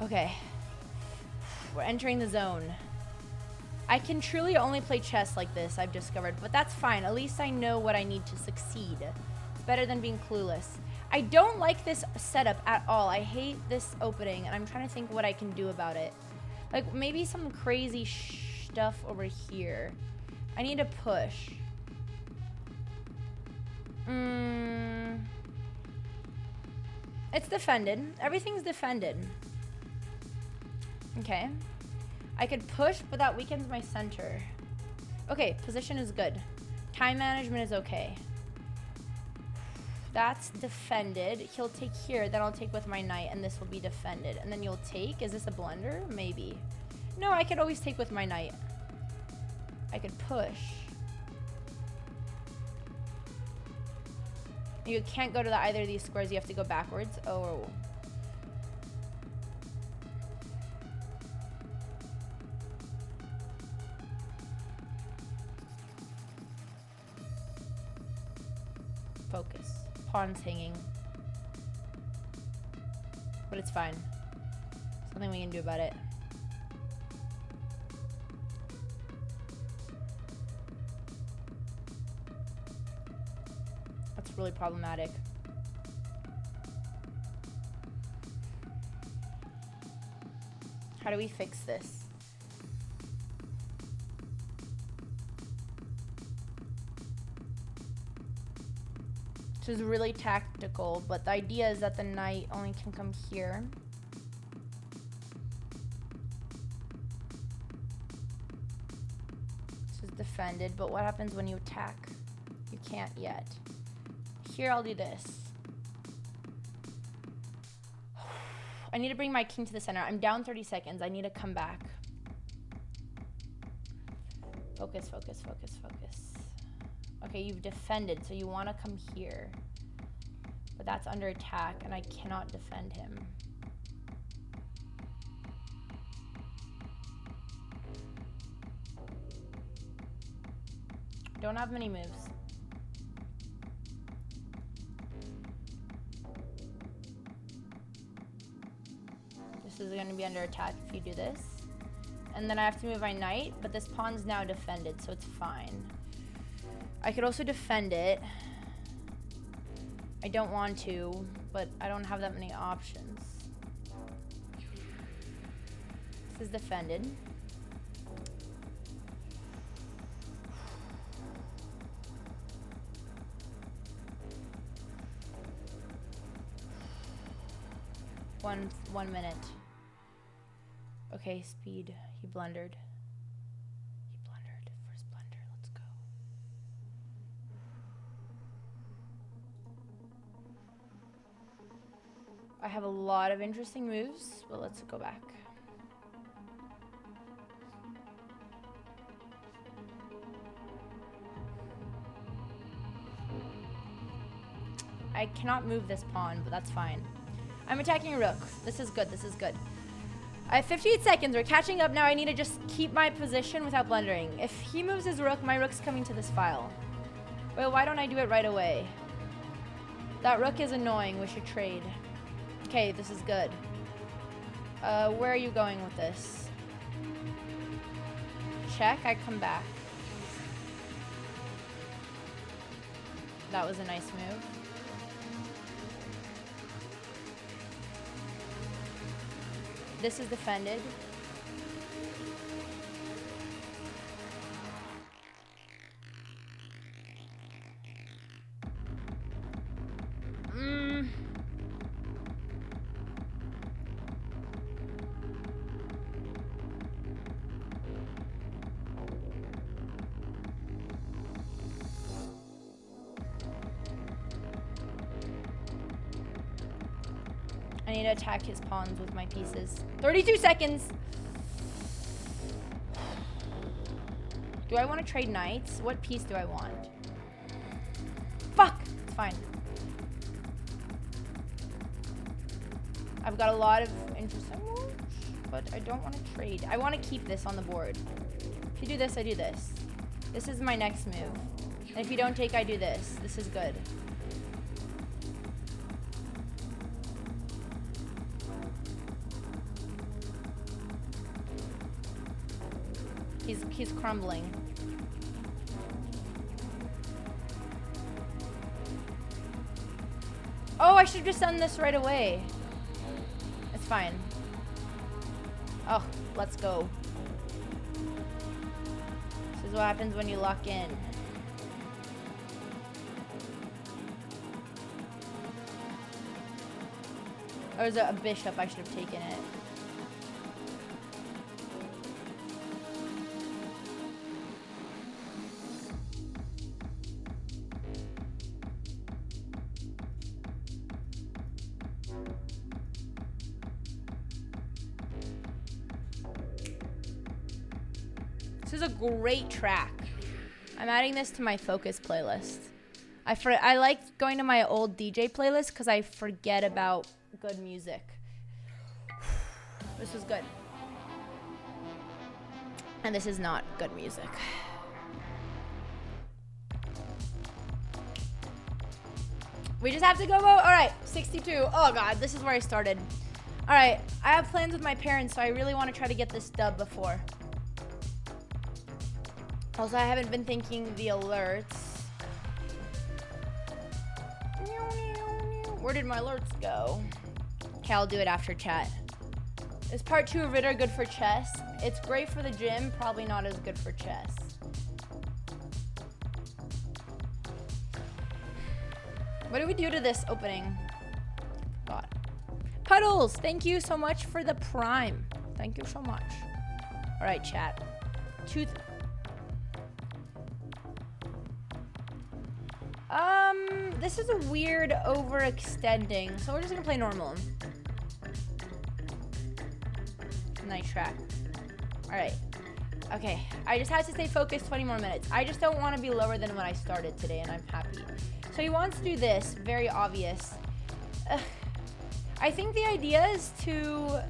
Okay. We're entering the zone. I can truly only play chess like this, I've discovered, but that's fine. At least I know what I need to succeed. It's better than being clueless. I don't like this setup at all. I hate this opening, and I'm trying to think what I can do about it. Like, maybe some crazy stuff over here. I need to push. It's defended. Everything's defended. Okay. I could push, but that weakens my center. Okay, position is good. Time management is okay. That's defended. He'll take here, then I'll take with my knight, and this will be defended. And then you'll take. Is this a blunder? Maybe. No, I could always take with my knight. I could push. You can't go to either of these squares. You have to go backwards. Oh. Focus. Pawn's hanging. But it's fine. Something we can do about it. That's really problematic. How do we fix this? This is really tactical, but the idea is that the knight only can come here. This is defended, but what happens when you attack? You can't yet. Here, I'll do this. I need to bring my king to the center. I'm down 30 seconds. I need to come back. Focus, focus, focus, focus. Okay, you've defended, so you want to come here. But that's under attack, and I cannot defend him. Don't have many moves. This is going to be under attack if you do this. And then I have to move my knight, but this pawn's now defended, so it's fine. I could also defend it. I don't want to, but I don't have that many options. This is defended. One minute. Okay, speed. He blundered. He blundered. First blunder. Let's go. I have a lot of interesting moves, but let's go back. I cannot move this pawn, but that's fine. I'm attacking a rook. This is good. This is good. I have 58 seconds. We're catching up now. I need to just keep my position without blundering. If he moves his rook, my rook's coming to this file. Well, why don't I do it right away? That rook is annoying. We should trade. Okay, this is good. Where are you going with this? Check. I come back. That was a nice move. This is defended. need to attack his pawns with my pieces. 32 seconds! Do I want to trade knights? What piece do I want? Fuck! It's fine. I've got a lot of interesting moves, but I don't want to trade. I want to keep this on the board. If you do this, I do this. This is my next move. And if you don't take, I do this. This is good. He's crumbling. Oh, I should have just done this right away. It's fine. Oh, let's go. This is what happens when you lock in. Or is it a bishop? I should have taken it. This is a great track. I'm adding this to my focus playlist. I like going to my old DJ playlist because I forget about good music. This is good. And this is not good music. We just have to go vote. All right, 62. Oh God, this is where I started. All right, I have plans with my parents, so I really want to try to get this dub before. Also, I haven't been thinking the alerts. Where did my alerts go? Okay, I'll do it after chat. Is part 2 of Ritter good for chess? It's great for the gym, probably not as good for chess. What do we do to this opening? God. Puddles, thank you so much for the prime. Thank you so much. All right, chat. This is a weird overextending, so we're just gonna play normal. Nice track. All right. Okay, I just had to stay focused 20 more minutes. I just don't want to be lower than when I started today, and I'm happy. So he wants to do this, very obvious. I think the idea is to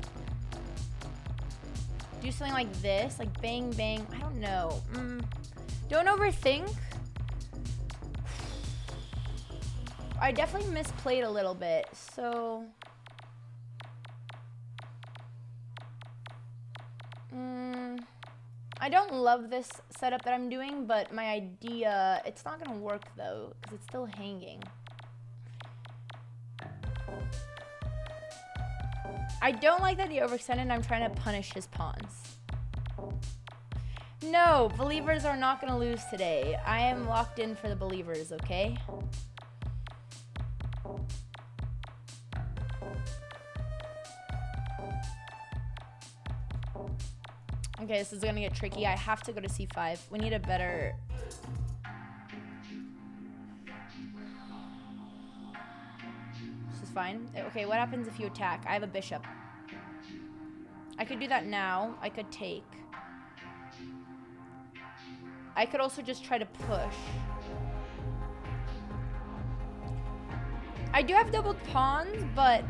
do something like this, like bang, bang. I don't know. Don't overthink. I definitely misplayed a little bit, so... I don't love this setup that I'm doing, but my idea, it's not gonna work though, because it's still hanging. I don't like that he overextended. I'm trying to punish his pawns. No, believers are not gonna lose today. I am locked in for the believers, okay? Okay, this is gonna get tricky. I have to go to c5. We need a better... This is fine. Okay, what happens if you attack? I have a bishop. I could do that now. I could take. I could also just try to push. I do have doubled pawns, but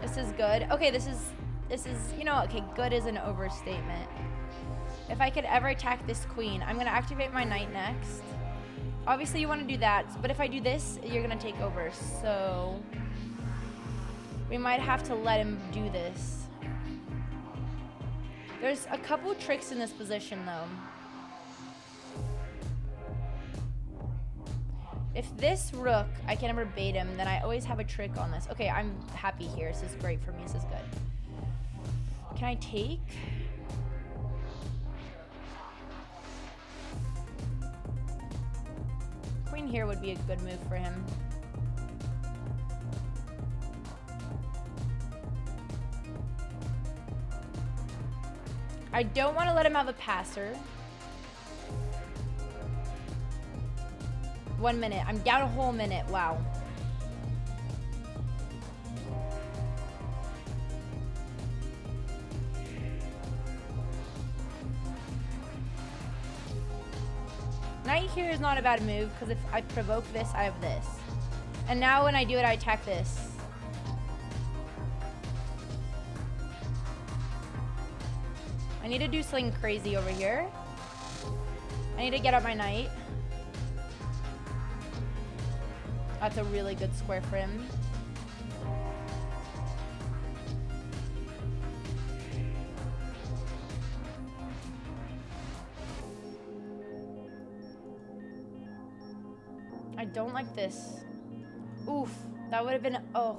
this is good. Okay, this is, you know, okay, good is an overstatement. If I could ever attack this queen, I'm gonna activate my knight next. Obviously you wanna do that, but if I do this, you're gonna take over, so we might have to let him do this. There's a couple tricks in this position though. If this rook, I can never bait him, then I always have a trick on this. Okay, I'm happy here. This is great for me. This is good. Can I take? Queen here would be a good move for him. I don't want to let him have a passer. 1 minute. I'm down a whole minute. Wow. Knight here is not a bad move, because if I provoke this, I have this. And now when I do it, I attack this. I need to do something crazy over here. I need to get up my knight. That's a really good square for him. I don't like this. Oof, that would have been, oh.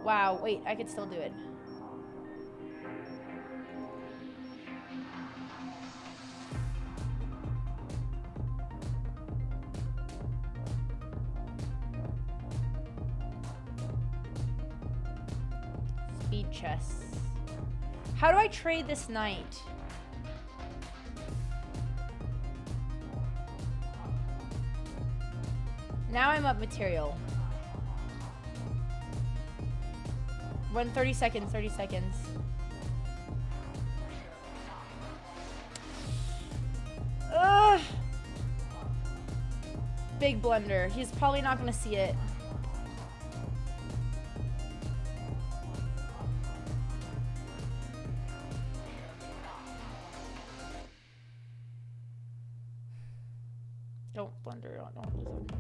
Wow, wait, I could still do it. Speed chess. How do I trade this knight? Now I'm up material. 30 seconds, 30 seconds. Ugh. Big blunder. He's probably not gonna see it. Don't blunder. Don't lose it.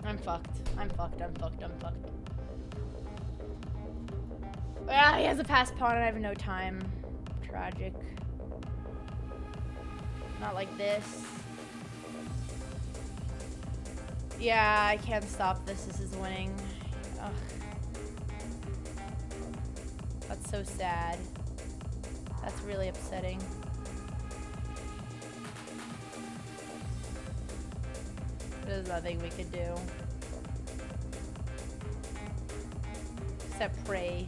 I'm fucked. I'm fucked. I'm fucked. I'm fucked. Ah, he has a pass pawn and I have no time. Tragic. Not like this. Yeah, I can't stop this. This is winning. Ugh. That's so sad. That's really upsetting. There's nothing we could do. Except pray.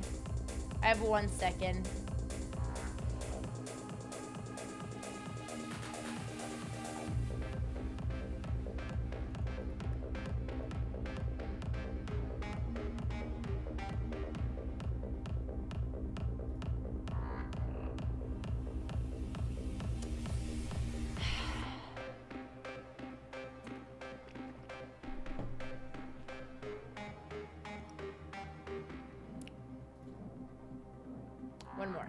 I have 1 second. One more.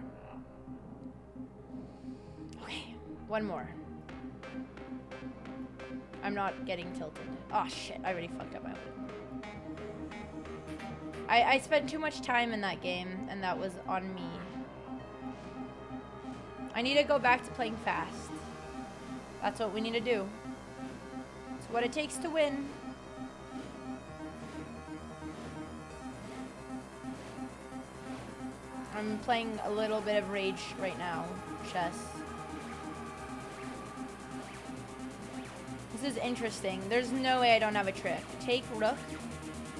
Okay, one more. I'm not getting tilted. Oh shit, I already fucked up my own. I spent too much time in that game, and that was on me. I need to go back to playing fast. That's what we need to do. It's what it takes to win. I'm playing a little bit of rage right now, chess. This is interesting. There's no way I don't have a trick. Take rook.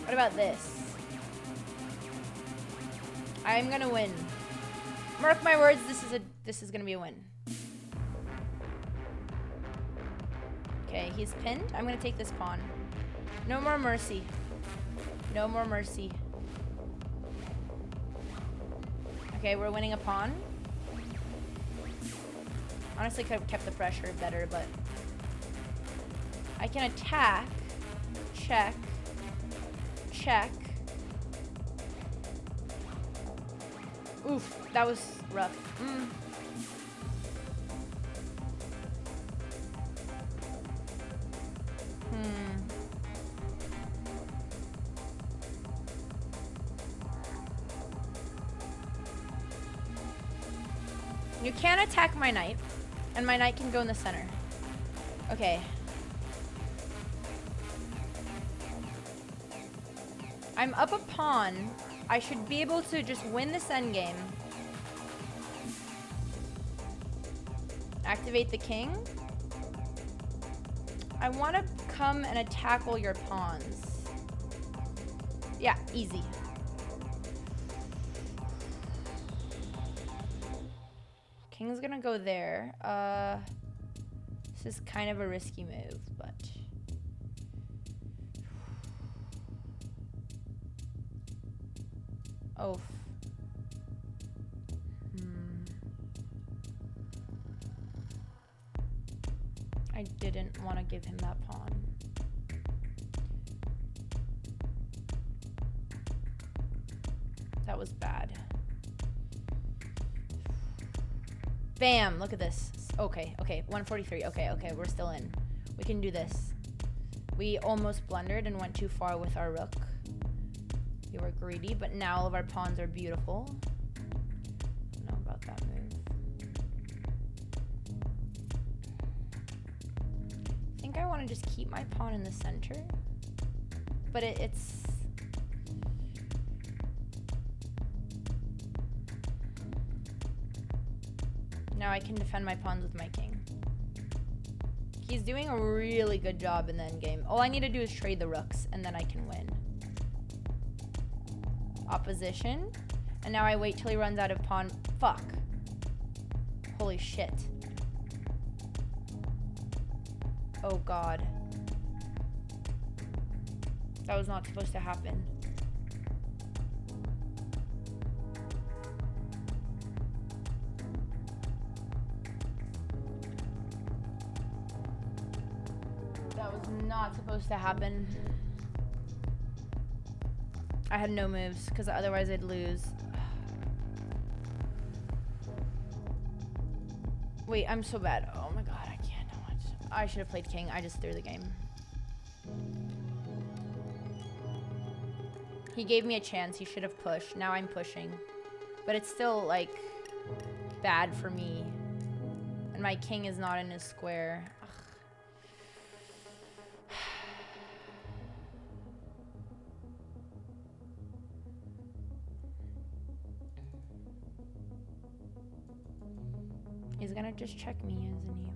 What about this? I'm gonna win. Mark my words, this is gonna be a win. Okay, he's pinned. I'm gonna take this pawn. No more mercy. No more mercy. Okay, we're winning a pawn. Honestly, could have kept the pressure better, but I can attack, check, check. Oof, that was rough. You can attack my knight, and my knight can go in the center. Okay. I'm up a pawn. I should be able to just win this endgame. Activate the king. I want to come and attack all your pawns. Yeah, easy. King's gonna go there. This is kind of a risky move, but... Oh. I didn't want to give him that pawn. That was bad. Bam! Look at this. Okay, 143. Okay, we're still in. We can do this. We almost blundered and went too far with our rook. We were greedy, but now all of our pawns are beautiful. I don't know about that move. I think I want to just keep my pawn in the center. But it's... Now I can defend my pawns with my king. He's doing a really good job in the endgame. All I need to do is trade the rooks, and then I can win. Opposition. And now I wait till he runs out of pawn. Fuck. Holy shit. Oh god. That was not supposed to happen. That was not supposed to happen. I had no moves, because otherwise I'd lose. Wait, I'm so bad. Oh my god, I can't. I should have played king. I just threw the game. He gave me a chance. He should have pushed. Now I'm pushing. But it's still, like, bad for me. And my king is not in his square. Ugh. He's gonna just check me, isn't he?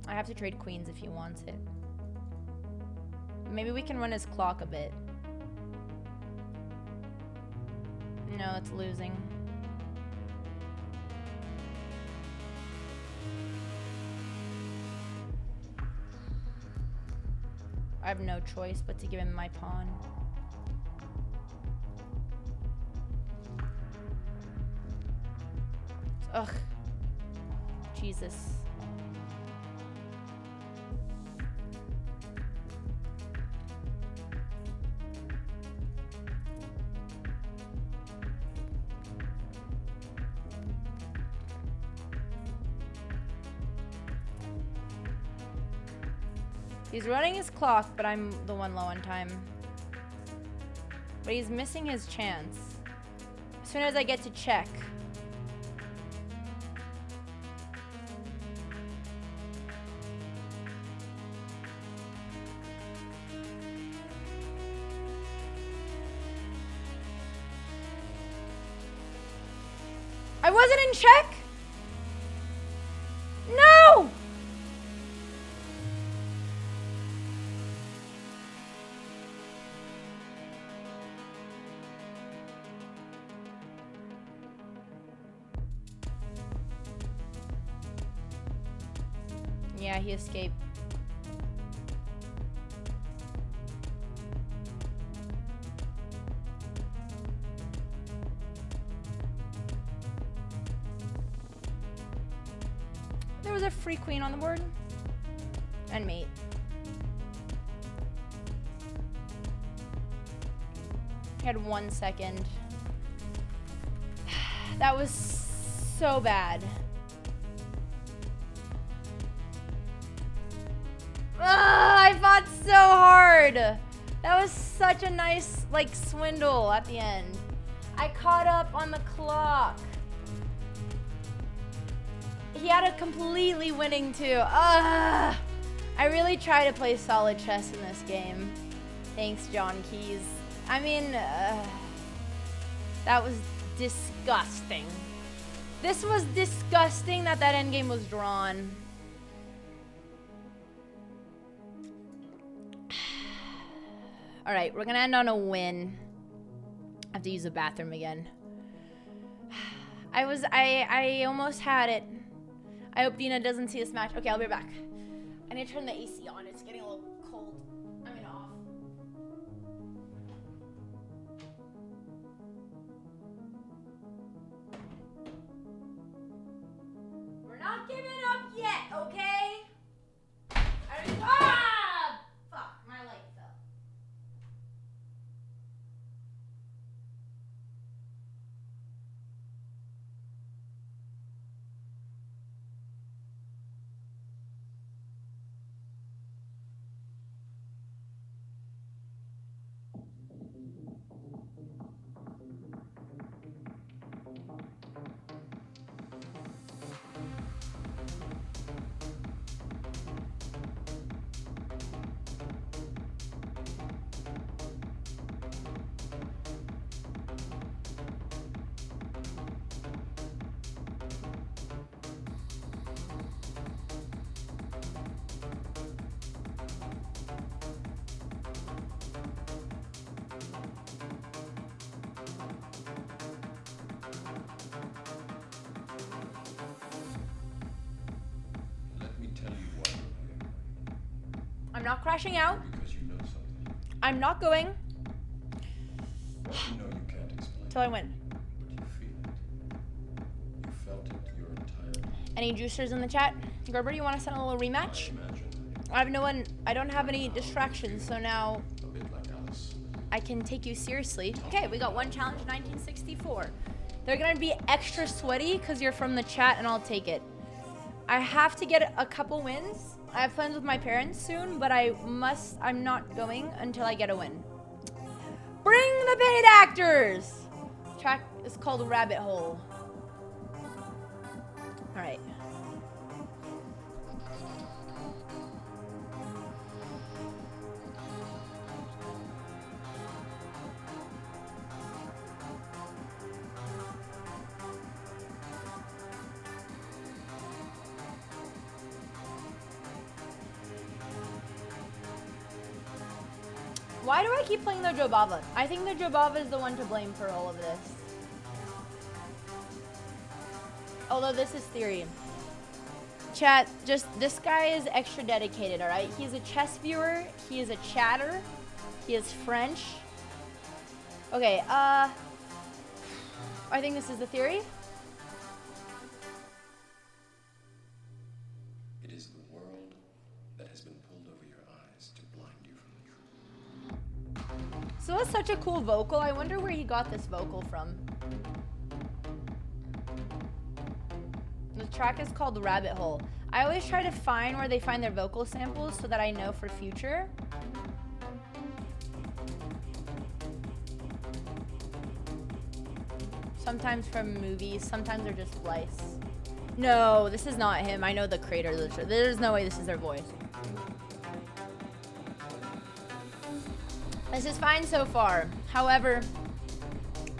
I have to trade queens if he wants it. Maybe we can run his clock a bit. No, it's losing. I have no choice but to give him my pawn. Ugh. Jesus. He's running his clock, but I'm the one low on time. But he's missing his chance. As soon as I get to check. I wasn't in check? No! Yeah, he escaped. There was a free queen on the board. And mate. He had 1 second. That was so bad. I fought so hard. That was such a nice, like, swindle at the end. I caught up on the clock. He had a completely winning too. I I really try to play solid chess in this game. Thanks, John Keys. I mean, that was disgusting. This was disgusting that endgame was drawn. All right, we're gonna end on a win. I have to use the bathroom again. I almost had it. I hope Dina doesn't see this match. Okay, I'll be back. I need to turn the AC on. It's getting a little cold. I mean, off. We're not giving up yet, okay? Fuck, my light fell. I'm not crashing out. Because you know something. I'm not going What you know you can't explain. till I win. But you feel it. You felt it your entire life. Any juicers in the chat? Gerber, you want to send a little rematch? I have no one. I don't have any distractions, so now A bit like Alice. I can take you seriously. Okay, we got one challenge 1964. They're gonna be extra sweaty because you're from the chat, and I'll take it. I have to get a couple wins. I have plans with my parents soon, but I'm not going until I get a win. Bring the paid actors! Track is called Rabbit Hole. All right. Why do I keep playing the Jobava? I think the Jobava is the one to blame for all of this. Although this is theory. Chat, just this guy is extra dedicated, alright? He's a chess viewer, he is a chatter, he is French. Okay, I think this is the theory. It is the world that has been pulled over your eyes to blind you from the truth. So that's such a cool vocal. I wonder where he got this vocal from. The track is called Rabbit Hole. I always try to find where they find their vocal samples so that I know for future. Sometimes from movies, sometimes they're just splice. No, this is not him. I know the creator. There's no way this is their voice. This is fine so far. However,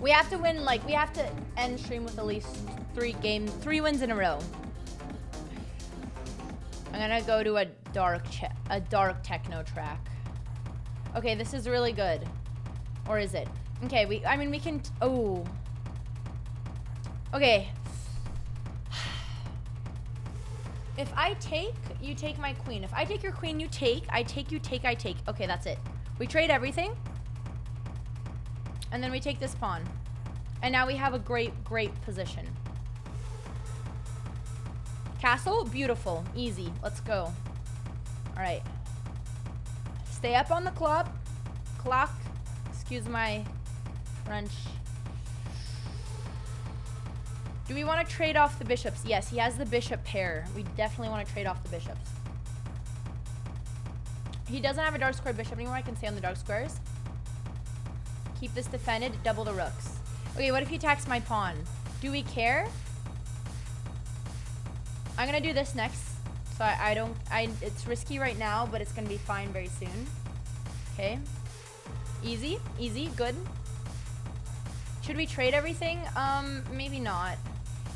we have to win, like, we have to end stream with at least 3 wins in a row. I'm gonna go to a dark techno track. Okay, this is really good. Or is it? Okay, we can, oh. Okay. If I take, you take my queen. If I take your queen, you take. I take, you take, I take. Okay, that's it. We trade everything. And then we take this pawn. And now we have a great position. Castle, beautiful, easy. Let's go. All right. Stay up on the clock. Excuse my French. Do we want to trade off the bishops? Yes, he has the bishop pair. We definitely want to trade off the bishops. He doesn't have a dark square bishop anymore. I can stay on the dark squares. Keep this defended. Double the rooks. Okay, what if he attacks my pawn? Do we care? I'm gonna do this next. So it's risky right now, but it's gonna be fine very soon. Okay. Easy, good. Should we trade everything? Maybe not.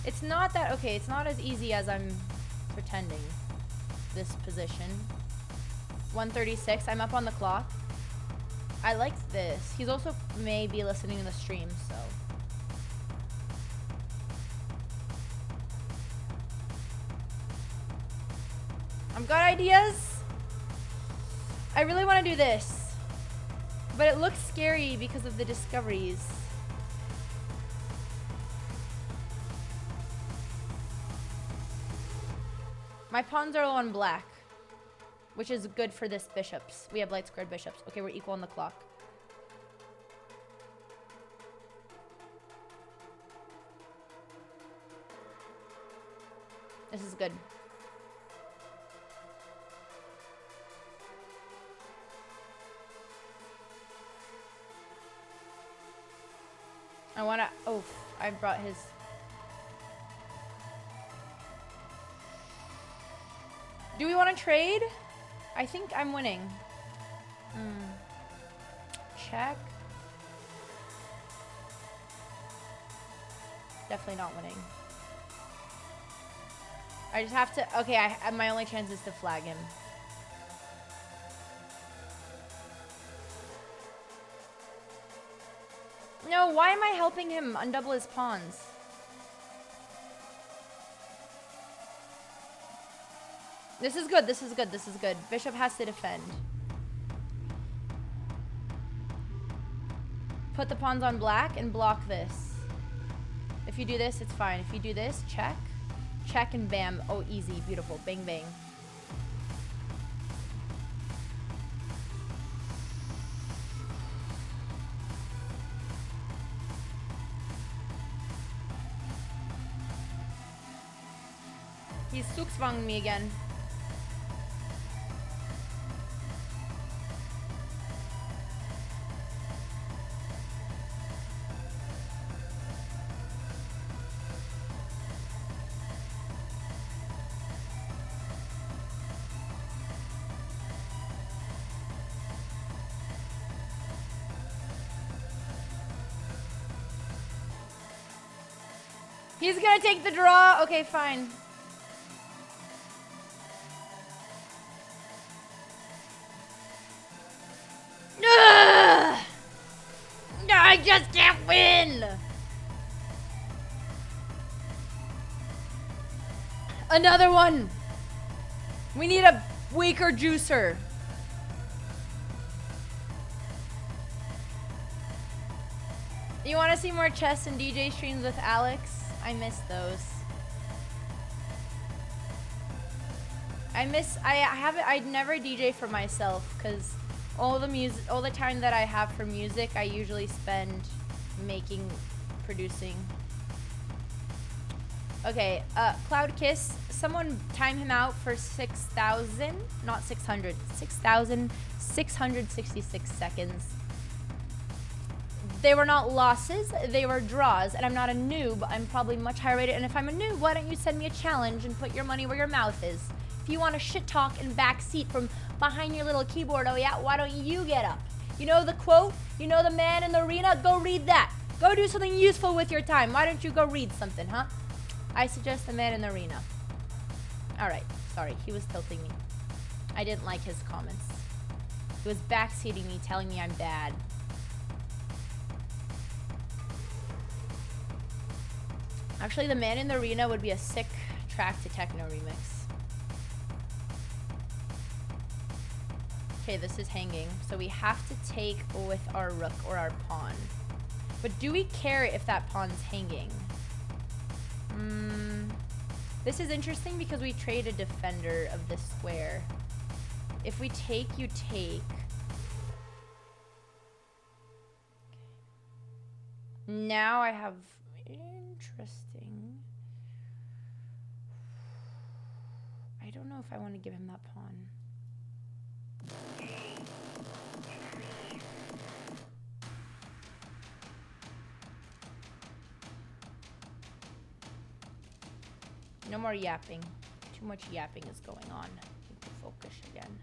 It's not that, okay, it's not as easy as I'm pretending. This position. 136, I'm up on the clock. I like this. He's also maybe listening in the stream, so. I've got ideas. I really want to do this. But it looks scary because of the discoveries. My pawns are low on black, which is good for this bishops. We have light squared bishops. Okay, we're equal on the clock. This is good. I wanna, oh, I brought his. Do we want to trade? I think I'm winning. Check. Definitely not winning. I just have to, okay, my only chance is to flag him. No, why am I helping him undouble his pawns? This is good, this is good, this is good. Bishop has to defend. Put the pawns on black and block this. If you do this, it's fine. If you do this, check. Check and bam. Oh, easy, beautiful. Bang, bang. He's Sukswang me again. He's gonna take the draw. Okay, fine. Ugh! I just can't win. Another one. We need a weaker juicer. You want to see more chess and DJ streams with Alex? I miss those. I'd never DJ for myself because all the time that I have for music, I usually spend producing. Okay, Cloud Kiss, someone time him out for 6,000, not 600, 6,666 seconds. They were not losses, they were draws, and I'm not a noob, I'm probably much higher rated, and if I'm a noob, why don't you send me a challenge and put your money where your mouth is? If you want to shit talk and backseat from behind your little keyboard, oh yeah, why don't you get up? You know the quote? You know the man in the arena? Go read that. Go do something useful with your time. Why don't you go read something, huh? I suggest the man in the arena. Alright, sorry, he was tilting me. I didn't like his comments. He was backseating me, telling me I'm bad. Actually, the man in the arena would be a sick track to techno remix. Okay, this is hanging. So we have to take with our rook or our pawn. But do we care if that pawn's hanging? This is interesting because we trade a defender of this square. If we take, you take. Now I have... Interesting. I don't know if I want to give him that pawn. No more yapping. Too Too much yapping is going on. Need to focus again.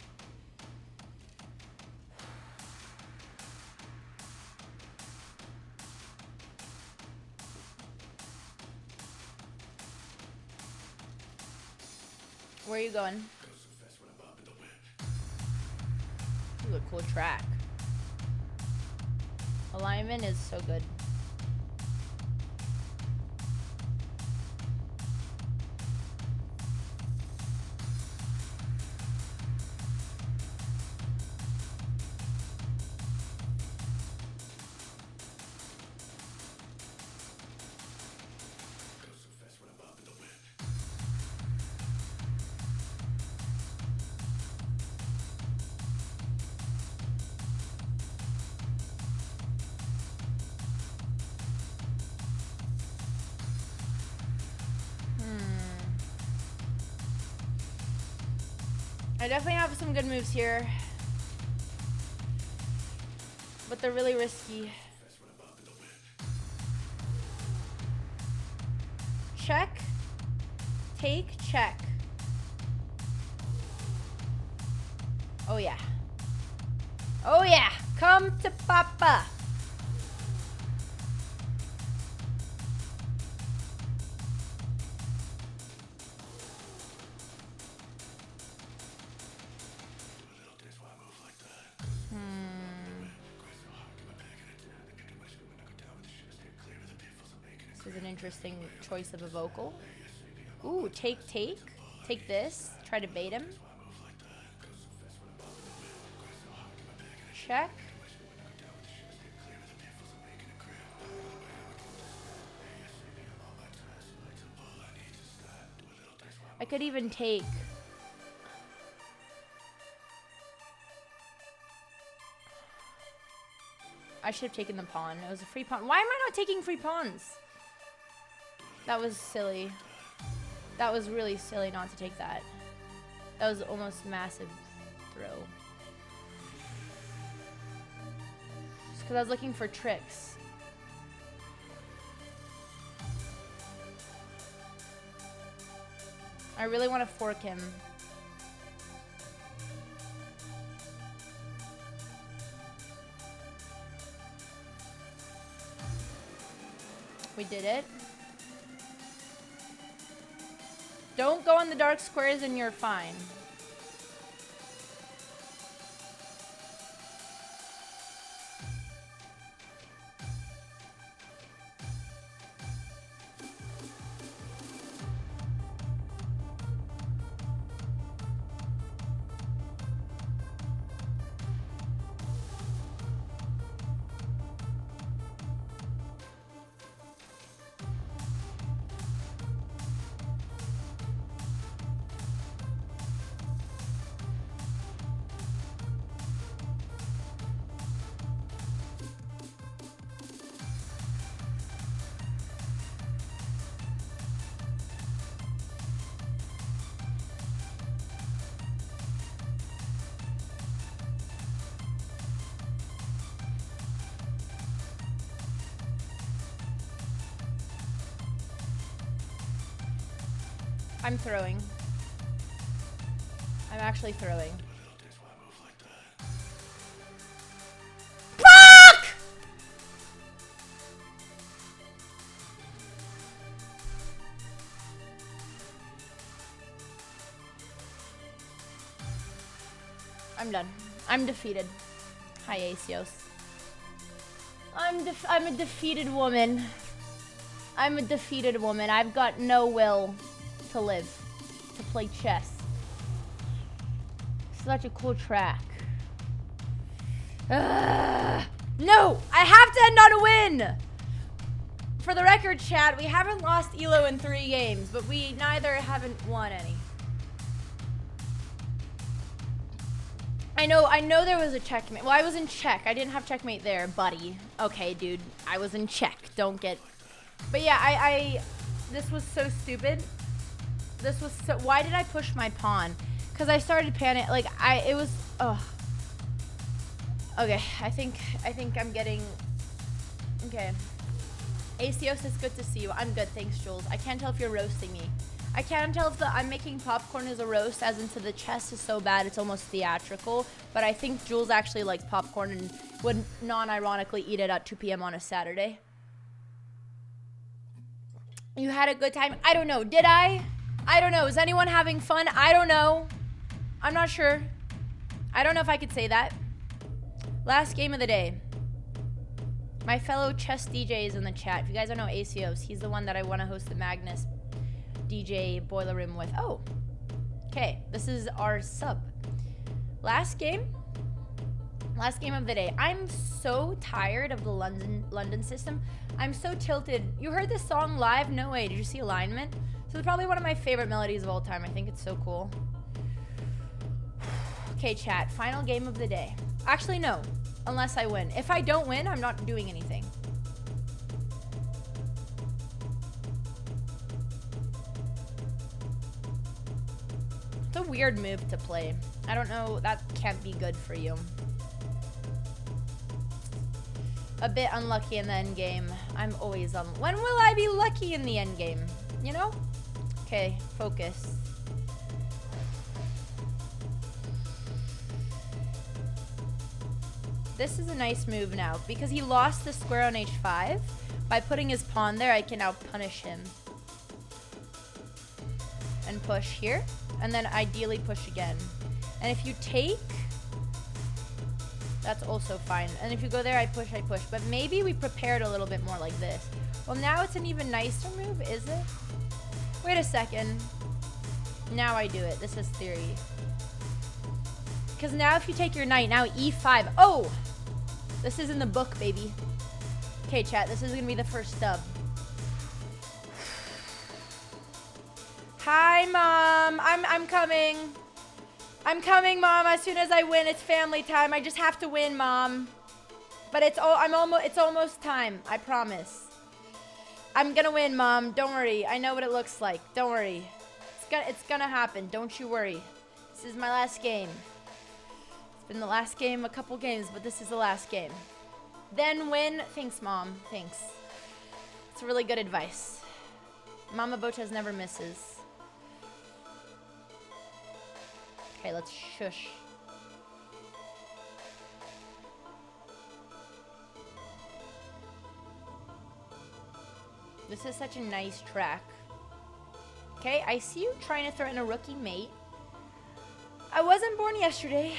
Where are you going? Ooh, a cool track. Alignment is so good. I definitely have some good moves here, but they're really risky. Check, take, check. Oh yeah. Oh yeah, come to Papa. This is an interesting choice of a vocal. Ooh, take. Take this. Try to bait him. Check. I could even take. I should have taken the pawn. It was a free pawn. Why am I not taking free pawns? That was silly. That was really silly not to take that. That was almost massive throw. Just because I was looking for tricks. I really want to fork him. We did it. Don't go on the dark squares and you're fine. I'm throwing. I'm actually throwing. Fuck! I'm done. I'm defeated. Hi, Asios. I'm a defeated woman. I'm a defeated woman. I've got no will to live, to play chess. Such a cool track. Ugh. No! I have to end on a win! For the record, chat, we haven't lost ELO in 3 games, but we neither haven't won any. I know there was a checkmate. Well, I was in check. I didn't have checkmate there, buddy. Okay, dude. I was in check. Don't get... But yeah, this was so stupid. This was so... Why did I push my pawn? Because I started panic. Like, it was... Ugh. Okay, I think I'm getting... Okay. Asios, it's good to see you. I'm good, thanks, Jules. I can't tell if you're roasting me. I can't tell if the I'm making popcorn is a roast, as into the chess is so bad it's almost theatrical. But I think Jules actually likes popcorn and would non-ironically eat it at 2 p.m. on a Saturday. You had a good time? I don't know. Did I? I don't know. Is anyone having fun? I don't know. I'm not sure. I don't know if I could say that. Last game of the day. My fellow chess DJ is in the chat. If you guys don't know ACOs, he's the one that I want to host the Magnus DJ Boiler Room with. Oh, okay. This is our sub. Last game of the day. I'm so tired of the London system. I'm so tilted. You heard this song live? No way. Did you see alignment? This is probably one of my favorite melodies of all time. I think it's so cool. Okay, chat. Final game of the day. Actually, no. Unless I win. If I don't win, I'm not doing anything. It's a weird move to play. I don't know. That can't be good for you. A bit unlucky in the end game. I'm always when will I be lucky in the end game? You know? Okay, focus. This is a nice move now. Because he lost the square on h5, by putting his pawn there, I can now punish him. And push here. And then ideally push again. And if you take, that's also fine. And if you go there, I push. But maybe we prepared a little bit more like this. Well, now it's an even nicer move, is it? Wait a second. Now I do it. This is theory. Because now if you take your knight, now e5. Oh! This is in the book, baby. Okay, chat. This is going to be the first stub. Hi, Mom. I'm coming. I'm coming, Mom. As soon as I win, it's family time. I just have to win, Mom. But it's almost time. I promise. I'm gonna win, Mom. Don't worry. I know what it looks like. Don't worry. It's gonna happen. Don't you worry. This is my last game. It's been the last game, a couple games, but this is the last game. Then win. Thanks, Mom. Thanks. It's really good advice. Mama Botez never misses. Okay, let's shush. This is such a nice track. Okay, I see you trying to threaten a rookie mate. I wasn't born yesterday.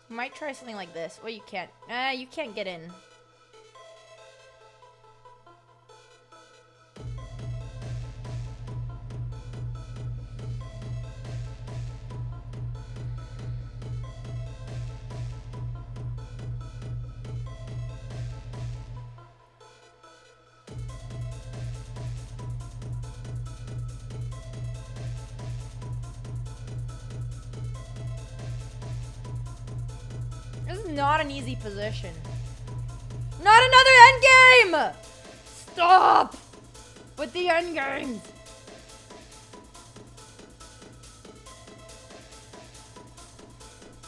Might try something like this. Well, you can't. You can't get in. Not an easy position. Not another endgame! Stop with the endgames.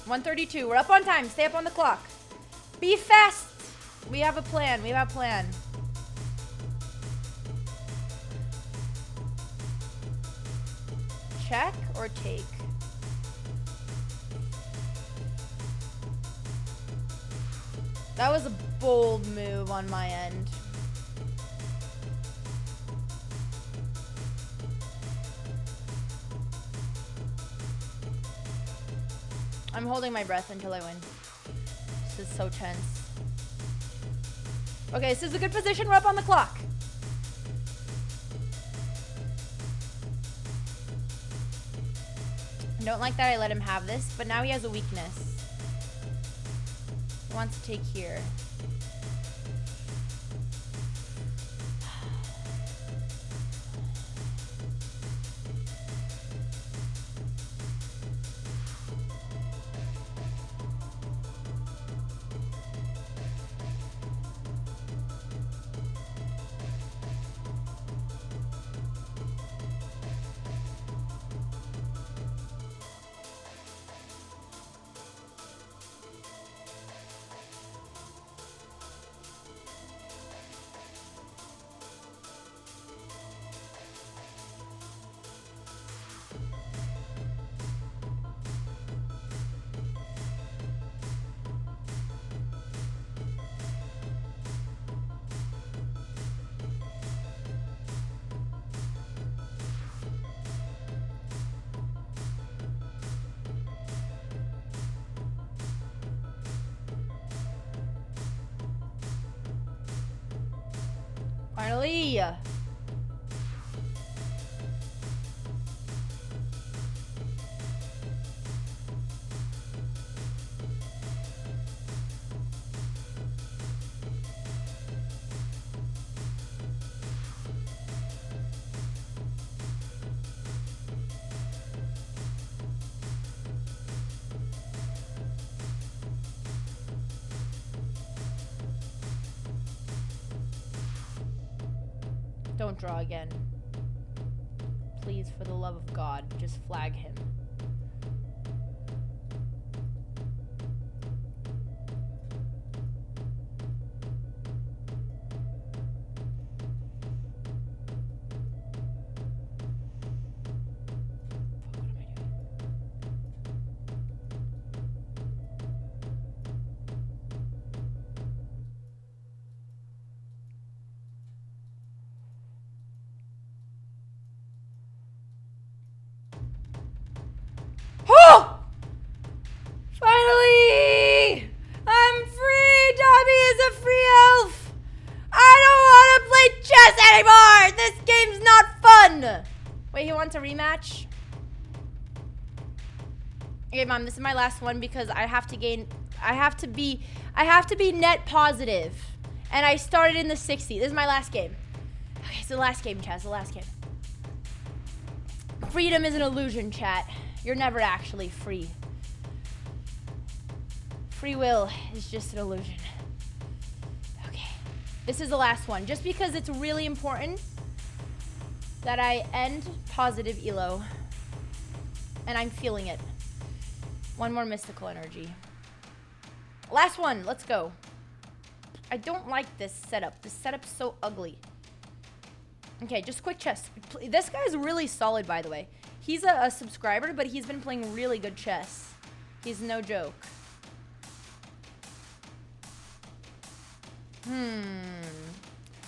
$1:32. We're up on time. Stay up on the clock. Be fast. We have a plan. We have a plan. Check or take? That was a bold move on my end. I'm holding my breath until I win. This is so tense. Okay, this is a good position. We're up on the clock. I don't like that I let him have this, but now he has a weakness. He wants to take here. Finally. Don't draw again. Please, for the love of God, just flag him. Oh! Finally! I'm free! Dobby is a free elf! I don't want to play chess anymore! This game's not fun! Wait, he wants a rematch? Okay, Mom, this is my last one because I have to be net positive. And I started in the 60. This is my last game. Okay, it's the last game, chat. It's the last game. Freedom is an illusion, chat. You're never actually free. Free will is just an illusion. Okay. This is the last one. Just because it's really important that I end positive elo. And I'm feeling it. One more mystical energy. Last one. Let's go. I don't like this setup. This setup's so ugly. Okay, just quick chess. This guy's really solid, by the way. He's a subscriber, but he's been playing really good chess. He's no joke.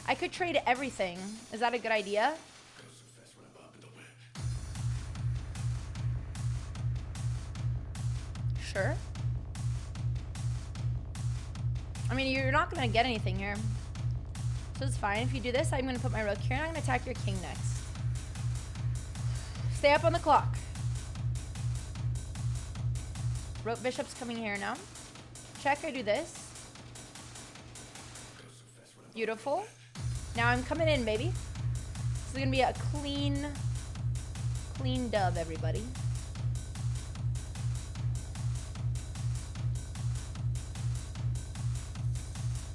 I could trade everything. Is that a good idea? Sure. I mean, you're not gonna get anything here. So it's fine. If you do this, I'm gonna put my rook here and I'm gonna attack your king next. Stay up on the clock. Rook bishop's coming here now. Check, I do this. Beautiful. Now I'm coming in, baby. This is gonna be a clean dub, everybody.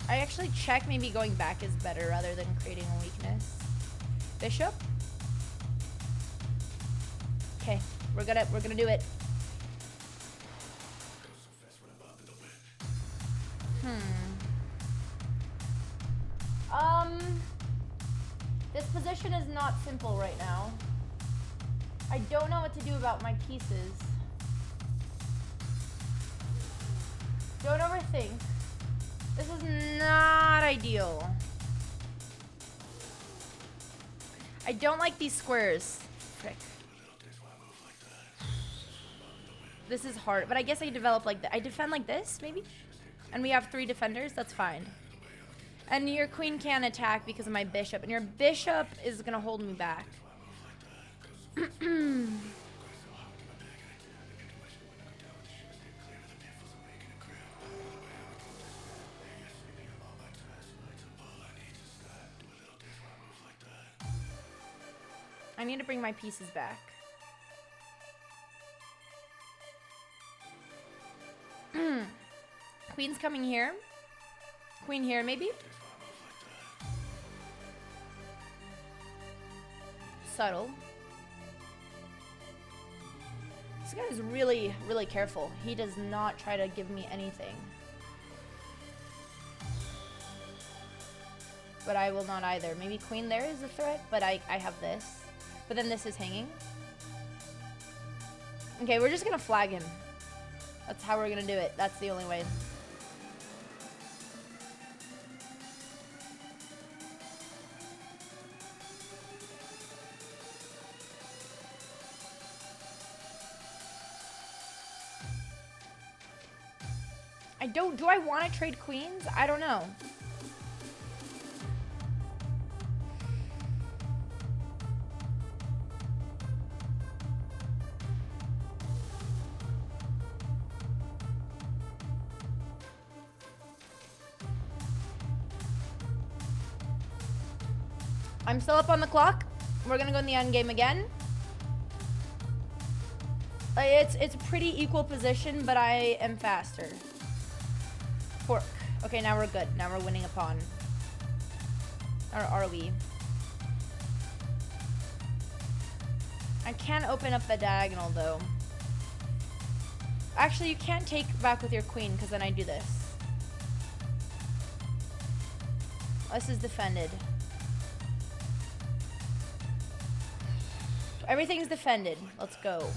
I actually check maybe going back is better rather than creating a weakness. Bishop. Okay, we're gonna do it. This position is not simple right now. I don't know what to do about my pieces. Don't overthink. This is not ideal. I don't like these squares. Frick. This is hard, but I guess I develop like that. I defend like this, maybe? And we have 3 defenders, that's fine. And your queen can't attack because of my bishop, and your bishop is gonna hold me back. I need to bring my pieces back. Queen's coming here. Queen here, maybe? Subtle. This guy is really, really careful. He does not try to give me anything. But I will not either. Maybe queen there is a threat, but I have this. But then this is hanging. Okay, we're just gonna flag him. That's how we're gonna do it. That's the only way. Do I want to trade queens? I don't know. I'm still up on the clock. We're gonna go in the end game again. It's a pretty equal position, but I am faster. Fork. Okay, now we're good. Now we're winning a pawn. Or are we? I can't open up the diagonal though. Actually, you can't take back with your queen because then I do this. This is defended. Everything's defended. Let's go.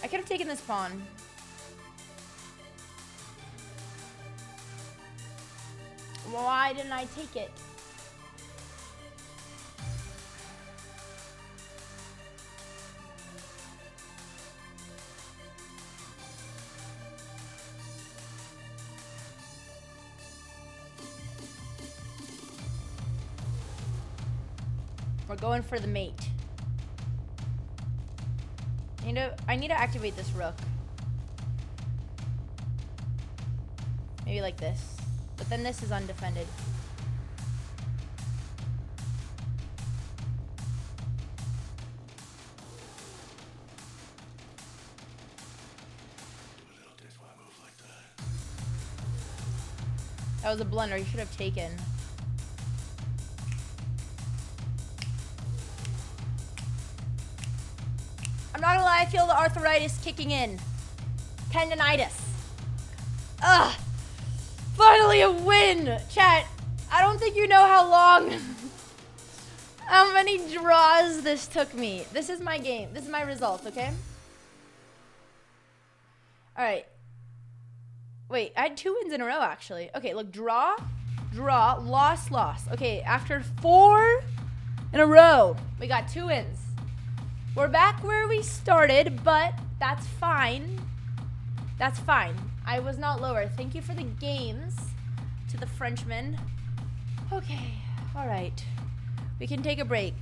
I could have taken this pawn. Why didn't I take it? We're going for the mate. I need to activate this rook. Maybe like this. But then this is undefended. That was a blunder. You should have taken. I'm not gonna lie, I feel the arthritis kicking in. Tendonitis. Ugh. Finally a win! Chat, I don't think you know how long, how many draws this took me. This is my game. This is my result, okay? Alright. Wait, I had 2 wins in a row, actually. Okay, look, draw, loss, loss. Okay, after 4 in a row, we got 2 wins. We're back where we started, but that's fine. That's fine. I was not lower. Thank you for the games to the Frenchman. Okay, all right. We can take a break.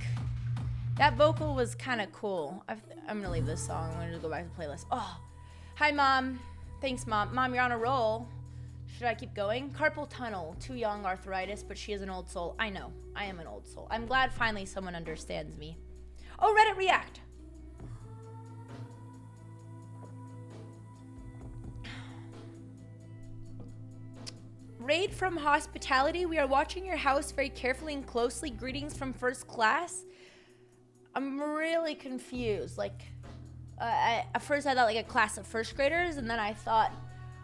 That vocal was kind of cool. I'm gonna leave this song. I'm gonna just go back to the playlist. Oh, hi, Mom. Thanks, Mom. Mom, you're on a roll. Should I keep going? Carpal tunnel. Too young, arthritis, but she is an old soul. I know. I am an old soul. I'm glad finally someone understands me. Oh, Reddit React. Raid from hospitality. We are watching your house very carefully and closely. Greetings from first class. I'm really confused. Like, at first I thought like a class of first graders, and then I thought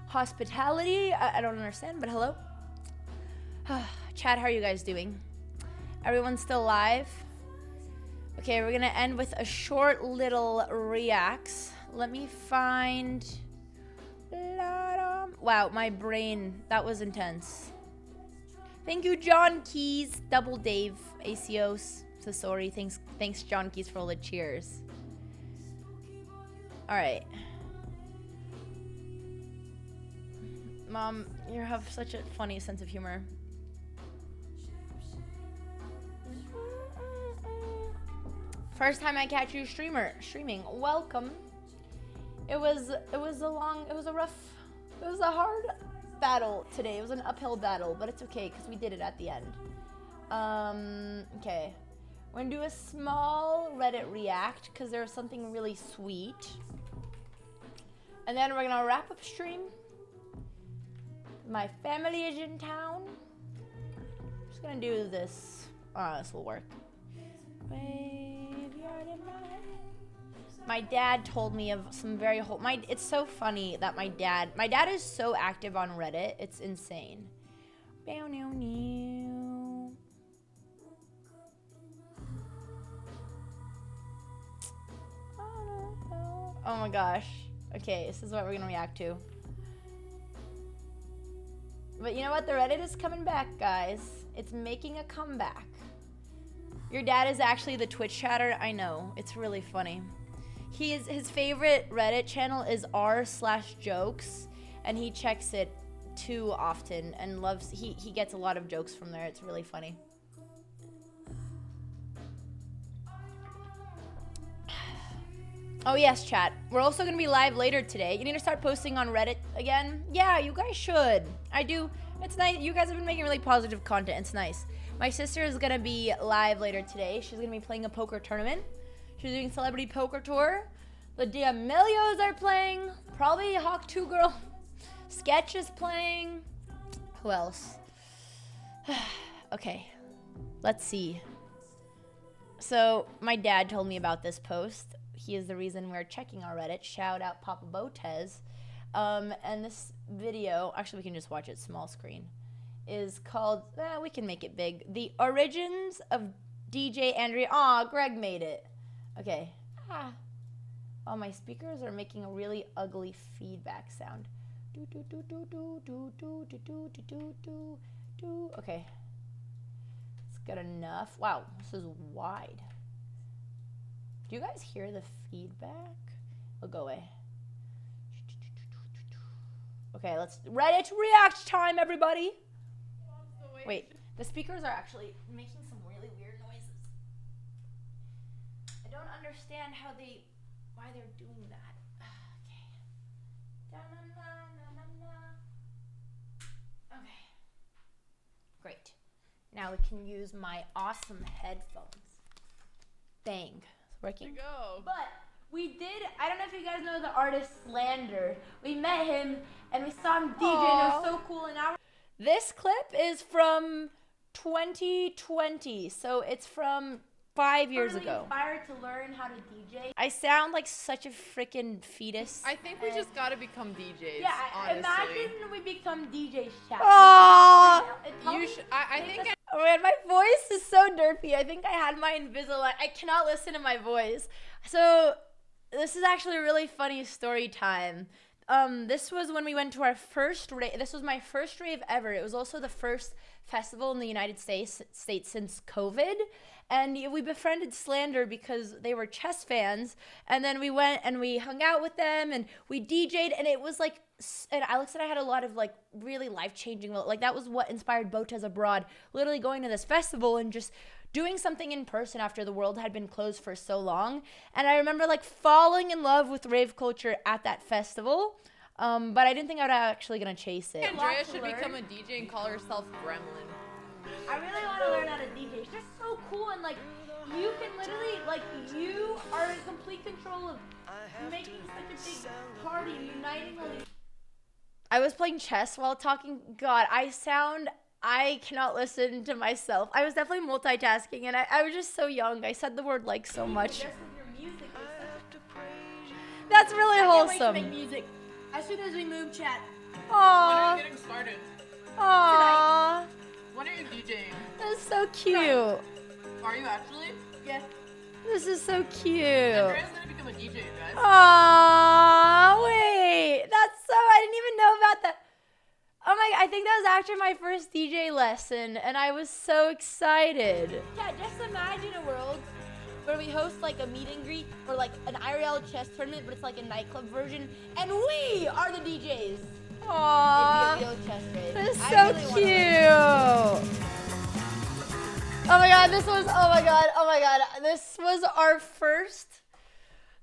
hospitality. I don't understand, but hello. Chad, how are you guys doing? Everyone's still alive? Okay, we're gonna end with a short little reacts. Let me find... Wow, my brain, that was intense. Thank you, John Keys, Double Dave, ACOs, so sorry. Thanks, John Keys, for all the cheers. All right. Mom, you have such a funny sense of humor. First time I catch you streaming. Welcome. It was a hard battle today. It was an uphill battle, but it's okay because we did it at the end. Okay. We're gonna do a small Reddit react because there's something really sweet. And then we're gonna wrap up stream. My family is in town. Just gonna do this. This will work. My dad told me of some very it's so funny that my dad is so active on Reddit. It's insane. Oh my gosh. Okay, this is what we're gonna react to. But you know what? The Reddit is coming back, guys. It's making a comeback. Your dad is actually the Twitch chatter. I know. It's really funny. His favorite Reddit channel is r/jokes, and he checks it too often and loves. He gets a lot of jokes from there. It's really funny. Oh yes, chat. We're also gonna be live later today. You need to start posting on Reddit again. Yeah, you guys should. I do. It's nice. You guys have been making really positive content. It's nice. My sister is gonna be live later today. She's gonna be playing a poker tournament. She's doing Celebrity Poker Tour. The D'Amelios are playing. Probably Hawk 2 Girl. Sketch is playing. Who else? Okay, let's see. So my dad told me about this post. He is the reason we're checking our Reddit. Shout out Papa Botez. And this video, actually we can just watch it small screen, is called, we can make it big. The Origins of DJ Andrea. Aw, Greg made it. Okay. Oh, my speakers are making a really ugly feedback sound. Okay. It's good enough. Wow, this is wide. Do you guys hear the feedback? It'll go away. Okay, let's Reddit react time, everybody. Wait, the speakers are actually making some really weird noises. I don't understand why they're doing that. Okay. Okay. Great. Now we can use my awesome headphones. Bang. It's working. Go. But we did, I don't know if you guys know the artist Slander. We met him and we saw him DJ and it was so cool. And now this clip is from 2020, so it's from 5 years ago. Inspired to learn how to DJ. I sound like such a freaking fetus. I think we just gotta become DJs. Yeah, honestly. imagine we become DJs. Aww. You should. I think. Oh man, my voice is so derpy. I think I had my Invisalign. I cannot listen to my voice. So this is actually a really funny story time. This was when we went to our first rave. This was my first rave ever. It was also the first festival in the United States since COVID. And we befriended Slander because they were chess fans. And then we went and we hung out with them and we DJ'd. And it was like, and Alex and I had a lot of like really life-changing, like that was what inspired Botez Abroad. Literally going to this festival and just doing something in person after the world had been closed for so long. And I remember like falling in love with rave culture at that festival. But I didn't think I was actually gonna chase it. Andrea should become a DJ and call herself Gremlin. I really want to learn how to DJ. It's just so cool, and like you can literally, like you are in complete control of making such a big party, uniting all these. I was playing chess while talking. God, I cannot listen to myself. I was definitely multitasking, and I was just so young. I said the word like so much. That's really wholesome. I can't wait to make music. As soon as we move, chat. Aww. When are you getting started? Aww. When are you DJing? That's so cute. Are you actually? Yeah. This is so cute. Andrea's gonna become a DJ, you guys. Aww, wait. That's so, I didn't even know about that. Oh my, I think that was after my first DJ lesson, and I was so excited. Yeah, just imagine a world where we host like a meet and greet or like an IRL chess tournament, but it's like a nightclub version, and we are the DJs. Aww. It'd be a real chess race. That's so cute. Oh my god, this was, oh my god. This was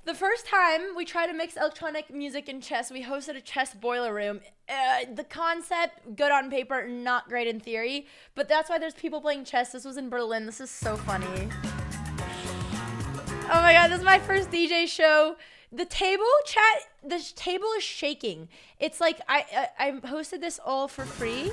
the first time we tried to mix electronic music and chess. We hosted a chess boiler room. The concept, good on paper, not great in theory, but that's why there's people playing chess. This was in Berlin. This is so funny. Oh my god, this is my first DJ show. The table is shaking. It's like I hosted this all for free.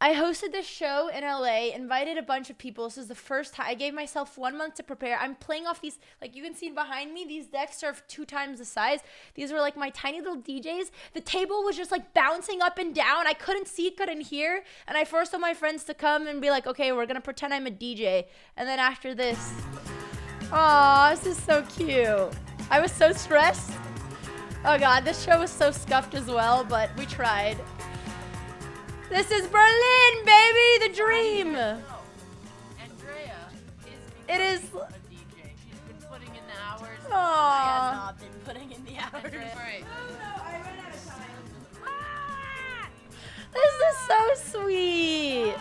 I hosted this show in LA, invited a bunch of people. This is the first time. I gave myself 1 month to prepare. I'm playing off these, like you can see behind me, these decks are 2 times the size. These were like my tiny little DJs. The table was just like bouncing up and down. I couldn't see, couldn't hear. And I forced all my friends to come and be like, okay, we're gonna pretend I'm a DJ. And then after this, aw, this is so cute. I was so stressed. Oh God, this show was so scuffed as well, but we tried. This is Berlin, baby, the dream. Andrea It is. a DJ. She's been putting in the hours. Aww. I have not been putting in the hours. Right. I ran out of time. This is so sweet.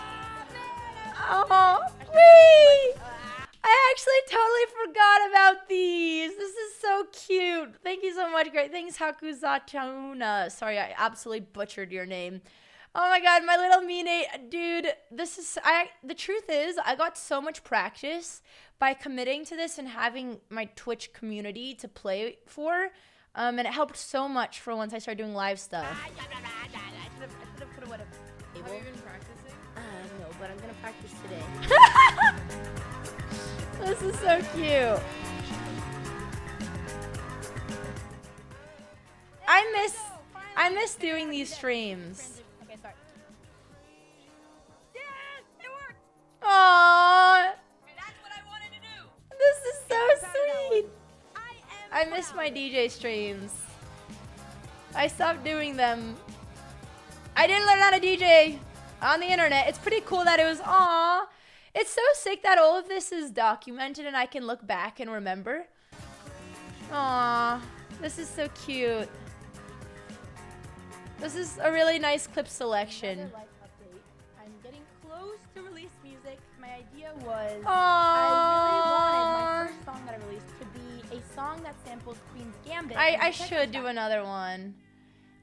Oh, wait. I actually totally forgot about these. This is so cute. Thank you so much. Great. Thanks, Hakuzatuna. Sorry, I absolutely butchered your name. Oh my god, my little meanate, dude. The truth is, I got so much practice by committing to this and having my Twitch community to play for, and it helped so much for once I started doing live stuff. Have you been practicing? No, but I'm gonna practice today. This is so cute. I miss doing these streams. Okay, sorry. Aww. That's what I wanted to do. This is so sweet. I miss my DJ streams. I stopped doing them. I didn't learn how to DJ on the internet. It's pretty cool that it was, aw. It's so sick that all of this is documented and I can look back and remember. Aw, this is so cute. This is a really nice clip selection. Another life update. I'm getting close to release music. My idea was Aww. I really wanted my first song that I released to be a song that samples Queen's Gambit. I should do another one.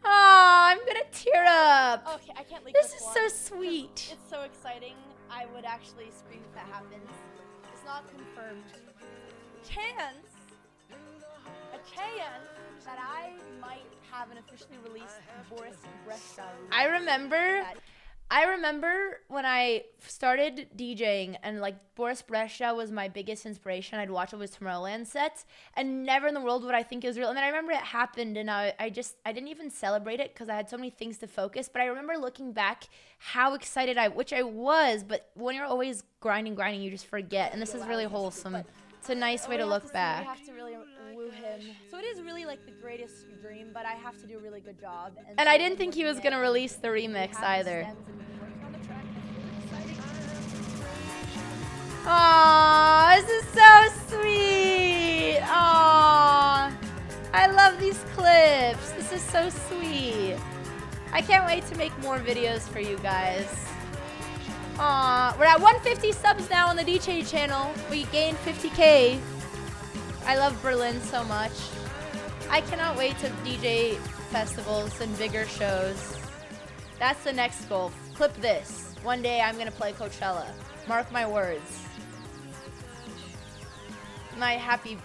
Aw, I'm gonna tear up. Okay, I can't leak This this is one so 'cause sweet. It's so exciting. I would actually scream if that happens. It's not confirmed. A chance that I might have an officially released Boris Brejcha. I remember when I started DJing and like Boris Brejcha was my biggest inspiration. I'd watch all his Tomorrowland sets and never in the world would I think it was real. And then I remember it happened and I didn't even celebrate it because I had so many things to focus. But I remember looking back how excited which I was, but when you're always grinding, you just forget. And this is really wholesome. It's a nice way to look back. We have to really woo him. So it is really like the greatest dream, but I have to do a really good job. And I didn't think he was gonna release the remix either. Aww, this is so sweet. Aww, I love these clips. This is so sweet. I can't wait to make more videos for you guys. Aww, we're at 150 subs now on the DJ channel. We gained 50K. I love Berlin so much. I cannot wait to DJ festivals and bigger shows. That's the next goal. Clip this. One day I'm gonna play Coachella. Mark my words. My happy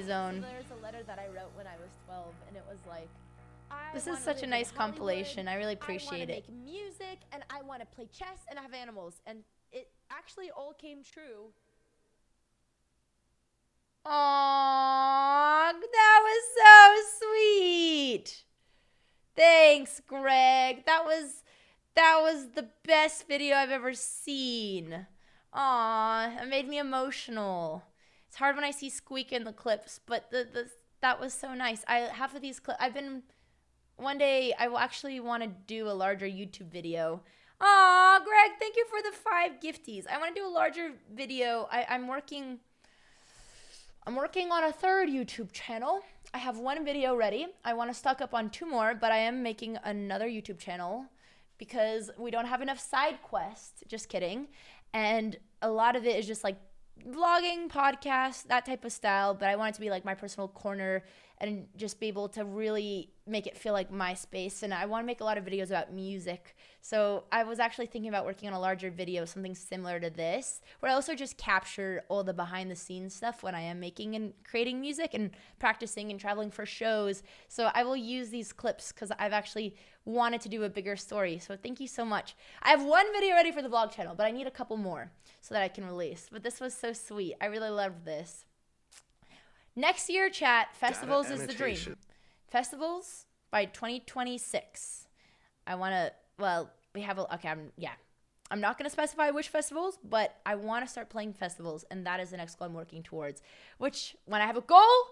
zone. There's a letter that I wrote when I was 12, and it was like, This is such a nice compilation. I really appreciate it. I want to make music, and I want to play chess and have animals, and it actually all came true. Aww, that was so sweet. Thanks, Greg. That was the best video I've ever seen. Aw, it made me emotional. It's hard when I see Squeak in the clips, but that was so nice. Half of these clips, one day I will actually want to do a larger YouTube video. Aw, Greg, thank you for the 5 gifties. I want to do a larger video. I'm working on a 3rd YouTube channel. I have 1 video ready. I want to stock up on 2 more, but I am making another YouTube channel because we don't have enough side quests. Just kidding. And a lot of it is just like vlogging, podcasts, that type of style, but I want it to be like my personal corner and just be able to really make it feel like my space. And I want to make a lot of videos about music. So I was actually thinking about working on a larger video, something similar to this, where I also just capture all the behind the scenes stuff when I am making and creating music and practicing and traveling for shows. So I will use these clips because I've actually wanted to do a bigger story. So thank you so much. I have 1 video ready for the vlog channel, but I need a couple more so that I can release. But this was so sweet. I really loved this. Next year, chat, festivals is the dream. Festivals by 2026. I want to, well, we have a, okay, I'm not going to specify which festivals, but I want to start playing festivals, and that is the next goal I'm working towards, which, when I have a goal,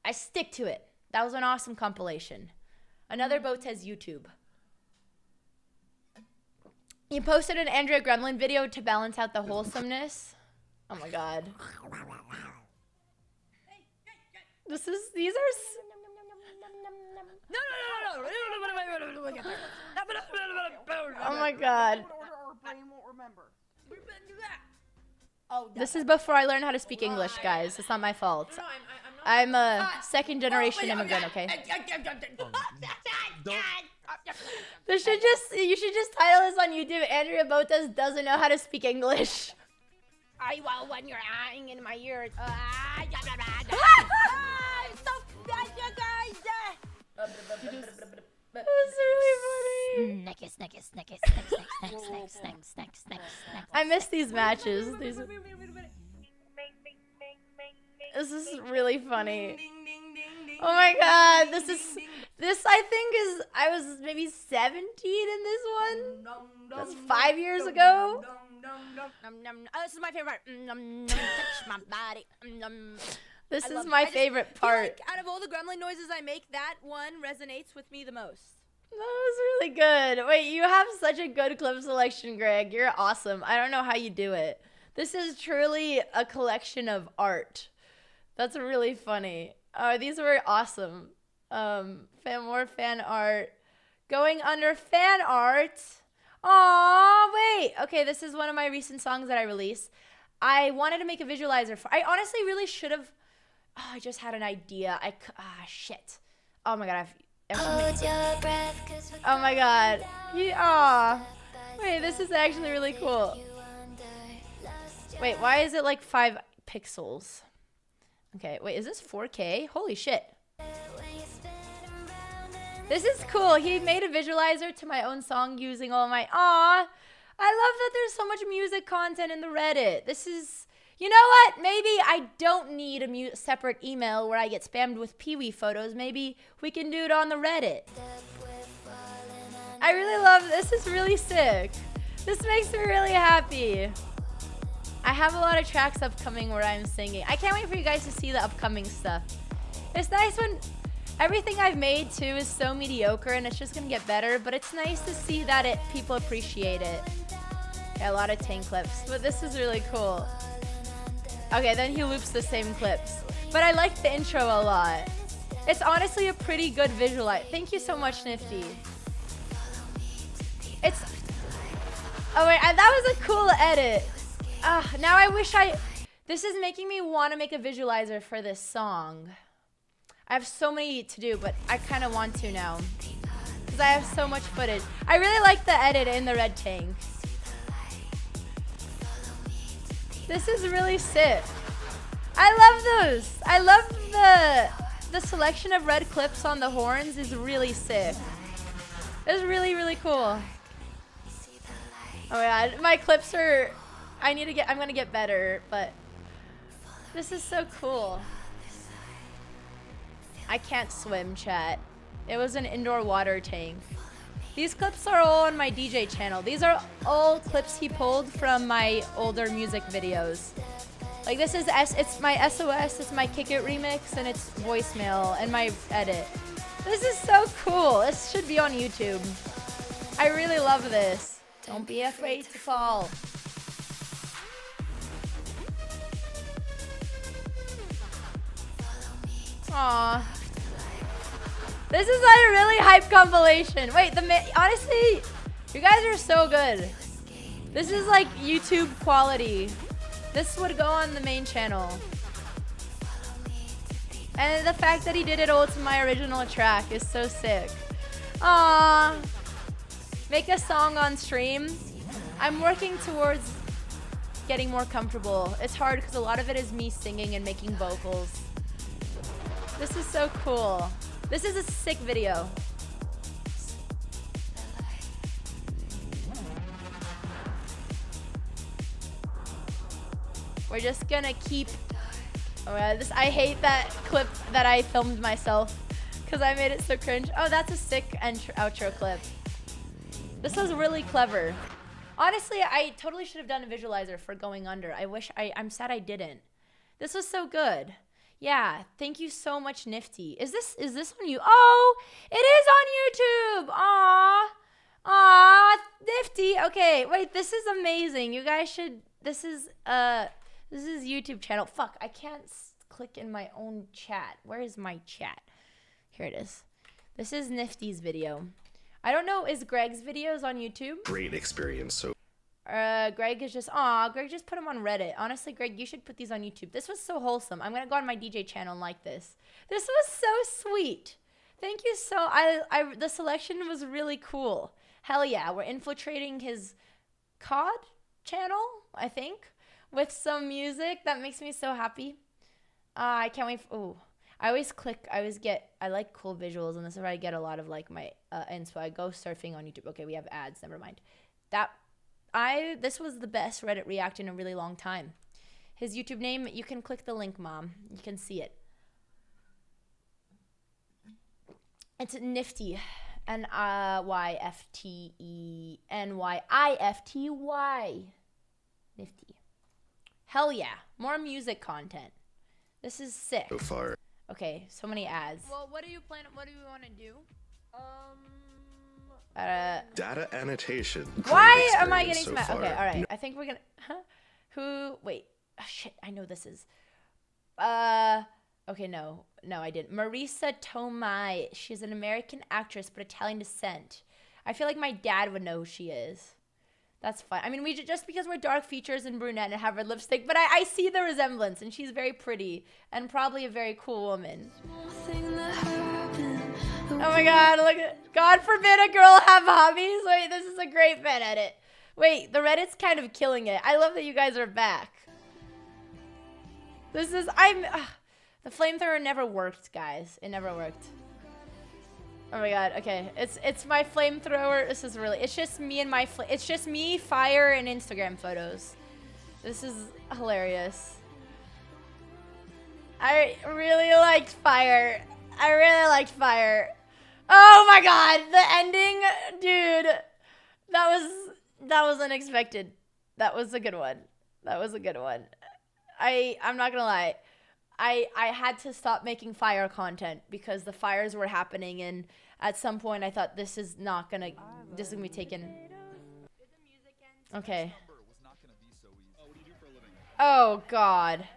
I stick to it. That was an awesome compilation. Another Botez YouTube. You posted an Andrea Gremlin video to balance out the wholesomeness. Oh my god. These are... Oh my god. This is before I learned how to speak English, guys. It's not my fault. I'm a 2nd generation immigrant, okay? You should just title this on YouTube. Andrea Botez doesn't know how to speak English. Well, when you're eyeing in my ears. That's really funny. I miss these matches. This is really funny. Oh my god, this I think is, I was maybe 17 in this one. That's 5 years ago. This is my favorite. Touch my body. This is my favorite part. Out of all the gremlin noises I make, that one resonates with me the most. That was really good. Wait, you have such a good clip selection, Greg. You're awesome. I don't know how you do it. This is truly a collection of art. That's really funny. These were awesome. More fan art. Going under fan art. Aw, wait. Okay, this is one of my recent songs that I released. I wanted to make a visualizer for. I honestly really should have. Oh, I just had an idea. Shit. Oh my god. Oh my god. Wait, this is actually really cool. Wait, why is it like 5 pixels? Okay, wait, is this 4K? Holy shit. This is cool. He made a visualizer to my own song using all my... I love that there's so much music content in the Reddit. This is... You know what? Maybe I don't need a separate email where I get spammed with Pee-wee photos. Maybe we can do it on the Reddit. I really love this. This is really sick. This makes me really happy. I have a lot of tracks upcoming where I'm singing. I can't wait for you guys to see the upcoming stuff. It's nice when everything I've made too is so mediocre and it's just gonna get better, but it's nice to see that people appreciate it. Yeah, a lot of tank clips, but this is really cool. Okay, then he loops the same clips. But I like the intro a lot. It's honestly a pretty good visualize. Thank you so much, Nifty. Oh wait, that was a cool edit. Now I wish this is making me want to make a visualizer for this song. I have so many to do, but I kind of want to now. Because I have so much footage. I really like the edit in the red tank. This is really sick. I love those. I love the selection of red clips on the horns is really sick. It's really, really cool. Oh my god, my clips are... I'm gonna get better, but this is so cool. I can't swim, chat. It was an indoor water tank. These clips are all on my DJ channel. These are all clips he pulled from my older music videos. Like this is it's my SOS, it's my Kick It remix, and it's voicemail and my edit. This is so cool. This should be on YouTube. I really love this. Don't be afraid to fall. Aww. This is like a really hype compilation. Wait, honestly, you guys are so good. This is like YouTube quality. This would go on the main channel. And the fact that he did it all to my original track is so sick. Aww. Make a song on stream. I'm working towards getting more comfortable. It's hard because a lot of it is me singing and making vocals. This is so cool. This is a sick video. We're just gonna keep... I hate that clip that I filmed myself because I made it so cringe. Oh, that's a sick outro clip. This was really clever. Honestly, I totally should have done a visualizer for Going Under. I'm sad I didn't. This was so good. Yeah, thank you so much, Nifty. Is this on you? Oh, it is on YouTube. Aw, Nifty. Okay, wait, this is amazing. You guys should. This is YouTube channel. Fuck, I can't click in my own chat. Where is my chat? Here it is. This is Nifty's video. I don't know. Is Greg's videos on YouTube? Great experience. So. Greg is just, Greg just put them on Reddit. Honestly, Greg, you should put these on YouTube. This was so wholesome. I'm gonna go on my DJ channel and like this. This was so sweet. Thank you so. The selection was really cool. Hell yeah, we're infiltrating his COD channel, I think, with some music. That makes me so happy. I can't wait. Ooh, I like cool visuals, and this is where I get a lot of like my inspo. I go surfing on YouTube. Okay, we have ads. Never mind. This was the best Reddit react in a really long time. His YouTube name, you can click the link, Mom. You can see it. It's Nifty. NYFTENYIFTY. Nifty. Hell yeah. More music content. This is sick. So far. Okay, so many ads. Well, what do you want to do? Data annotation. Why am I getting so smacked? Okay, far. all right. I think we're gonna. Huh? Wait. Oh, shit. I know this is. Okay, no, I didn't. Marisa Tomei. She's an American actress, but Italian descent. I feel like my dad would know who she is. That's fine. I mean, we just because we're dark features and brunette and have red lipstick, but I see the resemblance, and she's very pretty and probably a very cool woman. Oh my God! Look at. God forbid a girl have hobbies. Wait, this is a great fan edit. Wait, the Reddit's kind of killing it. I love that you guys are back. The flamethrower never worked, guys. It never worked. Oh my God. Okay, it's my flamethrower. This is really. It's just me and my. It's just me, fire, and Instagram photos. This is hilarious. I really liked fire. Oh my God, the ending, dude. That was unexpected. That was a good one. I'm not gonna lie. I had to stop making fire content because the fires were happening, and at some point I thought this is gonna be taken. Okay. Oh God.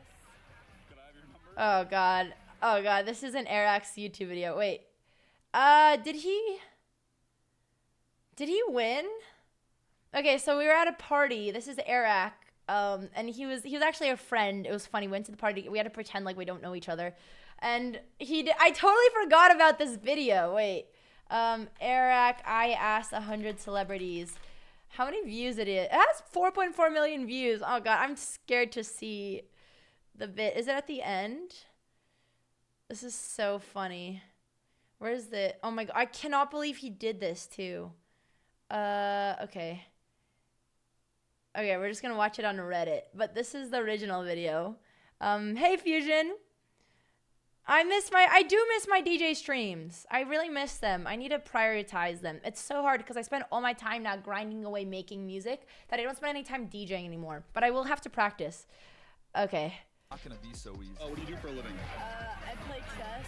Oh God. Oh God. This is an Airx YouTube video. Wait. Did he win? Okay, so we were at a party. This is Airx. And he was actually a friend. It was funny. We went to the party. We had to pretend like we don't know each other. And I totally forgot about this video. Wait. Airx, I asked 100 celebrities. How many views it is? It has 4.4 million views. Oh God, I'm scared to see the bit. Is it at the end? This is so funny. Where's the, oh my God, I cannot believe he did this too. Okay. Okay, we're just gonna watch it on Reddit, but this is the original video. Hey Fusion. I do miss my DJ streams. I really miss them. I need to prioritize them. It's so hard because I spend all my time now grinding away making music that I don't spend any time DJing anymore, but I will have to practice. Okay. Not gonna be so easy. Oh, what do you do for a living? I play chess.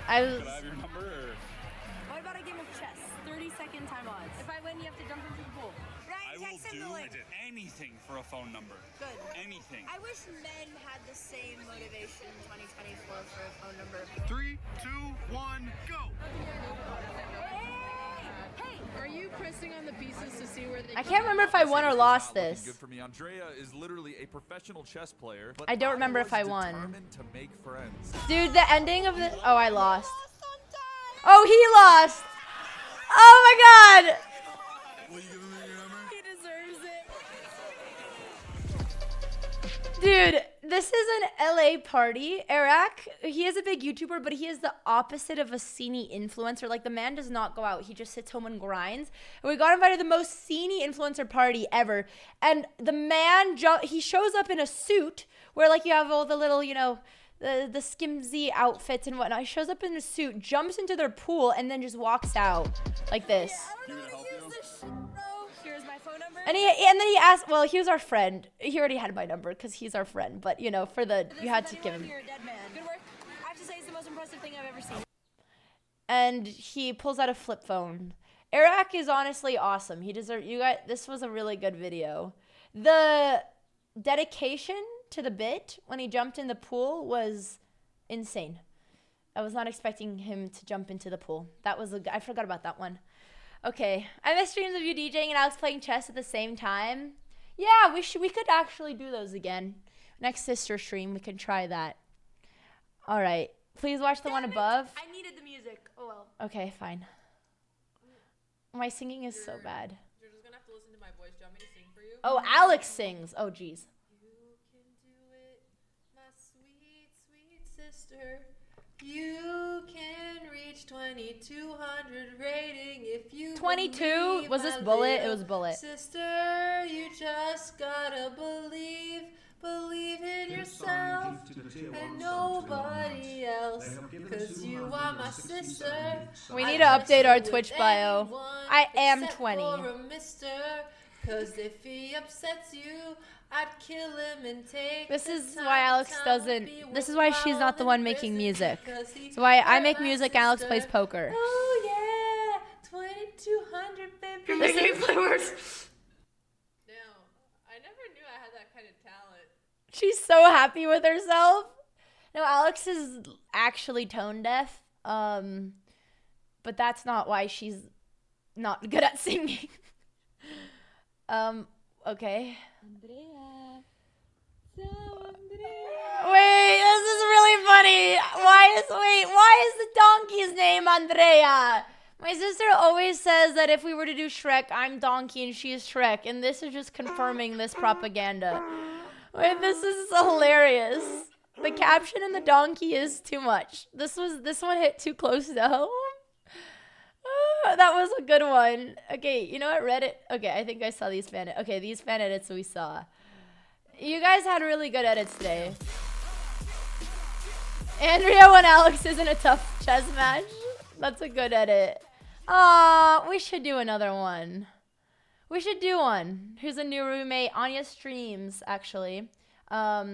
Could I have your number or? What about a game of chess? 30-second time odds. If I win, you have to jump into the pool. I will do anything for a phone number. Good. Anything. I wish men had the same motivation in 2024 for a phone number. 3, 2, 1, go! Hey! Are you pressing on the pieces to see where they? I can't remember if I won or lost this. Good for me. Andrea is literally a professional chess player. But I don't remember if I won. Determined to make friends. Dude, the ending of the. Oh, I lost. Oh, he lost. Oh my God. He deserves it. Dude, this is an LA party. Airx, he is a big YouTuber, but he is the opposite of a sceney influencer. Like, the man does not go out. He just sits home and grinds. And we got invited to the most sceney influencer party ever. And the man, he shows up in a suit where, like, you have all the little, you know, the skimsy outfits and whatnot. He shows up in a suit, jumps into their pool, and then just walks out like this. Here's my phone number. And then he asked, well, he was our friend. He already had my number because he's our friend. But, you know, you had to give him. You're a dead man. Good work. I have to say, it's the most impressive thing I've ever seen. And he pulls out a flip phone. Airx is honestly awesome. He deserved, you guys, this was a really good video. The dedication to the bit when he jumped in the pool was insane. I was not expecting him to jump into the pool. I forgot about that one. Okay, I miss streams of you DJing and Alex playing chess at the same time. Yeah, we could actually do those again. Next sister stream, we can try that. All right, Please watch the one above. I needed the music. Oh well. Okay, fine. My singing is so bad. You're just gonna have to listen to my voice. Do you want me to sing for you? Oh, Alex sings. Oh, jeez. My sweet, sweet sister. You can reach 2200 rating if you 22? Was this Bullet? It was Bullet. Sister, you just gotta believe in yourself and nobody else, cause you are my sister. We need to update our Twitch bio. I am 20. Cause if he upsets you, I'd kill him and take. This is why Alex doesn't. This is why she's not the one making music. It's why I make music. Alex plays poker. Oh yeah, 2200 baby. You're making play words. No, I never knew I had that kind of talent. She's so happy with herself. No, Alex is actually tone deaf. But that's not why she's not good at singing. Okay. Wait, this is really funny. Why is the donkey's name Andrea? My sister always says that if we were to do Shrek, I'm Donkey and she is Shrek, and this is just confirming this propaganda. Wait, this is hilarious. The caption and the donkey is too much. This one hit too close to home. That was a good one. Okay, you know what, Reddit? Okay, I think I saw these fan edits. Okay, these fan edits we saw. You guys had really good edits today. Andrea when Alex is in a tough chess match. That's a good edit. Aw, we should do another one. We should do one. Here's a new roommate. Anya streams, actually.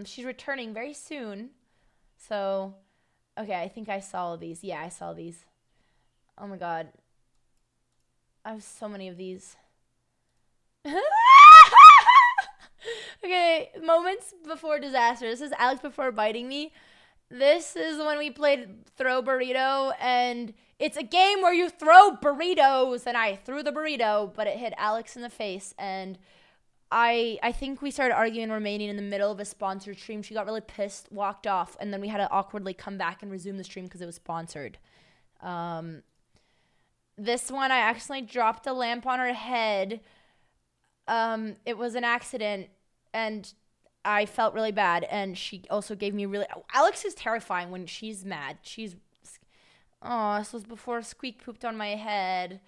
She's returning very soon. So, okay, I think I saw all these. Yeah, I saw these. Oh my god. I have so many of these. Okay, moments before disaster. This is Alex before biting me. This is when we played Throw Burrito, and it's a game where you throw burritos, and I threw the burrito, but it hit Alex in the face, and I think we started arguing and remaining in the middle of a sponsored stream. She got really pissed, walked off, and then we had to awkwardly come back and resume the stream because it was sponsored. This one, I accidentally dropped a lamp on her head. It was an accident, and I felt really bad, and she also gave me really... Alex is terrifying when she's mad. Oh, this was before Squeak pooped on my head.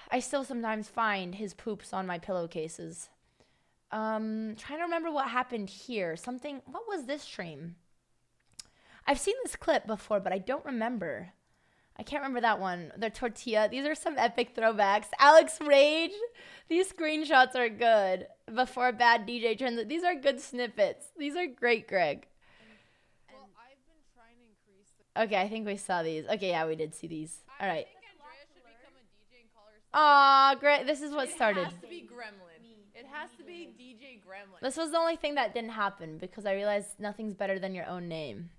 I still sometimes find his poops on my pillowcases. Trying to remember what happened here. What was this stream? I've seen this clip before, but I don't remember. I can't remember that one. The tortilla. These are some epic throwbacks. Alex Rage. These screenshots are good. Before a bad DJ turns. These are good snippets. These are great, Greg. Well, I've been trying to increase the... Okay, I think we saw these. Okay, yeah, we did see these. All right. I think Andrea should become a DJ and call herself... Aw, great. This is what started. It has to be Gremlin. It has to be DJ Gremlin. This was the only thing that didn't happen because I realized nothing's better than your own name.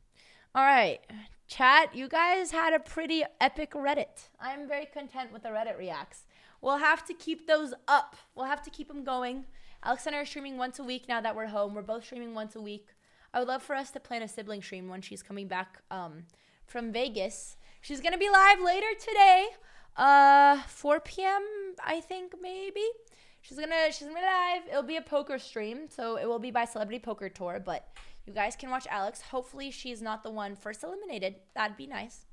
All right. Chat, you guys had a pretty epic Reddit. I'm very content with the Reddit reacts. We'll have to keep those up. We'll have to keep them going. Alex and I are streaming once a week now that we're home. We're both streaming once a week. I would love for us to plan a sibling stream when she's coming back from Vegas. She's going to be live later today. 4 p.m., I think, maybe. She's gonna be live. It'll be a poker stream, so it will be by Celebrity Poker Tour, but you guys can watch Alex. Hopefully she's not the one first eliminated. That'd be nice.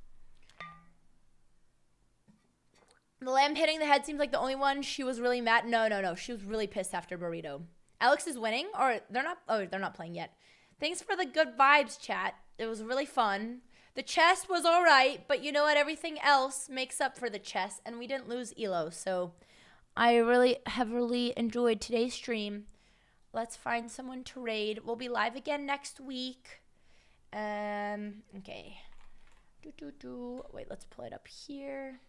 The lamb hitting the head seems like the only one. She was really mad. No. She was really pissed after burrito. Alex is winning, or they're not. Oh, they're not playing yet. Thanks for the good vibes, chat. It was really fun. The chess was all right, but you know what? Everything else makes up for the chess, and we didn't lose Elo, so I really heavily enjoyed today's stream. Let's find someone to raid. We'll be live again next week. Okay. Wait, let's pull it up here.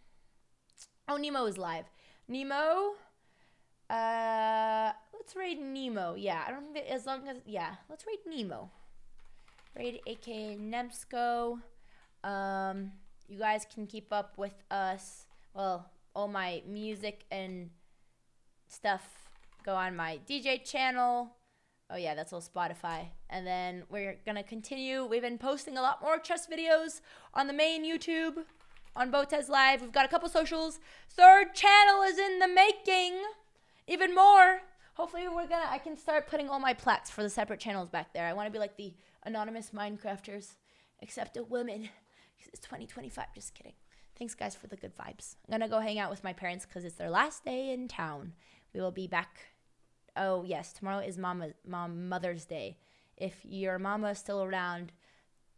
Oh, Nemo is live. Nemo. Let's raid Nemo. Yeah, I don't think that as long as let's raid Nemo. Raid aka Nemsco. You guys can keep up with us. Well, all my music and stuff go on my DJ channel. Oh yeah, that's all Spotify. And then we're gonna continue. We've been posting a lot more chess videos on the main YouTube, on BotezLive. We've got a couple socials. 3rd channel is in the making. Even more. Hopefully I can start putting all my plaques for the separate channels back there. I want to be like the anonymous Minecrafters, except a woman. It's 2025. Just kidding. Thanks, guys, for the good vibes. I'm gonna go hang out with my parents because it's their last day in town. We will be back. Oh yes, tomorrow is Mother's Day. If your mama is still around,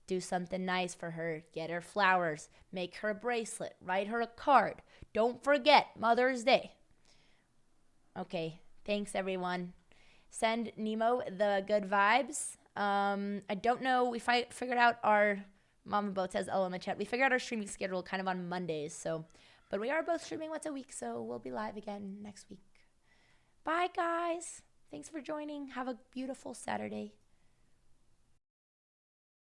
do something nice for her. Get her flowers. Make her a bracelet. Write her a card. Don't forget Mother's Day. Okay, thanks everyone. Send Nemo the good vibes. I don't know. We figured out our Mama Botez L in the chat. We figured out our streaming schedule kind of on Mondays. But we are both streaming once a week, so we'll be live again next week. Bye, guys. Thanks for joining. Have a beautiful Saturday.